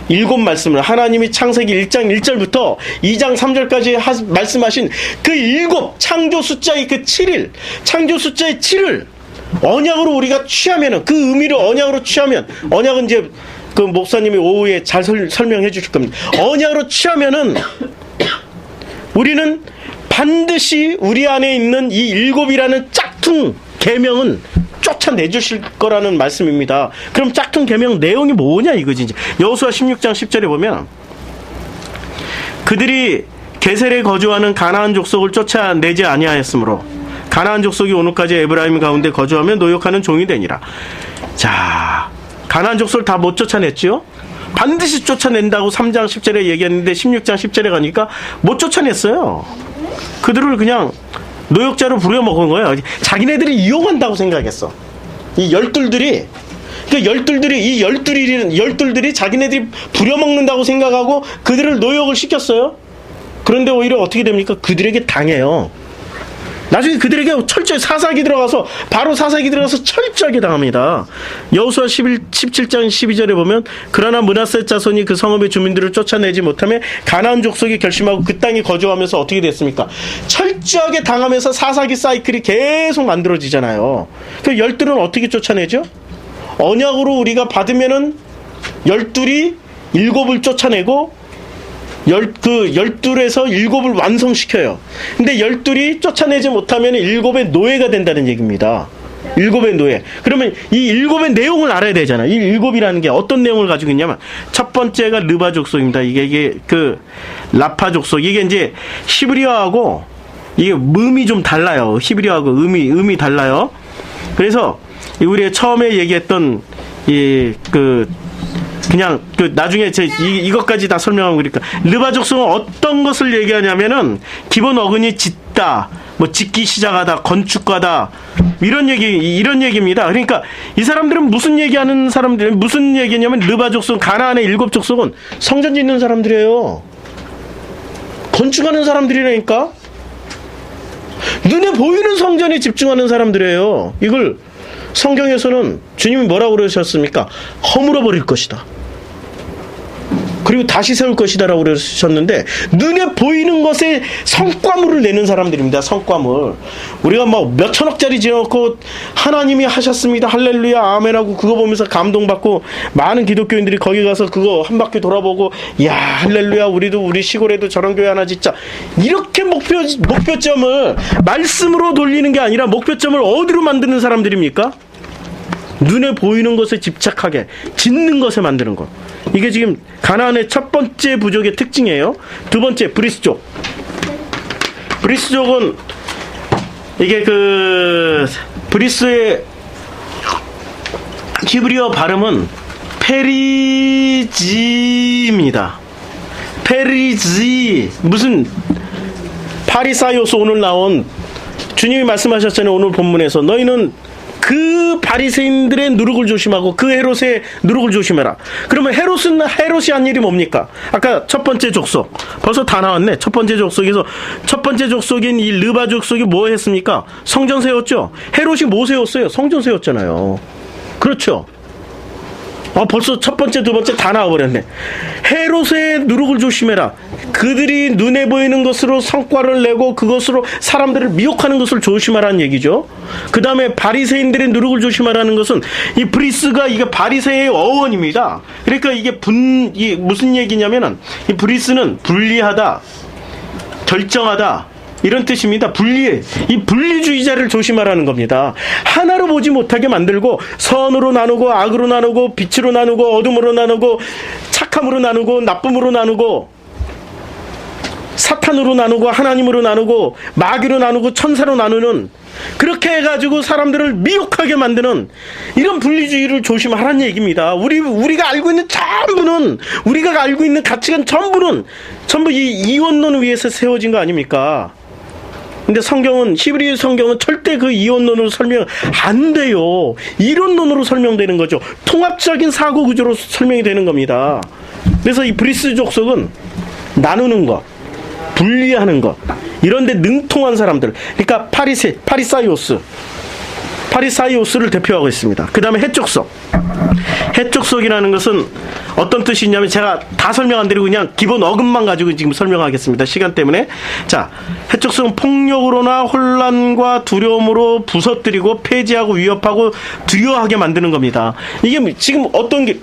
일곱 말씀을 하나님이 창세기 1장 1절부터 2장 3절까지 말씀하신 그 일곱 창조 숫자의 그 7일, 창조 숫자의 7을 언약으로 우리가 취하면은, 그 의미를 언약으로 취하면, 언약은 이제 그 목사님이 오후에 잘 설명해 주실 겁니다. 언약으로 취하면은 우리는 반드시 우리 안에 있는 이 일곱이라는 짝퉁 계명은 쫓아내 주실 거라는 말씀입니다. 그럼 짝퉁 계명 내용이 뭐냐 이거지. 여호수아 16장 10절에 보면 그들이 게셀에 거주하는 가나안 족속을 쫓아내지 아니하였으므로 가나안 족속이 오늘까지 에브라임 가운데 거주하며 노역하는 종이 되니라. 자, 가나안 족속을 다 못 쫓아냈죠? 반드시 쫓아낸다고 3장 10절에 얘기했는데 16장 10절에 가니까 못 쫓아냈어요. 그들을 그냥 노역자로 부려먹은 거예요. 자기네들이 이용한다고 생각했어. 이 열둘들이 열둘들이 자기네들이 부려먹는다고 생각하고 그들을 노역을 시켰어요. 그런데 오히려 어떻게 됩니까? 그들에게 당해요. 나중에 그들에게 철저히 사사기 들어가서 철저하게 당합니다. 여호수아 17장 12절에 보면 그러나 므낫세 자손이 그 성읍의 주민들을 쫓아내지 못하며 가나안 족속이 결심하고 그 땅에 거주하면서 어떻게 됐습니까? 철저하게 당하면서 사사기 사이클이 계속 만들어지잖아요. 그 열둘은 어떻게 쫓아내죠? 언약으로 우리가 받으면은 열둘이 일곱을 쫓아내고 열둘에서 일곱을 완성시켜요. 근데 열둘이 쫓아내지 못하면 일곱의 노예가 된다는 얘기입니다. 일곱의 노예. 그러면 이 일곱의 내용을 알아야 되잖아요. 이 일곱이라는 게 어떤 내용을 가지고 있냐면 첫 번째가 르바 족속입니다. 이게 그 라파 족속. 이게 이제 히브리어하고 이게 음이 좀 달라요. 히브리어하고 음이 달라요. 그래서 우리가 처음에 얘기했던 그냥 나중에 이것까지 다 설명하고 그러니까 르바 족속은 어떤 것을 얘기하냐면은 기본 어근이 짓다, 뭐 짓기 시작하다, 건축가다 이런 얘기입니다. 그러니까 이 사람들은 무슨 얘기냐면 르바 족속, 가나안의 일곱 족속은 성전 짓는 사람들이에요. 건축하는 사람들이라니까. 눈에 보이는 성전에 집중하는 사람들이에요. 이걸 성경에서는 주님이 뭐라고 그러셨습니까? 허물어 버릴 것이다. 그리고 다시 세울 것이다 라고 그러셨는데 눈에 보이는 것에 성과물을 내는 사람들입니다. 성과물. 우리가 뭐 몇천억짜리 지어놓고 하나님이 하셨습니다. 할렐루야 아멘하고 그거 보면서 감동받고 많은 기독교인들이 거기 가서 그거 한 바퀴 돌아보고 야 할렐루야 우리 시골에도 저런 교회 하나 짓자. 이렇게 목표점을 말씀으로 돌리는 게 아니라 목표점을 어디로 만드는 사람들입니까? 눈에 보이는 것에 집착하게 짓는 것에 만드는 것. 이게 지금 가나안의 첫 번째 부족의 특징이에요. 두 번째 브리스족. 브리스족은 이게 브리스의 히브리어 발음은 페리지입니다. 페리지. 무슨 파리사이오스 오늘 나온 주님이 말씀하셨잖아요. 오늘 본문에서 너희는 그 바리새인들의 누룩을 조심하고 그 헤롯의 누룩을 조심해라. 그러면 헤롯이 한 일이 뭡니까? 아까 첫 번째 족속 벌써 다 나왔네. 첫 번째 족속에서 첫 번째 족속인 이 르바 족속이 뭐 했습니까? 성전 세웠죠. 헤롯이 뭐 세웠어요? 성전 세웠잖아요. 그렇죠. 벌써 첫 번째, 두 번째 다 나와버렸네. 헤롯의 누룩을 조심해라. 그들이 눈에 보이는 것으로 성과를 내고 그것으로 사람들을 미혹하는 것을 조심하라는 얘기죠. 그 다음에 바리새인들의 누룩을 조심하라는 것은 이 브리스가 이게 바리새의 어원입니다. 그러니까 이게 무슨 얘기냐면은 이 브리스는 분리하다, 결정하다. 이런 뜻입니다. 이 분리주의자를 조심하라는 겁니다. 하나로 보지 못하게 만들고 선으로 나누고 악으로 나누고 빛으로 나누고 어둠으로 나누고 착함으로 나누고 나쁨으로 나누고 사탄으로 나누고 하나님으로 나누고 마귀로 나누고 천사로 나누는 그렇게 해가지고 사람들을 미혹하게 만드는 이런 분리주의를 조심하라는 얘기입니다. 우리가 알고 있는 전부는 우리가 알고 있는 가치관 전부 이 이원론 위에서 세워진 거 아닙니까? 근데 히브리 성경은 절대 그 이원론으로 설명 안 돼요. 이론론으로 설명되는 거죠. 통합적인 사고 구조로 설명이 되는 겁니다. 그래서 이 브리스 족속은 나누는 것, 분리하는 것, 이런 데 능통한 사람들. 그러니까 파리사이오스를 대표하고 있습니다. 그 다음에 헷족속. 헷족속이라는 것은 어떤 뜻이 있냐면 제가 다 설명 안 드리고 그냥 기본 어근만 가지고 지금 설명하겠습니다. 시간 때문에. 자, 헷족속은 폭력으로나 혼란과 두려움으로 부서뜨리고 폐지하고 위협하고 두려워하게 만드는 겁니다. 이게 지금 어떤 게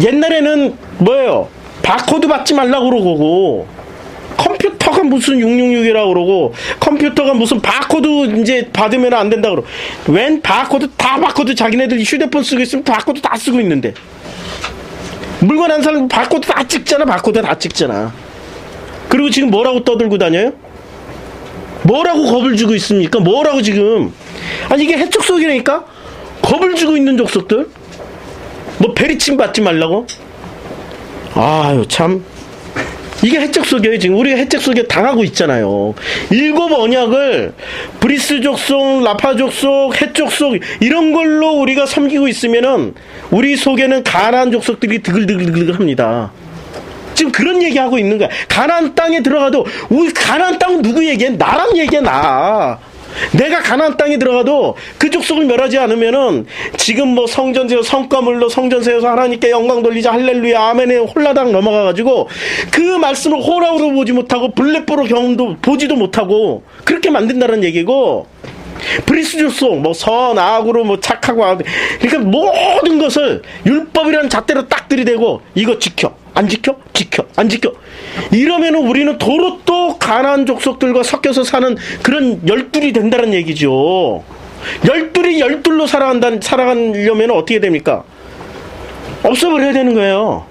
옛날에는 뭐예요? 바코드 받지 말라고 그러고 컴퓨터가 컴퓨터가 무슨 666이라고 그러고, 컴퓨터가 무슨 바코드 이제 받으면 안 된다 그러고, 웬 바코드, 다 바코드 자기네들이 휴대폰 쓰고 있으면 바코드 다 쓰고 있는데. 물건 안 사는 바코드 다 찍잖아, 바코드 다 찍잖아. 그리고 지금 뭐라고 떠들고 다녀요? 뭐라고 겁을 주고 있습니까? 뭐라고 지금. 아니, 이게 해적속이라니까? 겁을 주고 있는 족속들? 뭐, 베리침 받지 말라고? 아유, 참. 이게 해적속이에요. 지금 우리가 해적속에 당하고 있잖아요. 7 언약을 브리스 족속, 라파 족속, 해족속 이런 걸로 우리가 섬기고 있으면은 우리 속에는 가나안 족속들이 드글드글 합니다. 지금 그런 얘기하고 있는 거야. 가나안 땅에 들어가도 우리 가나안 땅은 누구 얘기해? 나랑 얘기해. 나. 내가 가나안 땅에 들어가도 그 족속을 멸하지 않으면은 지금 뭐 성전 세워 성과물로 성전 세워서 하나님께 영광 돌리자 할렐루야 아멘에 홀라당 넘어가가지고 그 말씀을 호라우로 보지 못하고 블랙보로 경험도 보지도 못하고 그렇게 만든다는 얘기고, 브리스 족속 뭐 선악으로 뭐 착하고 그러니까 모든 것을 율법이라는 잣대로 딱 들이대고 이거 지켜 안 지켜 지켜 안 지켜 이러면은 우리는 도로 또 가나안 족속들과 섞여서 사는 그런 열둘이 된다는 얘기죠. 열둘이 열둘로 살아가려면 어떻게 됩니까? 없애버려야 되는 거예요.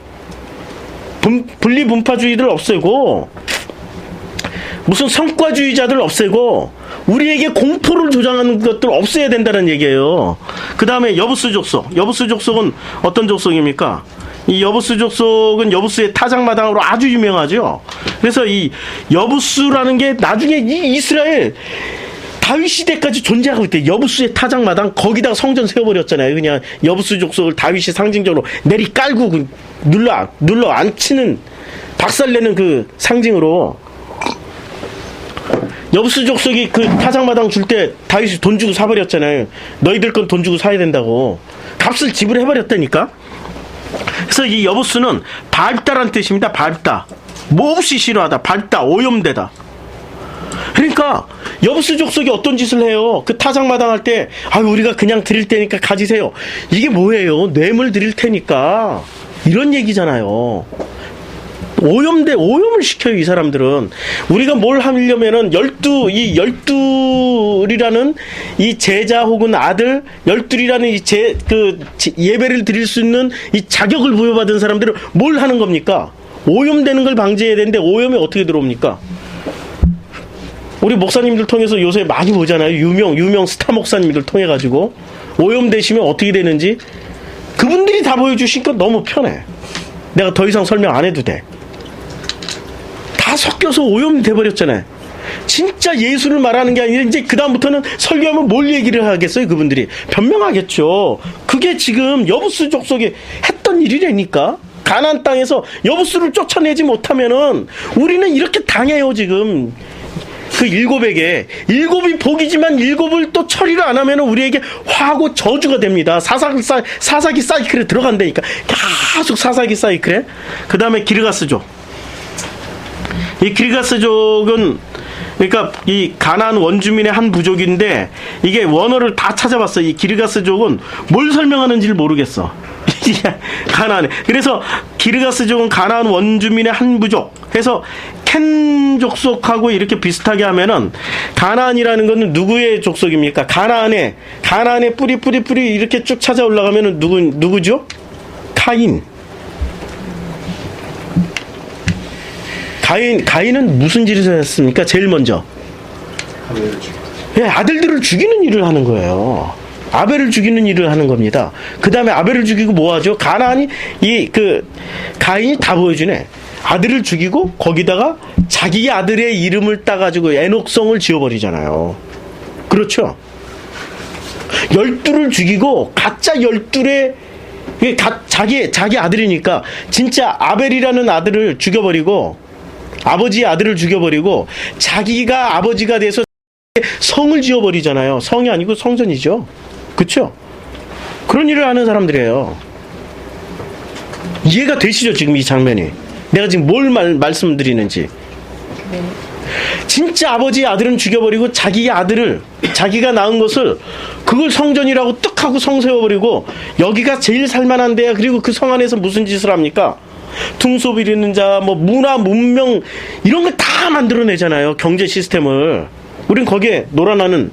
분리분파주의들 없애고 무슨 성과주의자들 없애고 우리에게 공포를 조장하는 것들 없애야 된다는 얘기예요. 그 다음에 여부스 족속. 여부스 족속은 어떤 족속입니까? 이 여부스 족속은 여부스의 타작마당으로 아주 유명하죠. 그래서 이 여부스라는 게 나중에 이 이스라엘 다윗 시대까지 존재하고 있대. 여부스의 타작마당 거기다가 성전 세워버렸잖아요. 그냥 여부스 족속을 다윗이 상징적으로 내리 깔고 눌러 앉히는 박살내는 그 상징으로. 여부스 족속이 그 타작마당 줄 때 다윗이 돈 주고 사버렸잖아요. 너희들 건 돈 주고 사야 된다고 값을 지불해버렸다니까. 그래서 이 여부스는 밟다라는 뜻입니다. 밟다, 몹시 싫어하다, 밟다, 오염되다. 그러니까 여부스 족속이 어떤 짓을 해요? 그 타작마당 할 때 우리가 그냥 드릴 테니까 가지세요. 이게 뭐예요? 뇌물 드릴 테니까 이런 얘기잖아요. 오염을 시켜요, 이 사람들은. 우리가 뭘 하려면은 열둘이라는 이 제자 혹은 아들, 열둘이라는 이 예배를 드릴 수 있는 이 자격을 부여받은 사람들은 뭘 하는 겁니까? 오염되는 걸 방지해야 되는데 오염이 어떻게 들어옵니까? 우리 목사님들 통해서 요새 많이 보잖아요. 유명 스타 목사님들 통해가지고 오염되시면 어떻게 되는지 그분들이 다 보여주시니까 너무 편해. 내가 더 이상 설명 안 해도 돼. 다 섞여서 오염돼 버렸잖아요. 진짜 예수를 말하는 게 아니라 이제 그 다음부터는 설교하면 뭘 얘기를 하겠어요? 그분들이 변명하겠죠. 그게 지금 여부스 족속이 했던 일이라니까. 가나안 땅에서 여부스를 쫓아내지 못하면은 우리는 이렇게 당해요. 지금 그 일곱이 복이지만 일곱을 또 처리를 안 하면은 우리에게 화하고 저주가 됩니다. 사사기 사이클에 들어간다니까. 계속 사사기 사이클에. 그 다음에 기르가스족. 이 기르가스족은 그러니까 이 가나안 원주민의 한 부족인데 이게 원어를 다 찾아봤어. 이 기르가스족은 뭘 설명하는지를 모르겠어. 가나안에. 그래서 기르가스족은 가나안 원주민의 한 부족 해서 켄 족속하고 이렇게 비슷하게 하면은 가나안이라는 것은 누구의 족속입니까? 가나안의 뿌리 이렇게 쭉 찾아 올라가면은 누구죠? 가인. 가인은 무슨 짓을 했습니까? 제일 먼저 아들들을 죽이는 일을 하는 거예요. 아벨을 죽이는 일을 하는 겁니다. 그 다음에 아벨을 죽이고 뭐 하죠? 가나안이 가인이 다 보여주네. 아들을 죽이고 거기다가 자기 아들의 이름을 따가지고 에녹성을 지어버리잖아요. 그렇죠? 12를 죽이고 가짜 12의 자기 아들이니까 진짜 아벨이라는 아들을 죽여버리고 아버지의 아들을 죽여버리고 자기가 아버지가 돼서 성을 지어버리잖아요. 성이 아니고 성전이죠. 그쵸? 그런 일을 하는 사람들이에요. 이해가 되시죠? 지금 이 장면이 내가 지금 뭘 말씀드리는지. 진짜 아버지의 아들은 죽여버리고 자기의 아들을 자기가 낳은 것을 그걸 성전이라고 뚝 하고 성 세워버리고 여기가 제일 살만한 데야. 그리고 그 성 안에서 무슨 짓을 합니까? 퉁소 비리는 자, 뭐 문화, 문명 이런 거 다 다 만들어내잖아요. 경제 시스템을. 우린 거기에 놀아나는,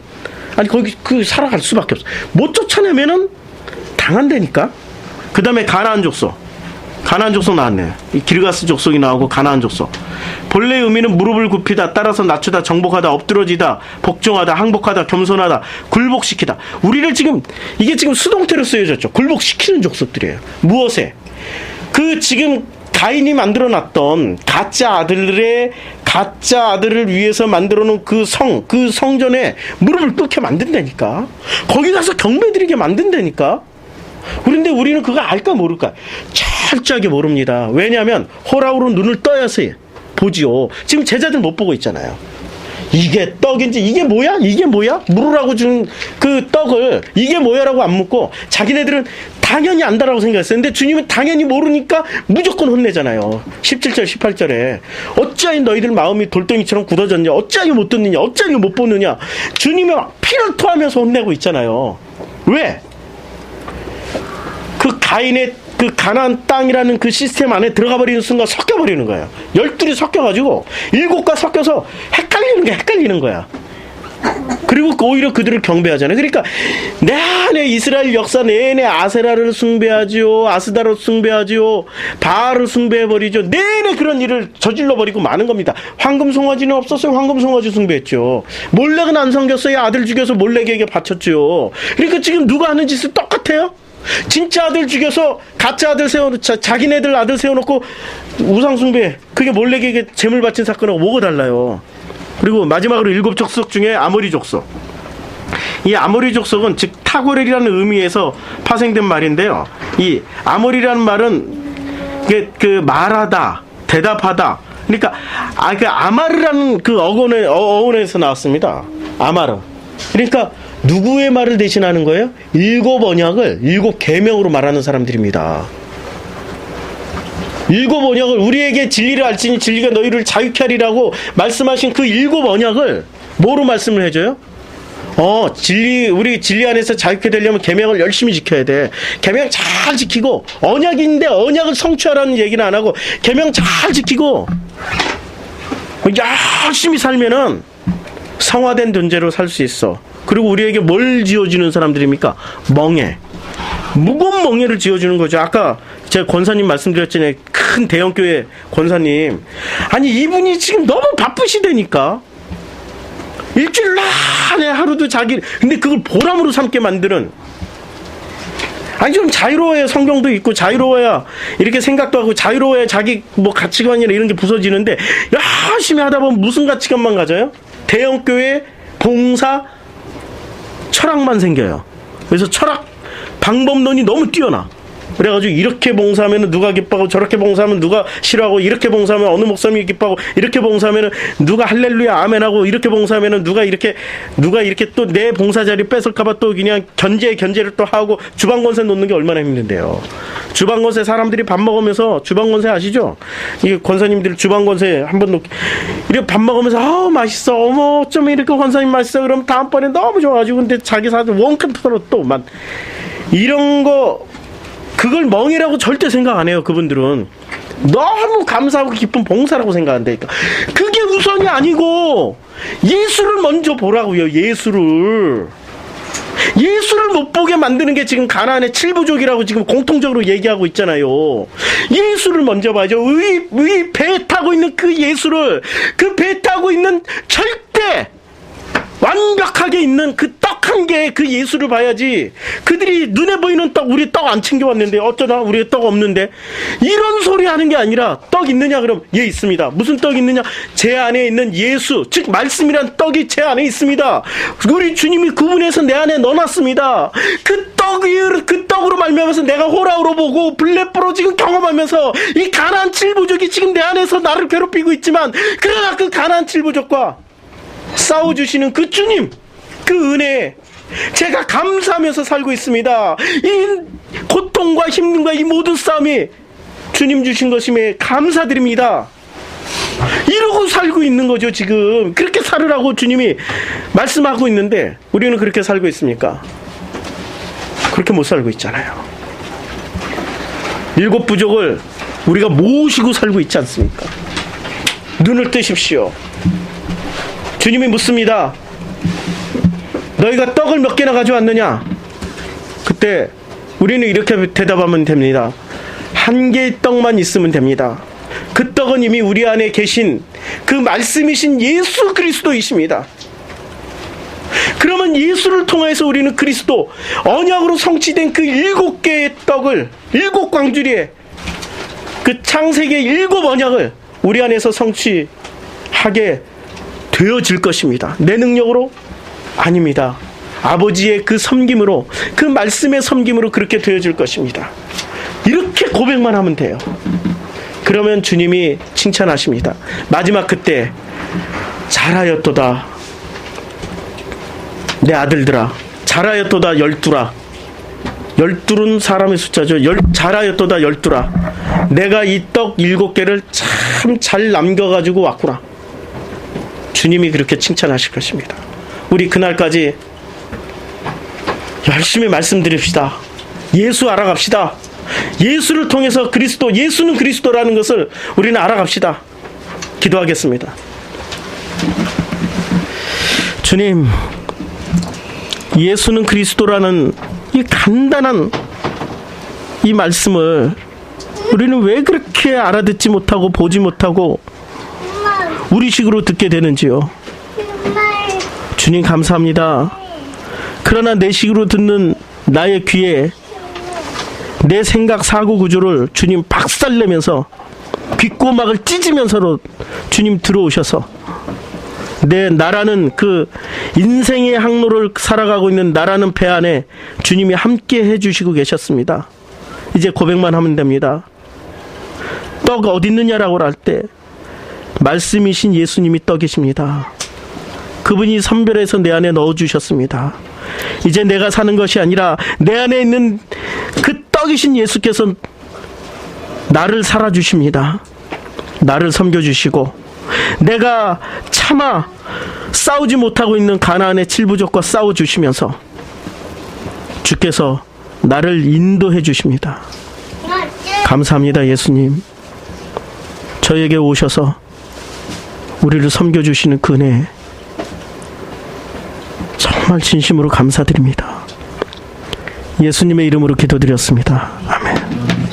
아니, 거기 살아갈 수밖에 없어. 못 쫓아내면은 당한다니까? 그 다음에 가나안 족속. 가나안 족속 나왔네. 이 기르가스 족속이 나오고 가나안 족속. 본래 의미는 무릎을 굽히다, 따라서 낮추다, 정복하다, 엎드러지다, 복종하다, 항복하다, 겸손하다, 굴복시키다. 우리를 지금 이게 지금 수동태로 쓰여졌죠. 굴복시키는 족속들이에요. 무엇에? 그 지금 가인이 만들어놨던 가짜 아들을 위해서 만들어놓은 그 성전에 무릎을 꿇게 만든다니까. 거기 가서 경배드리게 만든다니까. 그런데 우리는 그거 알까 모를까? 철저하게 모릅니다. 왜냐하면 호락으로 눈을 떠야서 보지요. 지금 제자들 못 보고 있잖아요. 이게 떡인지 이게 뭐야? 물으라고 준 그 떡을 이게 뭐야라고 안 묻고 자기네들은 당연히 안다라고 생각했어요. 근데 주님은 당연히 모르니까 무조건 혼내잖아요. 17절 18절에 어찌하여 너희들 마음이 돌덩이처럼 굳어졌냐, 어찌하여 못 듣느냐, 어찌하여 못 보느냐. 주님이 막 피를 토하면서 혼내고 있잖아요. 왜? 그 가인의 그 가나안 땅이라는 그 시스템 안에 들어가 버리는 순간 섞여버리는 거예요. 12이 섞여가지고 7과 섞여서 헷갈리는 거야. 그리고 오히려 그들을 경배하잖아요. 그러니까 내내 이스라엘 역사 내내 아세라를 숭배하지요, 아스다를 숭배하지요, 바알을 숭배해버리죠. 내내 그런 일을 저질러버리고 마는 겁니다. 황금송아지는 없었어요. 황금송아지 숭배했죠. 몰렉은 안 섬겼어요. 아들 죽여서 몰렉에게 바쳤죠. 그러니까 지금 누가 하는 짓은 똑같아요. 진짜 아들 죽여서 가짜 아들 자기네들 아들 세워놓고 우상숭배, 그게 몰렉에게 재물 바친 사건하고 뭐가 달라요. 그리고 마지막으로 7족속 중에 아모리 족속. 이 아모리 족속은 즉 타고렐이라는 의미에서 파생된 말인데요. 이 아모리라는 말은 그 말하다, 대답하다. 그러니까 그 아마르라는 그 어원에서 나왔습니다. 아마르. 그러니까 누구의 말을 대신하는 거예요? 7 언약을 7 계명으로 말하는 사람들입니다. 7 언약을, 우리에게 진리를 알지니 진리가 너희를 자유케 하리라고 말씀하신 그 7 언약을 뭐로 말씀을 해줘요? 우리 진리 안에서 자유케 되려면 계명을 열심히 지켜야 돼. 계명 잘 지키고, 언약인데 언약을 성취하라는 얘기는 안 하고 계명 잘 지키고 열심히 살면은 성화된 존재로 살 수 있어. 그리고 우리에게 뭘 지어주는 사람들입니까? 멍에. 무거운 멍에를 지어주는 거죠. 아까 제가 권사님 말씀드렸잖아요. 큰 대형교회 권사님. 아니, 이분이 지금 너무 바쁘시다니까. 일주일 내내 하루도 근데 그걸 보람으로 삼게 만드는. 아니, 좀 자유로워야 성경도 있고, 자유로워야 이렇게 생각도 하고, 자유로워야 자기 뭐 가치관이나 이런 게 부서지는데, 열심히 하다 보면 무슨 가치관만 가져요? 대형교회 봉사 철학만 생겨요. 그래서 철학 방법론이 너무 뛰어나. 그래가지고 이렇게 봉사하면 누가 기뻐하고, 저렇게 봉사하면 누가 싫어하고, 이렇게 봉사하면 어느 목사님이 기뻐하고, 이렇게 봉사하면 누가 할렐루야 아멘하고, 이렇게 봉사하면 누가 이렇게 또 내 봉사 자리 뺏을까봐 또 그냥 견제를 또 하고, 주방권세 놓는 게 얼마나 힘든데요. 주방권세 사람들이 밥 먹으면서, 주방권세 아시죠? 이 권사님들 주방권세 한번 놓기, 이렇게 밥 먹으면서 맛있어, 어머 어쩜 이렇게 권사님 맛있어, 그럼 다음번에 너무 좋아가지고, 근데 자기 사들 원컷으로 또 막 이런 거, 그걸 멍이라고 절대 생각 안 해요. 그분들은 너무 감사하고 기쁜 봉사라고 생각한다니까. 그게 우선이 아니고 예수를 먼저 보라고요. 예수를 못 보게 만드는 게 지금 가나안의 7부족이라고 지금 공통적으로 얘기하고 있잖아요. 예수를 먼저 봐야죠. 배 타고 있는 그 예수를, 그 배 타고 있는 절대 완벽하게 있는 그 떡 한 개, 그 예수를 봐야지. 그들이 눈에 보이는 떡, 우리 떡 안 챙겨왔는데 어쩌나, 우리 떡 없는데, 이런 소리 하는 게 아니라, 떡 있느냐? 그럼 예, 있습니다. 무슨 떡 있느냐? 제 안에 있는 예수, 즉 말씀이란 떡이 제 안에 있습니다. 우리 주님이 구분해서 내 안에 넣어놨습니다. 그 떡으로 말미암아서 내가 호락으로 보고 블레포로 지금 경험하면서 이 가나안 7부족이 지금 내 안에서 나를 괴롭히고 있지만, 그러나 그 가나안 7부족과 싸워주시는 그 주님, 그 은혜에 제가 감사하면서 살고 있습니다. 이 고통과 힘듦과 이 모든 싸움이 주님 주신 것임에 감사드립니다. 이러고 살고 있는 거죠. 지금 그렇게 살으라고 주님이 말씀하고 있는데 우리는 그렇게 살고 있습니까? 그렇게 못 살고 있잖아요. 7 부족을 우리가 모시고 살고 있지 않습니까? 눈을 뜨십시오. 주님이 묻습니다. 너희가 떡을 몇 개나 가져왔느냐? 그때 우리는 이렇게 대답하면 됩니다. 한 개의 떡만 있으면 됩니다. 그 떡은 이미 우리 안에 계신 그 말씀이신 예수 그리스도이십니다. 그러면 예수를 통해서 우리는 그리스도 언약으로 성취된 그 7개의 떡을, 7광주리에 그 창세기의 7 언약을 우리 안에서 성취하게 되어질 것입니다. 내 능력으로? 아닙니다. 아버지의 그 섬김으로, 그 말씀의 섬김으로 그렇게 되어질 것입니다. 이렇게 고백만 하면 돼요. 그러면 주님이 칭찬하십니다. 마지막 그때 잘하였도다 내 아들들아, 잘하였도다 12라. 12는 사람의 숫자죠. 잘하였도다 12라. 내가 이 떡 7개를 참 잘 남겨가지고 왔구나. 주님이 그렇게 칭찬하실 것입니다. 우리 그날까지 열심히 말씀드립시다. 예수 알아갑시다. 예수를 통해서 그리스도, 예수는 그리스도라는 것을 우리는 알아갑시다. 기도하겠습니다. 주님, 예수는 그리스도라는 이 간단한 이 말씀을 우리는 왜 그렇게 알아듣지 못하고 보지 못하고 우리식으로 듣게 되는지요. 주님 감사합니다. 그러나 내 식으로 듣는 나의 귀에 내 생각 사고 구조를 주님 박살내면서 귓고막을 찢으면서로 주님 들어오셔서 내 나라는 그 인생의 항로를 살아가고 있는 나라는 배 안에 주님이 함께 해주시고 계셨습니다. 이제 고백만 하면 됩니다. 떡 어디 있느냐라고 할 때 말씀이신 예수님이 떡이십니다. 그분이 선별해서 내 안에 넣어주셨습니다. 이제 내가 사는 것이 아니라 내 안에 있는 그 떡이신 예수께서 나를 살아주십니다. 나를 섬겨주시고 내가 차마 싸우지 못하고 있는 가나안의 7부족과 싸워주시면서 주께서 나를 인도해 주십니다. 감사합니다. 예수님, 저에게 오셔서 우리를 섬겨주시는 그 은혜 정말 진심으로 감사드립니다. 예수님의 이름으로 기도드렸습니다.